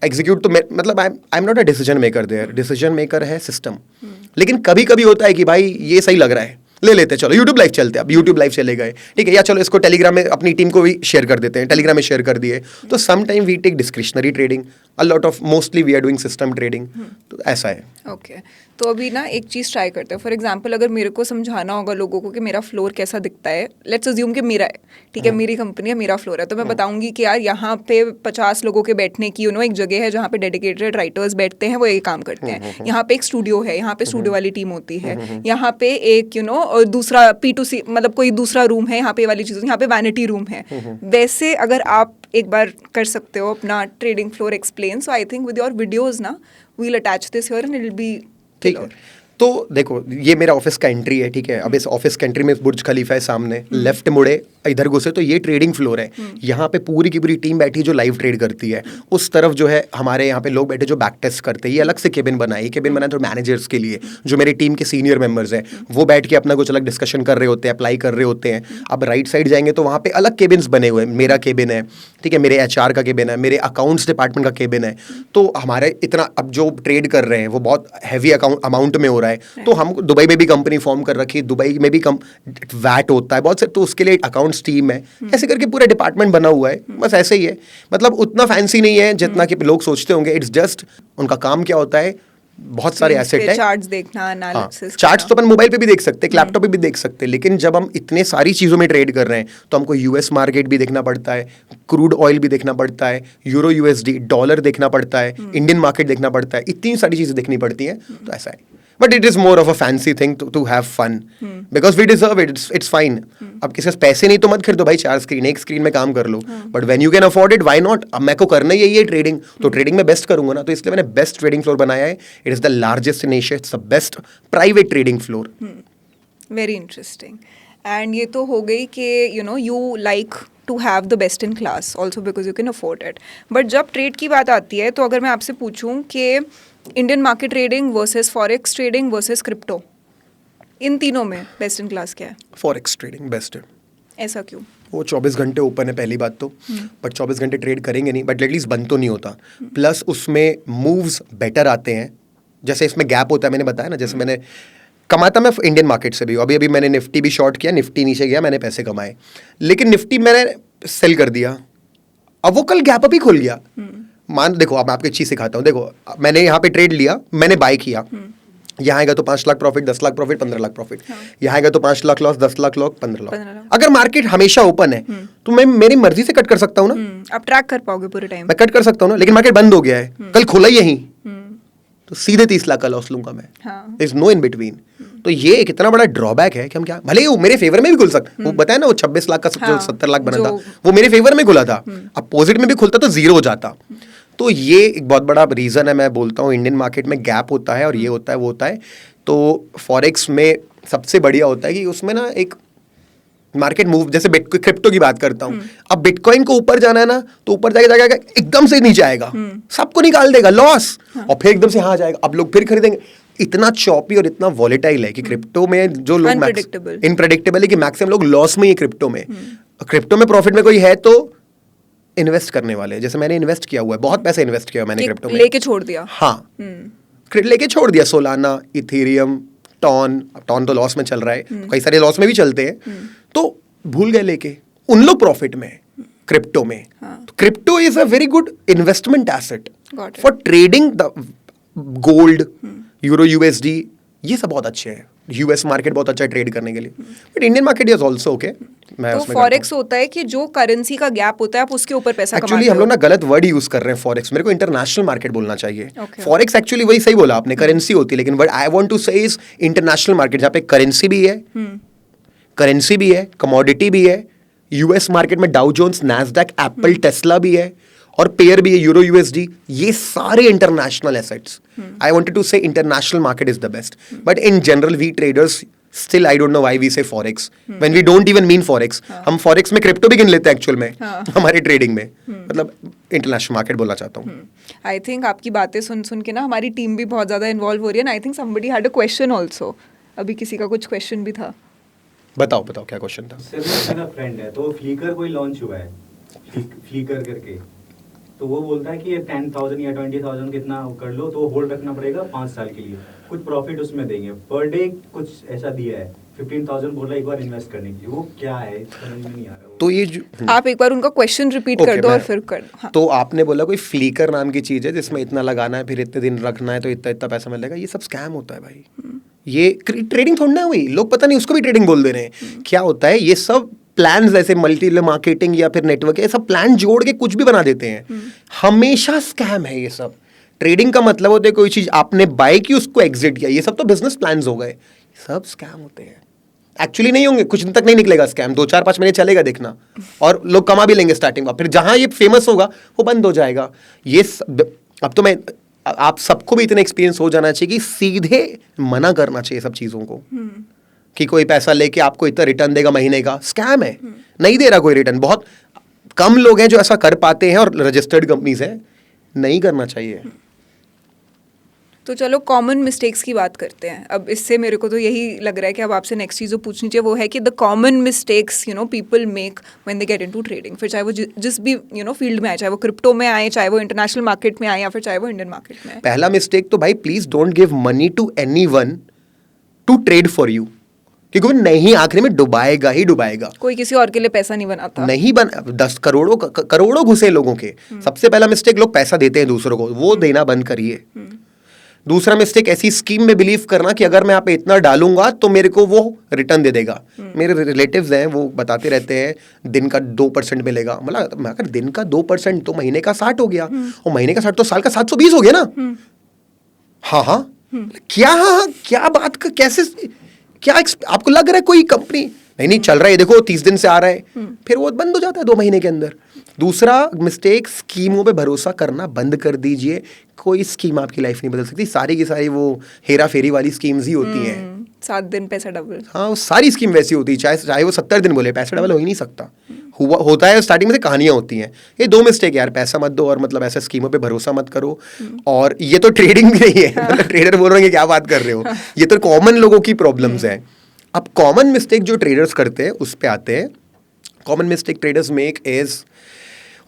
एग्जीक्यूट. तो मतलब I am not a decision maker there, decision maker है सिस्टम. लेकिन कभी कभी होता है कि भाई ये सही लग रहा है, ले लेते हैं, चलो यूट्यूब लाइव चलते हैं. अब यूट्यूब लाइव चले गए, ठीक है, या चलो इसको टेलीग्राम में अपनी टीम को भी शेयर कर देते हैं, टेलीग्राम में शेयर कर दिए. तो some time we take discretionary trading, a lot of mostly we are doing system trading. तो ऐसा है. ओके, तो अभी ना एक चीज़ ट्राई करते हैं. फॉर एग्जांपल अगर मेरे को समझाना होगा लोगों को कि मेरा फ्लोर कैसा दिखता है, लेट्स अज्यूम कि मेरा है, ठीक है, मेरी कंपनी है, मेरा फ्लोर है, तो मैं बताऊंगी कि यार यहाँ पे 50 लोगों के बैठने की एक जगह है जहाँ पे डेडिकेटेड राइटर्स बैठते हैं, वो ये काम करते हैं. यहाँ पे एक स्टूडियो है, यहाँ पे स्टूडियो वाली टीम होती है, यहाँ पे एक दूसरा P2C मतलब कोई दूसरा रूम है, यहाँ पे वाली चीज़, यहाँ पे वैनिटी रूम है. वैसे अगर आप एक बार कर सकते हो अपना trading floor explain, so I think with your videos ना we will attach this here and it will be ठीक है. तो देखो ये मेरा ऑफिस का एंट्री है, ठीक है. अब इस ऑफिस का एंट्री में बुर्ज खलीफा है सामने, लेफ्ट मुड़े इधर घुसे तो ये ट्रेडिंग फ्लोर है. यहाँ पे पूरी की पूरी टीम बैठी जो लाइव ट्रेड करती है. उस तरफ जो है हमारे यहाँ पे लोग बैठे जो बैक टेस्ट करते हैं. ये अलग से केबिन बना है, ये केबिन बना है तो मैनेजर्स के लिए, जो मेरी टीम के सीनियर मेंबर्स हैं, वो बैठ के अपना कुछ अलग डिस्कशन कर रहे होते हैं, अप्लाई कर रहे होते हैं. अब राइट साइड जाएंगे तो वहाँ पे अलग केबिन्स बने हुए हैं. मेरा केबिन है, ठीक है, मेरे HR का केबिन है, मेरे अकाउंट्स डिपार्टमेंट का केबिन है. तो हमारे इतना अब जो ट्रेड कर रहे हैं वो बहुत हैवी अमाउंट में हो रहा है. तो हम दुबई में भी कंपनी फॉर्म कर रखी है, दुबई में भी वैट होता है बहुत से, तो उसके लिए अकाउंट्स टीम है. ऐसे करके पूरा डिपार्टमेंट बना हुआ है. बस ऐसे ही है, मतलब उतना फैंसी नहीं है जितना कि लोग सोचते होंगे. इट्स जस्ट उनका काम क्या होता है, बहुत सारे एसेट है, चार्ट्स देखना, एनालिसिस. चार्ट्स तो अपन मोबाइल पे भी देख सकते हैं, लैपटॉप पे भी देख सकते हैं. लेकिन जब हम इतने सारी चीज़ों में ट्रेड कर रहे हैं तो हमको US मार्केट भी देखना पड़ता है, क्रूड ऑयल भी देखना पड़ता है, यूरो USD डॉलर देखना पड़ता है, इंडियन मार्केट देखना पड़ता है. इतनी सारी चीज़ें देखनी पड़ती हैं. तो ऐसा है. But it is more of a fancy thing to have fun, because we deserve it. It's fine. अब किसी के पैसे नहीं तो मत खरीदो भाई, 4 स्क्रीन, एक स्क्रीन में काम कर लो. But when you can afford it, why not. अब मेरे को करना ही यही है ट्रेडिंग, तो ट्रेडिंग में बेस्ट करूंगा ना. तो इसलिए मैंने बेस्ट ट्रेडिंग फ्लोर बनाया है. It is the largest in Asia, it's the best private trading floor. Very interesting. And ये तो हो गई कि you like to have the best in class also because you can afford it. But जब ट्रेड की बात आती है तो अगर मैं आपसे पूछूं कि Indian market trading versus forex trading versus crypto, इन तीनों में बेस्ट इन क्लास क्या है? फॉरेक्स ट्रेडिंग बेस्ट है. ऐसा क्यों? वो 24 घंटे ओपन है पहली बात तो, बट 24 घंटे ट्रेड करेंगे नहीं, बट एटलीस्ट बंद तो नहीं होता. प्लस उसमें मूव्स बेटर आते हैं. जैसे इसमें गैप होता है, मैंने बताया ना, जैसे मैंने कमाता मैं इंडियन मार्केट से भी. अभी मैंने निफ्टी भी शॉर्ट किया, निफ्टी नीचे गया, मैंने पैसे कमाए. लेकिन निफ्टी मैंने सेल कर दिया, अब वो कल गैप अप ही खुल गया. मान देखो, अब मैं आपको एक चीज़ सिखाता हूँ। देखो, मैंने यहाँ पे ट्रेड लिया, मैंने बाय किया, यहाँ आएगा तो 5 lakh profit, 10 lakh profit, 15 lakh profit. यहाँ आएगा तो 5 लाख लॉस, 10 लाख लॉस, 15 लाख। अगर मार्केट हमेशा ओपन है तो मैं मेरी मर्जी से कट कर सकता हूँ ना। आप ट्रैक कर पाओगे पूरे टाइम, मैं कट कर सकता हूँ ना। लेकिन मार्केट बंद हो गया है, कल खुला ही यहीं, तो सीधे 30 लाख का लॉस लूंगा मैं। Is no in between. तो ये एक इतना बड़ा ड्रॉबैक है कि हम क्या, भले ही वो मेरे फेवर में भी खुल सकता, वो बताया ना वो 26 लाख का जो 70 लाख बना था, वो मेरे फेवर में खुला था। अपोजिट में भी खुलता तो जीरो हो जाता। तो ये एक बहुत बड़ा रीजन है। मैं बोलता हूँ इंडियन मार्केट में गैप होता है, और ये होता है वो होता है। तो फॉरेक्स में सबसे बढ़िया होता है कि उसमें ना एक मार्केट मूव, जैसे क्रिप्टो की बात करता हूँ, अब बिटकॉइन को ऊपर जाना है ना, तो ऊपर जाके जाएगा एकदम से नीचे आएगा, सबको निकाल देगा लॉस, और फिर एकदम से यहाँ जाएगा, अब लोग फिर खरीदेंगे। इतना चॉपी और इतना वॉलेटाइल है कि क्रिप्टो में जो लोग इनप्रेडिक्टेबल है कि मैक्सिमम लोग लॉस में ही क्रिप्टो में। क्रिप्टो में प्रॉफिट में कोई है तो इन्वेस्ट करने वाले, जैसे मैंने इन्वेस्ट किया हुआ है, बहुत पैसा इन्वेस्ट किया मैंने क्रिप्टो में, लेके छोड़ दिया। हाँ, लेके छोड़ दिया। सोलाना, इथेरियम, टॉन तो लॉस में चल रहा है, कई सारे लॉस में भी चलते हैं, तो भूल गए लेके। उन लोग प्रॉफिट में क्रिप्टो में। Crypto is a very good investment asset for trading the gold, euro, USD, ये सब बहुत अच्छे हैं। यूएस मार्केट बहुत अच्छा है ट्रेड करने के लिए, but Indian market is also okay. तो फॉरेक्स होता है कि जो करेंसी का गैप होता है आप उसके ऊपर पैसा कमाते हो। एक्चुअली हम लोग ना गलत वर्ड यूज कर रहे हैं फॉरेक्स, मेरे को इंटरनेशनल मार्केट बोलना चाहिए। फॉरेक्स एक्चुअली वही सही बोला आपने, करेंसी होती है, लेकिन व्हाट आई वांट टू से इज इंटरनेशनल मार्केट, जहाँ पे करेंसी भी है, कमोडिटी भी है। यूएस मार्केट में Dow Jones, Nasdaq, Apple, Tesla भी है, और पेयर भी है, यूरो, यूएसडी, ये सारे international assets. I wanted to say international market is the best, but in general we traders still I don't know why we say forex when we don't even mean forex. हम फॉरेक्स में क्रिप्टो भी गिन लेते हैं एक्चुअल में हमारे ट्रेडिंग में। मतलब इंटरनेशनल मार्केट बोलना चाहता हूँ। आई थिंक आपकी बातें सुन सुन के ना हमारी टीम भी बहुत ज़्यादा इन्वॉल्व हो रही है, I think somebody had a question also. अभी किसी का कुछ क्वेश्चन भी था। बताओ क्या क्वेश्चन था? सर मेरा फ्रेंड है, तो फ्लीकर कोई लॉन्च हुआ है, फ्लीकर करके, तो वो बोलता है कि ये 10,000 या 20,000 कितना कर लो तो होल्ड रखना पड़ेगा 5 साल के लिए, कुछ प्रॉफिट उसमें देंगे पर डे, कुछ ऐसा दिया है। 15,000 बोल रहा है एक बार इन्वेस्ट करने के लिए, वो क्या है समझ में नहीं आ रहा। तो ये आप एक बार उनका क्वेश्चन रिपीट कर दो और फिर कर। हाँ। तो आपने बोला कोई फ्लीकर नाम की चीज है जिसमें इतना लगाना है, फिर इतने दिन रखना है तो इतना पैसा मिलेगा। ये सब स्कैम होता है भाई। ये ट्रेडिंग थोड़ी ना हुई, लोग पता नहीं उसको भी ट्रेडिंग बोल दे रहे हैं। क्या होता है, ये सब प्लान, जैसे मल्टी मार्केटिंग या फिर नेटवर्क, ये सब प्लान जोड़ के कुछ भी बना देते हैं। हमेशा स्कैम है ये सब। ट्रेडिंग का मतलब होता है कोई चीज आपने बाय की, उसको एग्जिट किया, ये सब तो बिजनेस प्लान्स हो गए, सब स्कैम होते हैं। एक्चुअली नहीं होंगे, कुछ दिन तक नहीं निकलेगा स्कैम, 2-4-5 महीने चलेगा देखना, और लोग कमा भी लेंगे स्टार्टिंग में, फिर जहां ये फेमस होगा वो बंद हो जाएगा। ये अब तो मैं, आप सबको भी इतना एक्सपीरियंस हो जाना चाहिए कि सीधे मना करना चाहिए सब चीजों को, कि कोई पैसा लेके आपको इतना रिटर्न देगा महीने का, स्कैम है, नहीं दे रहा कोई रिटर्न। बहुत कम लोग हैं जो ऐसा कर पाते हैं, और रजिस्टर्ड कंपनीज है, नहीं करना चाहिए। तो चलो कॉमन मिस्टेक्स की बात करते हैं। अब इससे मेरे को तो यही लग रहा है कि अब आपसे नेक्स्ट चीज़ जो पूछनी चाहिए वो है कि the common mistakes people make when they get into trading, फिर चाहे वो जिस भी फील्ड में आए, चाहे वो क्रिप्टो में आए, चाहे वो इंटरनेशनल मार्केट में आए, या फिर चाहे वो इंडियन मार्केट में आए। पहला मिस्टेक तो भाई, please don't give money to anyone to trade for you, क्योंकि वो नहीं, आखिरी में डुबाएगा ही डुबाएगा। कोई किसी और के लिए पैसा नहीं बनाता, नहीं 10 करोड़ों घुसे लोगों के। सबसे पहला मिस्टेक, लोग पैसा देते हैं दूसरों को, वो देना बंद करिए। दूसरा मिस्टेक, ऐसी स्कीम में बिलीव करना कि अगर मैं यहाँ पे इतना डालूंगा तो मेरे को वो रिटर्न दे देगा। मेरे रिलेटिव्स हैं, वो बताते रहते हैं दिन का 2% मिलेगा। मतलब अगर दिन का 2% तो महीने का 60 हो गया, और महीने का 60 तो साल का 720 हो गया ना। हाँ, क्या बात का, कैसे, क्या आपको लग रहा है कोई कंपनी नहीं चल रहा है, देखो 30 दिन से आ रहा है, फिर वो बंद हो जाता है 2 महीने के अंदर। दूसरा मिस्टेक, स्कीमों पे भरोसा करना बंद कर दीजिए। कोई स्कीम आपकी लाइफ नहीं बदल सकती, सारी की सारी वो हेरा फेरी वाली स्कीम्स ही होती हैं। 7 दिन पैसा डबल, हाँ, वो सारी स्कीम वैसी होती है, चाहे वो 70 दिन बोले, पैसा डबल हो ही नहीं सकता। होता है स्टार्टिंग में से, कहानियां होती हैं। ये 2 मिस्टेक यार, पैसा मत दो और मतलब ऐसे स्कीमों पे भरोसा मत करो। और ये तो ट्रेडिंग भी नहीं है, मतलब ट्रेडर बोल रहे हैं क्या बात कर रहे हो, ये तो कॉमन लोगों की प्रॉब्लम्स हैं। अब कॉमन मिस्टेक जो ट्रेडर्स करते हैं उस पे आते हैं। Common mistake traders make is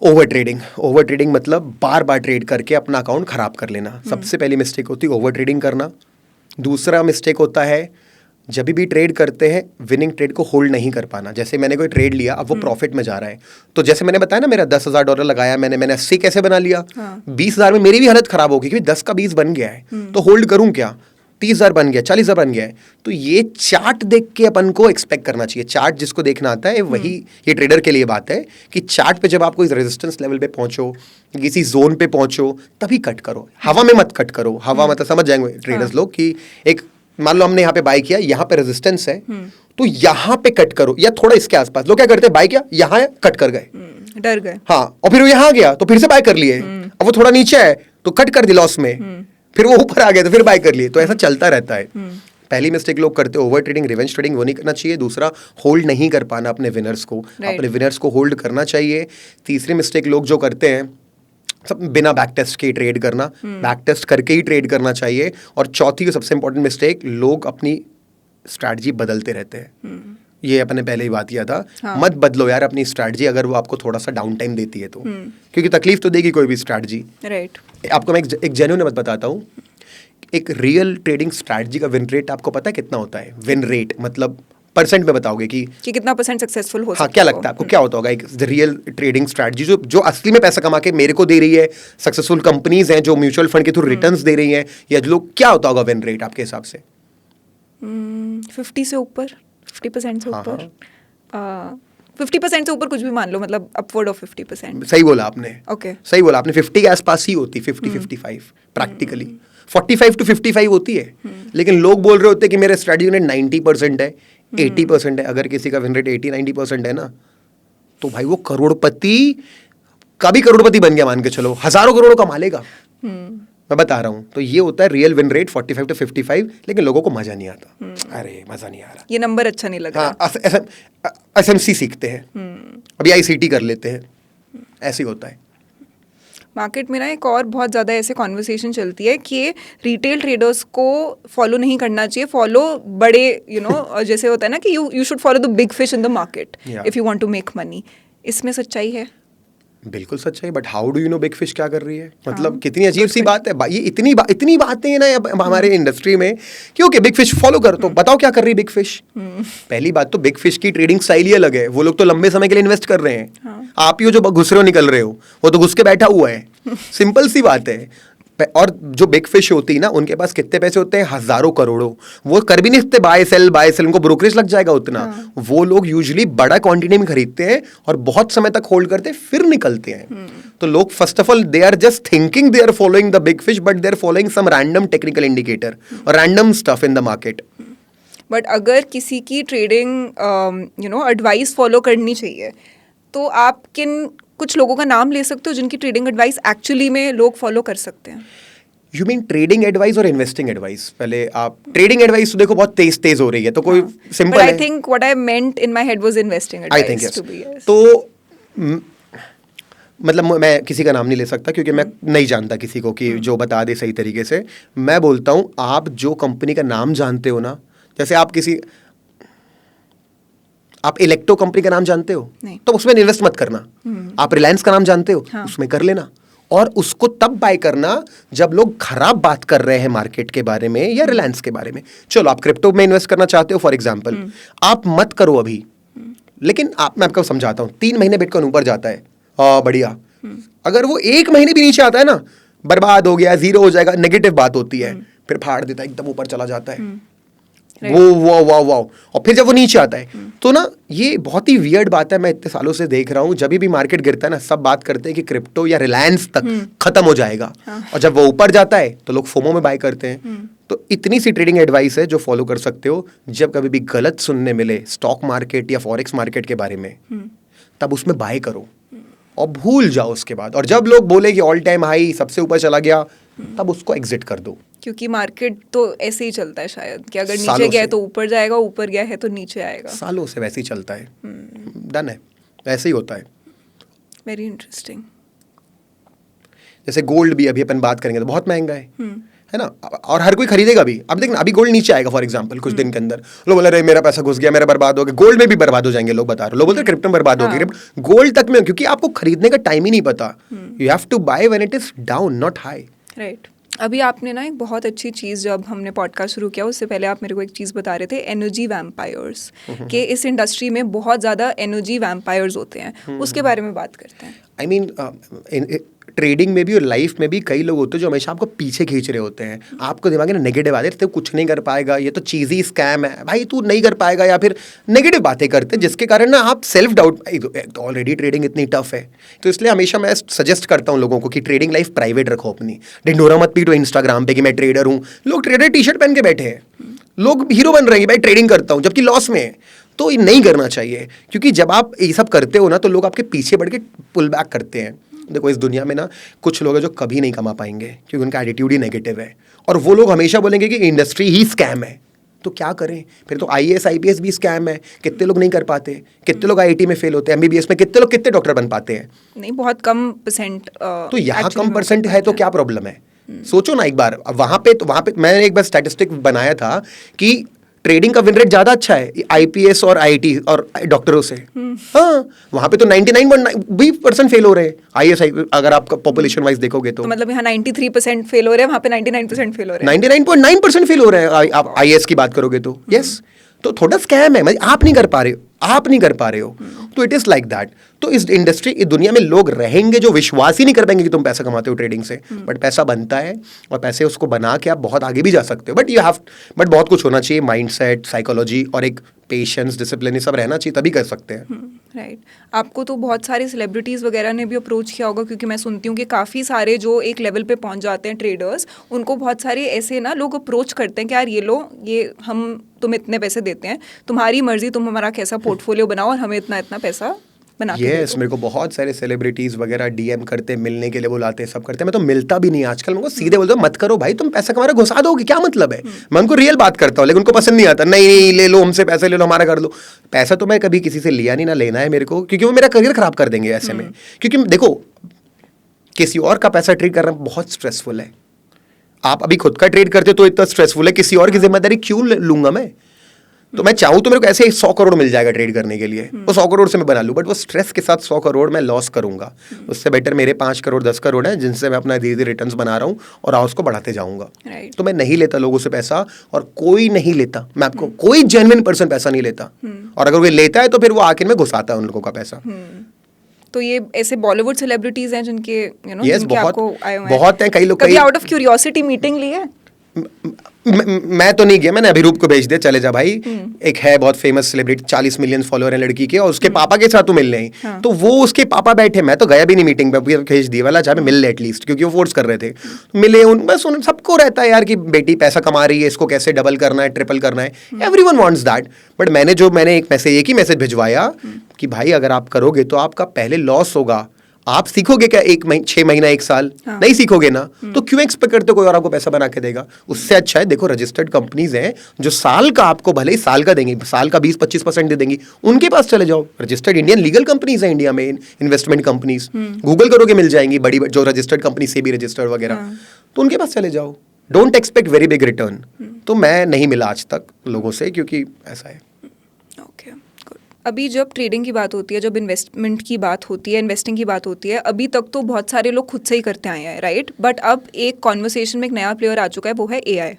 over trading. Over trading मतलब बार बार ट्रेड करके अपना अकाउंट खराब कर लेना, सबसे पहली मिस्टेक होती है ओवर ट्रेडिंग करना। दूसरा मिस्टेक होता है जब भी ट्रेड करते हैं विनिंग ट्रेड को होल्ड नहीं कर पाना। जैसे मैंने कोई ट्रेड लिया, अब वो प्रॉफिट में जा रहा है, तो जैसे मैंने बताया ना, मेरा $10,000 लगाया मैंने 80 कैसे बना लिया? 20,000 में मेरी भी हालत खराब होगी क्योंकि 10 का 20 बन गया है, तो होल्ड करूं क्या? 30,000 बन गया, 40,000 बन गया है। तो ये चार्ट देख के अपन को एक्सपेक्ट करना चाहिए। चार्ट जिसको देखना आता है वही, ये ट्रेडर के लिए बात है कि चार्ट पे जब आप कोई रेजिस्टेंस लेवल पे पहुंचो, किसी जोन पे पहुंचो, तभी कट करो। हवा में मत कट करो। हवा मतलब समझ जाएंगे ट्रेडर्स लोग कि एक मान लो हमने यहाँ पे बाय किया, यहाँ पे रेजिस्टेंस है, तो यहाँ पे कट करो या थोड़ा इसके आसपास। लोग क्या करते हैं, बाय किया, यहाँ है, कट कर गए, डर गए। हाँ, और फिर वो यहाँ गया तो फिर से बाय कर लिए। अब वो थोड़ा नीचे है तो कट कर दी लॉस में, फिर वो ऊपर आ गया तो फिर बाय कर लिए। तो ऐसा चलता रहता है। पहली मिस्टेक लोग करते हैं ओवर ट्रेडिंग, रिवेंज ट्रेडिंग, वो नहीं करना चाहिए। दूसरा, होल्ड नहीं कर पाना अपने विनर्स को। अपने विनर्स को होल्ड करना चाहिए। तीसरी मिस्टेक लोग जो करते हैं, सब बिना बैक टेस्ट के ट्रेड करना, बैक टेस्ट करके ही ट्रेड करना चाहिए। और चौथी सबसे इंपॉर्टेंट मिस्टेक, लोग अपनी स्ट्रैटेजी बदलते रहते हैं। ये अपने पहले ही बात किया था। मत बदलो यार अपनी स्ट्रैटेजी, अगर वो आपको थोड़ा सा डाउन टाइम देती है तो, क्योंकि तकलीफ तो देगी कोई भी स्ट्रैटेजी। राइट। आपको मैं एक जेन्युइन बात बताता हूँ। एक रियल ट्रेडिंग स्ट्रैटेजी का विन रेट आपको पता है कितना होता है? विन रेट मतलब परसेंट में बताओगे कि कितना परसेंट सक्सेसफुल हो सकता है? क्या लगता है आपको, क्या होता होगा एक रियल ट्रेडिंग स्ट्रैटेजी जो असली में पैसा कमा के मेरे को दे रही है? सक्सेसफुल कंपनीज हैं जो म्यूचुअल फंड के थ्रू रिटर्न्स दे रही हैं, या लोग, क्या होता होगा विन रेट आपके हिसाब से? 50 से ऊपर, 50% से ऊपर, 50% से ऊपर कुछ भी मान लो, मतलब अपवर्ड ऑफ 50%। सही बोला आपने। ओके, सही बोला आपने। 50 के आसपास ही होती, 50-55 प्रैक्टिकली। 45 to 55 होती है। लेकिन लोग बोल रहे होते हैं कि मेरे स्ट्रैटेजी में 90% है, 80% है। अगर किसी का विन रेट 80-90% है ना, तो भाई वो करोड़पति का भी करोड़पति बन गया, मान के चलो हजारों करोड़ों कमा लेगा। मैं बता रहा हूँ। तो ये होता है रियल विन रेट 45 to 55। लेकिन लोगों को मजा नहीं आता। अरे मजा नहीं आ रहा, ये नंबर अच्छा नहीं लग रहा। हाँ, SMC सीखते हैं, अभी ICT कर लेते हैं, ऐसे ही होता है। मार्केट में ना एक और बहुत ज़्यादा ऐसे कॉन्वर्सेशन चलती है कि रिटेल ट्रेडर्स को फॉलो नहीं करना चाहिए, फॉलो बड़े जैसे होता है ना कि you should follow the big fish in the market if you want to make money. इसमें सच्चाई है? बिल्कुल सच्चाई, but how do you know big fish क्या कर रही है? मतलब कितनी अजीब सी बात है। ये इतनी बातें हैं ना अब हमारे इंडस्ट्री में, क्योंकि बिग फिश फॉलो कर, तो बताओ क्या कर रही है बिग फिश? पहली बात तो बिग फिश की ट्रेडिंग स्टाइल ही अलग है। वो लोग तो लंबे समय के लिए इन्वेस्ट कर रहे हैं। आप ही हो जो घुस रहे हो, निकल रहे हो, वो तो घुस के बैठा हुआ है। सिंपल सी बात है। और जो बिग फिश होती है ना, उनके पास कितने पैसे होते हैं? हजारों करोड़ों। वो कर भी नहीं सकते बाय सेल, उनको ब्रोकरेज लग जाएगा उतना। वो लोग यूजुअली बड़ा क्वांटिटी में खरीदते हैं और बहुत समय तक होल्ड करते हैं, फिर निकलते हैं। तो लोग first of all they are just thinking they are following the big fish, but they are following some random technical indicator और random stuff in the market. But अगर किसी की ट्रेडिंग एडवाइस फॉलो करनी चाहिए, तो आप किन कुछ लोगों का नाम ले सकते हो जिनकी ट्रेडिंग एडवाइस एक्चुअली में लोग फॉलो कर सकते हैं? यू मीन ट्रेडिंग एडवाइस और इन्वेस्टिंग एडवाइस? पहले आप ट्रेडिंग एडवाइस तो देखो बहुत तेज हो रही है, तो कोई सिंपल है। I think what I meant in my head was investing advice. I think yes. तो मतलब मैं किसी का नाम नहीं ले सकता क्योंकि मैं नहीं जानता किसी को कि जो बता दे सही तरीके से। मैं बोलता हूँ, आप जो कंपनी का नाम जानते हो ना, जैसे आप इलेक्ट्रो कंपनी का नाम जानते हो, तो उसमें इन्वेस्ट मत करना। आप रिलायंस का नाम जानते हो, उसमें कर लेना। और उसको तब बाय करना जब लोग खराब बात कर रहे हैं मार्केट के बारे में या रिलायंस के बारे में। चलो आप क्रिप्टो में इन्वेस्ट करना चाहते हो फॉर एग्जांपल, आप मत करो अभी। लेकिन मैं आपको समझाता हूँ, 3 महीने बिटकॉइन ऊपर जाता है, बढ़िया। अगर वो 1 महीने भी नीचे आता है ना, बर्बाद हो गया, जीरो हो जाएगा, नेगेटिव बात होती है। फिर फाड़ देता है, एकदम ऊपर चला जाता है, वो और फिर जब वो नीचे आता है तो ना, ये बहुत ही वियर्ड बात है। मैं इतने सालों से देख रहा हूँ, जब भी मार्केट गिरता है ना, सब बात करते हैं कि क्रिप्टो या रिलायंस तक खत्म हो जाएगा। और जब वो ऊपर जाता है तो लोग फोमो में बाय करते हैं। तो इतनी सी ट्रेडिंग एडवाइस है जो फॉलो कर सकते हो। जब कभी भी गलत सुनने मिले स्टॉक मार्केट या फॉरेक्स मार्केट के बारे में, तब उसमें बाय करो और भूल जाओ उसके बाद। और जब लोग बोले कि ऑल टाइम हाई सबसे ऊपर चला गया, तब उसको एग्जिट कर दो। क्योंकि मार्केट तो ऐसे ही चलता है शायद, कि अगर नीचे गया है तो ऊपर जाएगा, ऊपर गया है तो नीचे आएगा। सालों से वैसे ही चलता है। डन है, वैसे ही होता है। Very interesting. जैसे गोल्ड भी अभी अपन बात करेंगे तो बहुत महंगा है ना, और हर कोई खरीदेगा भी। अब देखना, अभी गोल्ड नीचे आएगा फॉर एग्जांपल कुछ दिन के अंदर, लोग बोले रहे मेरा पैसा घुस गया, मेरा बर्बाद हो गया। गोल्ड में भी बर्बाद हो जाएंगे लोग बता रहे, लोग बोलते हैं क्रिप्टो में बर्बाद हो गया, गोल्ड तक में, क्योंकि आपको खरीदने का टाइम ही नहीं पता। You have to buy when it is down, not high. Right. अभी आपने ना एक बहुत अच्छी चीज़, जब हमने पॉडकास्ट शुरू किया उससे पहले आप मेरे को एक चीज़ बता रहे थे, एनर्जी वैम्पायर्स, कि इस इंडस्ट्री में बहुत ज़्यादा एनर्जी वैम्पायर्स होते हैं, उसके बारे में बात करते हैं। आई मीन ट्रेडिंग में भी और लाइफ में भी कई लोग होते हैं जो हमेशा आपको पीछे खींच रहे होते हैं, आपको दिमाग में नेगेटिव आते हैं, तू कुछ नहीं कर पाएगा, ये तो चीज़ी स्कैम है भाई, तू नहीं कर पाएगा, या फिर नेगेटिव बातें करते हैं जिसके कारण ना आप सेल्फ डाउट, ऑलरेडी ट्रेडिंग इतनी टफ है। तो इसलिए हमेशा मैं सजेस्ट करता हूँ लोगों को कि ट्रेडिंग लाइफ प्राइवेट रखो अपनी, ढिंडोरा मत पीटो इंस्टाग्राम पे कि मैं ट्रेडर हूँ। लोग ट्रेडर टी शर्ट पहन के बैठे हैं, लोग हीरो बन रहे हैं भाई ट्रेडिंग करता हूँ, जबकि लॉस में है। तो ये नहीं करना चाहिए, क्योंकि जब आप ये सब करते हो ना तो लोग आपके पीछे बढ़ के पुल बैक करते हैं। देखो इस दुनिया में ना कुछ लोग हैं जो कभी नहीं कमा पाएंगे क्योंकि उनका एटीट्यूड ही नेगेटिव है, और वो लोग हमेशा बोलेंगे कि इंडस्ट्री ही स्कैम है। तो क्या करें फिर? तो IAS IPS भी स्कैम है, कितने लोग नहीं कर पाते, कितने लोग IIT में फेल होते हैं, MBBS में कितने लोग कितने डॉक्टर बन पाते हैं? नहीं, बहुत कम परसेंट। तो यहाँ कम परसेंट है तो क्या प्रॉब्लम है? सोचो ना एक बार, वहाँ पे मैंने एक बार स्टैटिस्टिक बनाया था कि ट्रेडिंग का विन रेट ज्यादा अच्छा है IPS और IIT और डॉक्टरों से। हाँ, वहाँ पे तो 99.9% फेल हो रहे हैं IAS अगर आप पॉपुलेशन वाइज देखोगे तो मतलब यहाँ 93% फेल हो रहे हैं, वहाँ पे 99% फेल हो रहे हैं। 99.9% फेल हो रहे हैं आप IAS की बात करोगे तो। यस, तो थोड़ा स्कैम है, मतलब आप नहीं कर पा रहे हो, तो इट इज लाइक दैट। तो इस इंडस्ट्री, इस दुनिया में लोग रहेंगे जो विश्वास ही नहीं कर पाएंगे कि तुम पैसा कमाते हो ट्रेडिंग से, बट पैसा बनता है, और पैसे उसको बना के आप बहुत आगे भी जा सकते हो। बट बहुत कुछ होना चाहिए, माइंडसेट, साइकोलॉजी और एक पेशेंस, डिसिप्लिन, ये सब रहना चाहिए, तभी कर सकते हैं। राइट। आपको तो बहुत सारे सेलिब्रिटीज़ वगैरह ने भी अप्रोच किया होगा, क्योंकि मैं सुनती हूँ कि काफ़ी सारे जो एक लेवल पे पहुँच जाते हैं ट्रेडर्स, उनको बहुत सारे ऐसे ना लोग अप्रोच करते हैं कि यार ये लो, ये तुम इतने पैसे देते हैं, तुम्हारी मर्जी, तुम हमारा कैसा पोर्टफोलियो बनाओ और हमें इतना इतना पैसा बना के दे दो। मेरे को बहुत सारे सेलिब्रिटीज वगैरह DM करते, मिलने के लिए बुलाते, सब करते हैं। मैं तो मिलता भी नहीं आजकल, मैं सीधे बोलता हूँ मत करो भाई, तुम पैसा कमा रहे घुसा दोगे, क्या मतलब है? मैं उनको रियल बात करता हूँ, लेकिन उनको पसंद नहीं आता। नहीं ले लो हमसे पैसे, ले लो हमारा कर लो। पैसा तो मैं कभी किसी से लिया नहीं, ना लेना है मेरे को, क्योंकि वो मेरा करियर खराब कर देंगे ऐसे में। क्योंकि देखो किसी और का पैसा ट्रेड करना बहुत स्ट्रेसफुल है। आप अभी खुद का ट्रेड करते तो इतना स्ट्रेसफुल है, किसी और की जिम्मेदारी क्यों लूंगा मैं? तो मैं चाहूँ तो मेरे को ऐसे 100 करोड़ मिल जाएगा ट्रेड करने के लिए, वो 100 करोड़ से मैं बना लूँ, बट वो स्ट्रेस के साथ 100 करोड़ मैं लॉस करूंगा। उससे बेटर मेरे 5 करोड़ 10 करोड़ है जिनसे मैं अपना धीरे धीरे रिटर्न्स बना रहा हूँ और उसको बढ़ाते जाऊंगा। तो मैं नहीं लेता लोगों से पैसा, और कोई नहीं लेता, मैं आपको कोई जेन्युइन पर्सन पैसा नहीं लेता, और अगर वो लेता है तो फिर वो आखिर में घुसाता है उन लोगों का पैसा। तो ये ऐसे बॉलीवुड सेलिब्रिटीज हैं जिनके यस बहुत हैं, कई लोग। कभी आउट ऑफ क्यूरियोसिटी मीटिंग ली है? मैं तो नहीं गया, मैंने अभिरूप को भेज दिया, चले जा भाई। एक है बहुत फेमस सेलिब्रिटी, 40 मिलियन फॉलोअर है लड़की के, और उसके पापा के साथ तो मिल रहे हैं। तो वो उसके पापा बैठे, मैं तो गया भी नहीं मीटिंग पे, भेज दिया वाला जहाँ पे मिल ले एटलीस्ट, क्योंकि वो फोर्स कर रहे थे। मिले बस सबको रहता है यार कि बेटी पैसा कमा रही है, इसको कैसे डबल करना है, ट्रिपल करना है, एवरीवन वांट्स दैट। बट मैंने एक ही मैसेज भिजवाया कि भाई अगर आप करोगे तो आपका पहले लॉस होगा, आप सीखोगे क्या 6 महीना 1 साल? नहीं सीखोगे ना, तो क्यों एक्सपेक्ट करते हो कोई और आपको पैसा बना के देगा? उससे अच्छा है, देखो रजिस्टर्ड कंपनीज हैं जो साल का आपको भले ही साल का देंगी, साल का 20-25% दे देंगी, उनके पास चले जाओ। रजिस्टर्ड इंडियन लीगल कंपनीज हैं इंडिया में, इन्वेस्टमेंट कंपनीज, गूगल करोगे मिल जाएंगी, बड़ी जो रजिस्टर्ड कंपनी से भी रजिस्टर्ड वगैरह, तो उनके पास चले जाओ। Don't expect very big return. तो मैं नहीं मिला आज तक लोगों से, क्योंकि ऐसा है। अभी जब ट्रेडिंग की बात होती है, जब इन्वेस्टमेंट की बात होती है, इन्वेस्टिंग की बात होती है, अभी तक तो बहुत सारे लोग खुद से ही करते आए हैं, राइट? बट अब एक कॉन्वर्सेशन में एक नया प्लेयर आ चुका है, वो है AI।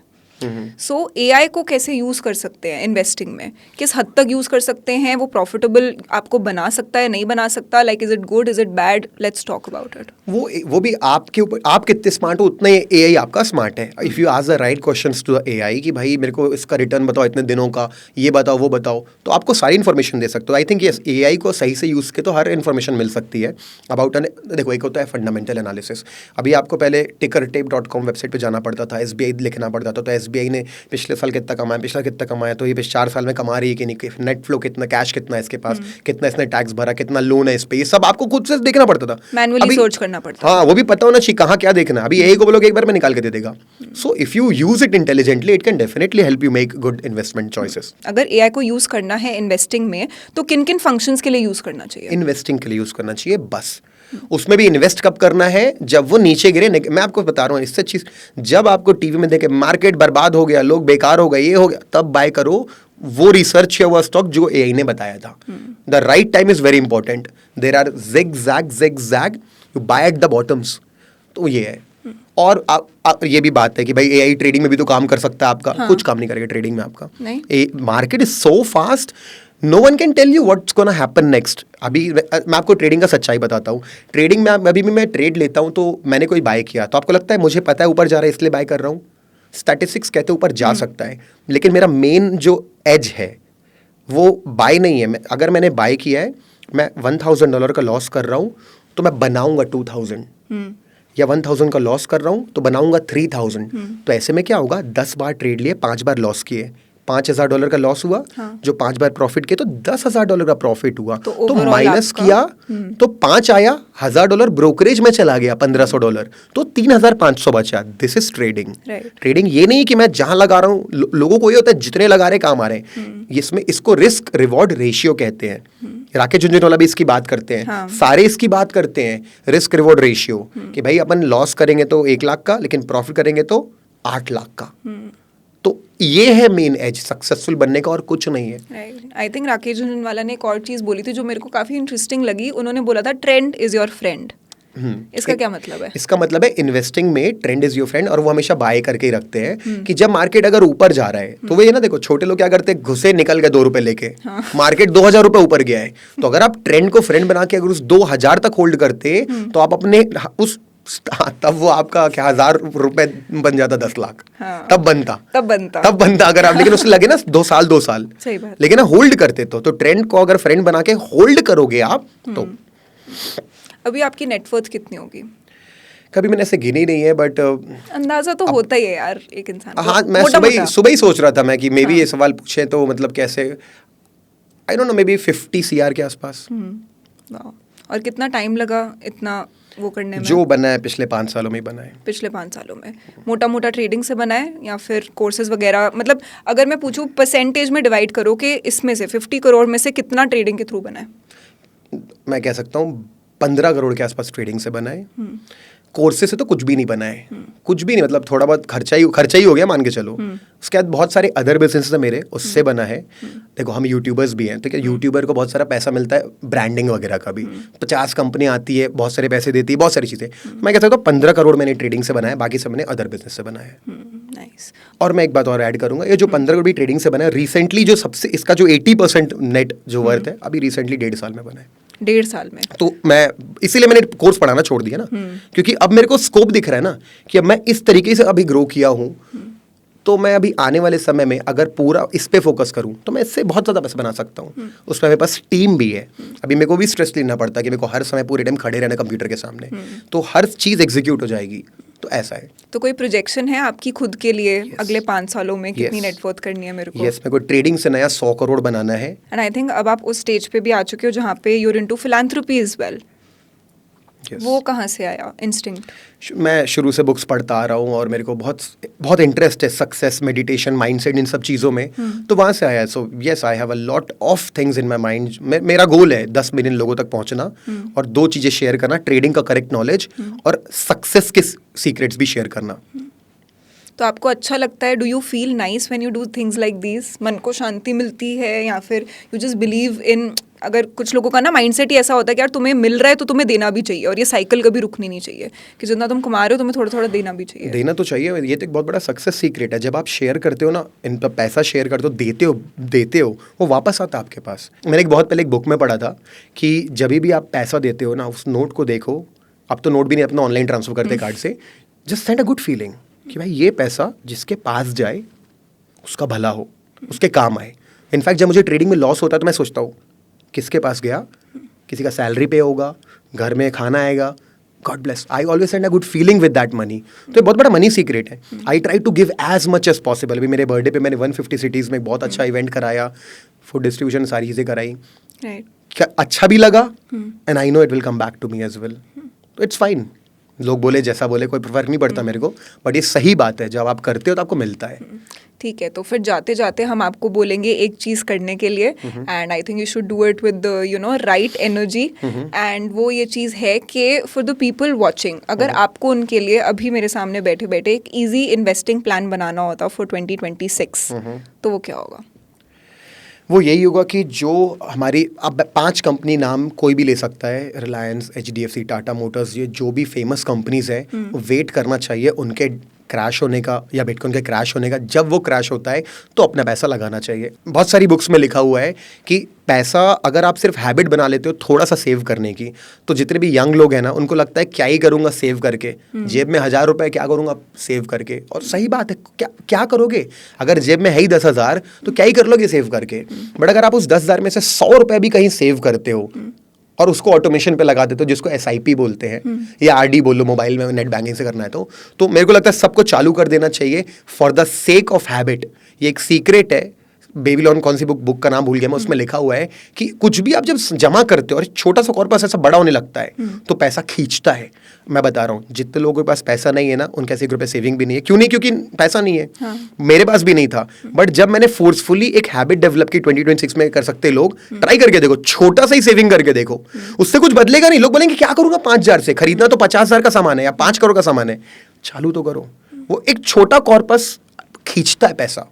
सो AI को कैसे यूज़ कर सकते हैं इन्वेस्टिंग में? किस हद तक यूज़ कर सकते हैं? वो प्रॉफिटेबल आपको बना सकता है, नहीं बना सकता? Like is it good, is it bad? Let's talk about it. वो भी आपके ऊपर, आप कितने स्मार्ट हो उतना ही AI आपका स्मार्ट है। If you ask the right questions to the AI कि भाई मेरे को इसका रिटर्न बताओ इतने दिनों का, ये बताओ वो बताओ, तो आपको सारी इन्फॉर्मेशन दे सकते हो। आई थिंक यस, AI को सही से यूज़ के तो हर इन्फॉर्मेशन मिल सकती है अबाउट देखो एक होता है फंडामेंटल एनालिसिस। अभी आपको पहले tickertape.com वेबसाइट पर जाना पड़ता था, SBI लिखना पड़ता था, तो SBI ने पिछले साल कितना कमाया, पिछला कितना कमाया, तो ये 4 साल में कमा रही है कि नहीं, नेट फ्लो कितना, कैश कितना है इसके पास, कितना इसने टैक्स भरा, कितना लोन है इस पे, ये सब आपको खुद से देखना पड़ता था, मैनुअली सर्च करना पड़ता। हाँ, वो भी पता होना चाहिए कहाँ क्या देखना है। अभी AI को बोलोगे एक बार में निकाल के दे देगा। So if you use it intelligently, it can definitely help you make good investment choices. अगर AI को यूज करना है इन्वेस्टिंग में, तो किन किन फंक्शंस के लिए यूज करना चाहिए? इन्वेस्टिंग के लिए यूज करना चाहिए बस। उसमें भी इन्वेस्ट कब करना है? जब वो नीचे गिरे। मैं आपको बता रहा हूँ, इससे चीज, जब आपको टीवी में देखे मार्केट बर्बाद हो गया, लोग बेकार हो गए, ये हो गया, तब बाय करो वो रिसर्च है, वो स्टॉक जो AI ने बताया था। The right time is very important. There are zigzag, you buy at the bottoms. तो ये है। और ये भी बात है कि भाई एआई ट्रेडिंग में भी तो काम कर सकता है आपका, कुछ काम नहीं करेगा ट्रेडिंग में आपका। नहीं, market is so fast, no one can tell you what's gonna happen next. अभी मैं आपको ट्रेडिंग का सच्चाई बताता हूँ। ट्रेडिंग में अभी भी मैं ट्रेड लेता हूँ तो मैंने कोई बाय किया तो आपको लगता है मुझे पता है ऊपर जा रहा है इसलिए बाय कर रहा हूँ? स्टैटिस्टिक्स कहते हैं ऊपर जा सकता है, लेकिन मेरा मेन जो एज है वो बाय नहीं है। अगर मैंने बाय किया है, मैं $1,000 का लॉस कर रहा हूँ तो मैं बनाऊंगा 2,000, या 1,000 का लॉस कर रहा हूँ तो बनाऊंगा 3,000। तो ऐसे में क्या होगा, 10 बार ट्रेड लिए, 5 बार लॉस किए, $5,000 का लॉस हुआ। जो 5 बार प्रॉफिट किए तो $10,000 का प्रॉफिट हुआ। तो माइनस किया तो 5 आया, $1,000 ब्रोकरेज में चला गया, $1,500, तो 3,500 बचा। This is trading. ट्रेडिंग ये नहीं कि मैं जहां लगा रहा हूँ, लोगों को ये होता है जितने लगा रहे काम आ रहे हैं। इसमें इसको रिस्क रिवॉर्ड रेशियो कहते हैं। राकेश झुंझुनवाला भी इसकी बात करते हैं, सारे इसकी बात करते हैं, रिस्क रिवॉर्ड रेशियो, कि भाई अपन लॉस करेंगे तो 1 लाख का, लेकिन प्रॉफिट करेंगे तो 8 लाख का। तो ये है मेन एज सक्सेसफुल बनने का, और कुछ नहीं है। आई थिंक राकेश झुंझुनवाला ने एक और चीज़ बोली थी जो मेरे को काफ़ी इंटरेस्टिंग लगी। उन्होंने बोला था ट्रेंड इज योर फ्रेंड। इसका क्या मतलब है? इसका मतलब है इन्वेस्टिंग में ट्रेंड इज योर फ्रेंड, और वो हमेशा बाय करके ही रखते हैं कि जब मार्केट अगर ऊपर जा रहा है तो वो ये ना, देखो छोटे लोग क्या करते हैं, घुसे निकल गए 2 रुपए लेके, मार्केट 2,000 रुपए ऊपर गया है, तो अगर आप ट्रेंड को फ्रेंड बना के अगर उस 2,000 तक होल्ड करते तो आप अपने उस तब वो आपका क्या 1,000 रुपए बन जाता 10 लाख। तब बनता अगर आप, लेकिन उससे लगे ना 2 साल सही बात। लेकिन होल्ड करते तो ट्रेंड को अगर फ्रेंड बना के होल्ड करोगे आप तो। अभी आपकी नेटवर्थ कितनी होगी? कभी मैंने ऐसे गिनी नहीं है, बट अंदाजा तो होता ही है यार एक इंसान को। हाँ, मैं सुबह ही सोच रहा था मैं कि मे बी ये सवाल पूछे तो मतलब कैसे, आई don't no, may be 50 CR के आसपास। और कितना टाइम लगा इतना वो करने में? जो बना है पिछले 5 सालों में बना है। पिछले 5 सालों में मोटा ट्रेडिंग से बना है या फिर कोर्सेज वगैरह? मतलब अगर मैं पूछूं परसेंटेज में डिवाइड करो कि इसमें से 50 करोड़ में से कितना ट्रेडिंग के थ्रू बना है? मैं कह सकता हूँ 15 करोड़ के आसपास ट्रेडिंग से बना है। कोर्सेज से तो कुछ भी नहीं बना है, कुछ भी नहीं, मतलब थोड़ा बहुत खर्चा ही हो गया मान के चलो। उसके बाद बहुत सारे अदर बिजनेस है मेरे, उससे बना है। देखो हम यूट्यूबर्स भी हैं, ठीक है, यूट्यूबर को बहुत सारा पैसा मिलता है ब्रांडिंग वगैरह का भी, 50 कंपनी आती है, बहुत सारे पैसे देती है, बहुत सारी चीज़ें। मैं कह सकता हूँ 15 करोड़ मैंने ट्रेडिंग से बनाया, बाकी सब मैंने अदर बिजनेस से बनाया है। नाइस। और मैं एक बात और ऐड करूंगा, ये जो 15 करोड़ भी ट्रेडिंग से बना है, रिसेंटली जो सबसे इसका जो 80% नेट जो वर्थ है अभी रिसेंटली 1.5 साल में बना है। 1.5 साल में? तो मैं इसीलिए मैंने कोर्स पढ़ाना छोड़ दिया ना, क्योंकि अब मेरे को स्कोप दिख रहा है ना कि अब मैं इस तरीके से अभी ग्रो किया हूँ, तो मैं अभी आने वाले समय में अगर पूरा इस पे फोकस करूँ तो मैं इससे बहुत ज़्यादा पैसा बना सकता हूँ। उसमें मेरे पास टीम भी है, अभी मेरे को भी स्ट्रेस लेना पड़ता है कि मेरे को हर समय पूरे टाइम खड़े रहना कंप्यूटर के सामने, तो हर चीज़ एग्जीक्यूट हो जाएगी। तो ऐसा है। तो कोई प्रोजेक्शन है आपकी खुद के लिए अगले 5 सालों में कितनी नेटवर्थ करनी है मेरे को? मेरे को ट्रेडिंग से नया 100 करोड़ बनाना है। एंड आई थिंक अब आप उस स्टेज पे भी आ चुके हो जहाँ पे you're into philanthropy as well. वो कहाँ से आया इंस्टिंक्ट? मैं शुरू से बुक्स पढ़ता आ रहा हूँ और मेरे को बहुत इंटरेस्ट है सक्सेस, मेडिटेशन, माइंडसेट, इन सब चीज़ों में, तो वहाँ से आया। So yes, I have a lot of things in my mind. मेरा गोल है 10 मिलियन लोगों तक पहुँचना और 2 चीज़ें शेयर करना, ट्रेडिंग का करेक्ट नॉलेज और सक्सेस के सीक्रेट्स भी शेयर करना। तो आपको अच्छा लगता है? Do you feel nice when you do things like this? मन को शांति मिलती है या फिर यू जस्ट बिलीव इन? अगर कुछ लोगों का ना माइंडसेट ही ऐसा होता है कि यार तुम्हें मिल रहा है तो तुम्हें देना भी चाहिए, और ये साइकिल कभी रुकनी नहीं चाहिए कि जितना तुम कमा रहे हो तुम्हें थोड़ा थोड़ा देना भी चाहिए। देना तो चाहिए, ये तो एक बहुत बड़ा सक्सेस सीक्रेट है। जब आप शेयर करते हो ना, इन पर पैसा शेयर करते हो, देते हो, वो वापस आता है आपके पास। मैंने बहुत पहले एक बुक में पढ़ा था कि जब भी आप पैसा देते हो ना, उस नोट को देखो, अब तो नोट भी नहीं, अपना ऑनलाइन ट्रांसफर करते कार्ड से, just send a good feeling कि भाई ये पैसा जिसके पास जाए उसका भला हो, उसके काम आए। इनफैक्ट जब मुझे ट्रेडिंग में लॉस होता है तो मैं सोचता हूँ किसके पास गया, किसी का सैलरी पे होगा, घर में खाना आएगा, God bless. I always send a good feeling with that money. तो ये बहुत बड़ा मनी सीक्रेट है। I try to give as much as possible. अभी मेरे बर्थडे पे मैंने 150 सिटीज़ में बहुत अच्छा इवेंट कराया, फूड डिस्ट्रीब्यूशन, सारी चीज़ें कराई। क्या अच्छा भी लगा, and I know it will come back to me as well. तो इट्स फाइन, लोग बोले जैसा बोले, कोई फर्क नहीं पड़ता मेरे को, बट ये सही बात है, जब आप करते हो तो आपको मिलता है। ठीक है, तो फिर जाते जाते हम आपको बोलेंगे एक चीज़ करने के लिए, and I think you should do it with right energy. And वो ये चीज़ है कि फॉर द पीपल वॉचिंग, अगर आपको उनके लिए अभी मेरे सामने बैठे बैठे एक ईजी इन्वेस्टिंग प्लान बनाना होता फॉर 2026, तो वो क्या होगा? वो यही होगा कि जो हमारी अब 5 कंपनी नाम कोई भी ले सकता है, रिलायंस, HDFC, टाटा मोटर्स, ये जो भी फेमस कंपनीज है, वेट करना चाहिए उनके क्रैश होने का या बिटकॉइन के क्रैश होने का। जब वो क्रैश होता है तो अपना पैसा लगाना चाहिए। बहुत सारी बुक्स में लिखा हुआ है कि पैसा अगर आप सिर्फ हैबिट बना लेते हो थोड़ा सा सेव करने की, तो जितने भी यंग लोग हैं ना, उनको लगता है क्या ही करूंगा सेव करके, जेब में 1000 रुपए क्या करूंगा सेव करके। और सही बात है, क्या करोगे? अगर जेब में है ही 10,000 तो क्या ही कर लोगे सेव करके। बट अगर आप उस 10,000 में से 100 रुपए भी कहीं सेव करते हो और उसको ऑटोमेशन पे लगा देते हो, जिसको SIP बोलते हैं, या RD बोल लो, मोबाइल में नेट बैंकिंग से करना है तो मेरे को लगता है सबको चालू कर देना चाहिए for the sake of habit. ये एक सीक्रेट है, बेबीलोन कौन सी बुक का नाम भूल गया मैं, उसमें लिखा हुआ है कि कुछ भी आप जब जमा करते हो और छोटा सा कॉर्पस ऐसा बड़ा होने लगता है तो पैसा खींचता है। मैं बता रहा हूँ, जितने लोगों के पास पैसा नहीं है ना, उनके 80 रुपए सेविंग भी नहीं है। क्यों नहीं? क्योंकि पैसा नहीं है। हाँ। मेरे पास भी नहीं था, बट जब मैंने फोर्सफुली एक हैबिट डेवलप की, 2026 में कर सकते लोग, ट्राई करके देखो, छोटा सा ही सेविंग करके देखो, उससे कुछ बदलेगा नहीं। लोग बोलेंगे क्या करूंगा 5,000 से, खरीदना तो 50,000 का सामान है या 5 करोड़ का सामान है, चालू तो करो। वो एक छोटा कॉर्पस खींचता है पैसा।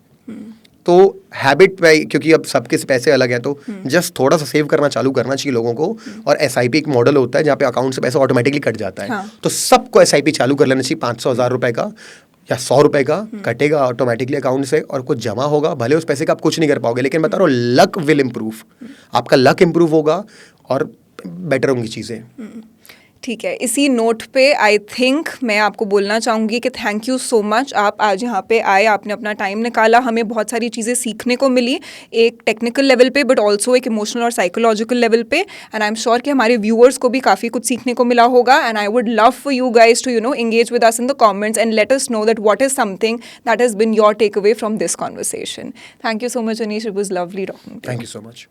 तो हैबिट पे, क्योंकि अब सबके पैसे अलग हैं, तो जस्ट थोड़ा सा सेव करना चालू करना चाहिए लोगों को। और SIP एक मॉडल होता है जहाँ पे अकाउंट से पैसा ऑटोमेटिकली कट जाता है। हाँ। तो सबको SIP चालू कर लेना चाहिए। 500-1000 रुपए का या 100 रुपए का कटेगा ऑटोमेटिकली अकाउंट से और कुछ जमा होगा। भले उस पैसे का आप कुछ नहीं कर पाओगे, लेकिन बता रहा हूँ, लक विल इम्प्रूव। आपका लक इम्प्रूव होगा और बेटर होंगी चीज़ें। ठीक है, इसी नोट पे आई थिंक मैं आपको बोलना चाहूँगी कि थैंक यू सो मच। आप आज यहाँ पे आए, आपने अपना टाइम निकाला, हमें बहुत सारी चीज़ें सीखने को मिली, एक टेक्निकल लेवल पे बट ऑल्सो एक इमोशनल और साइकोलॉजिकल लेवल पे। एंड आई एम श्योर कि हमारे व्यूअर्स को भी काफ़ी कुछ सीखने को मिला होगा। And I would love for you guys to engage with us in the comments and let us know that what is something that has been your takeaway from this conversation. Thank you so much Anish, it was lovely talking to you. Thank you so much.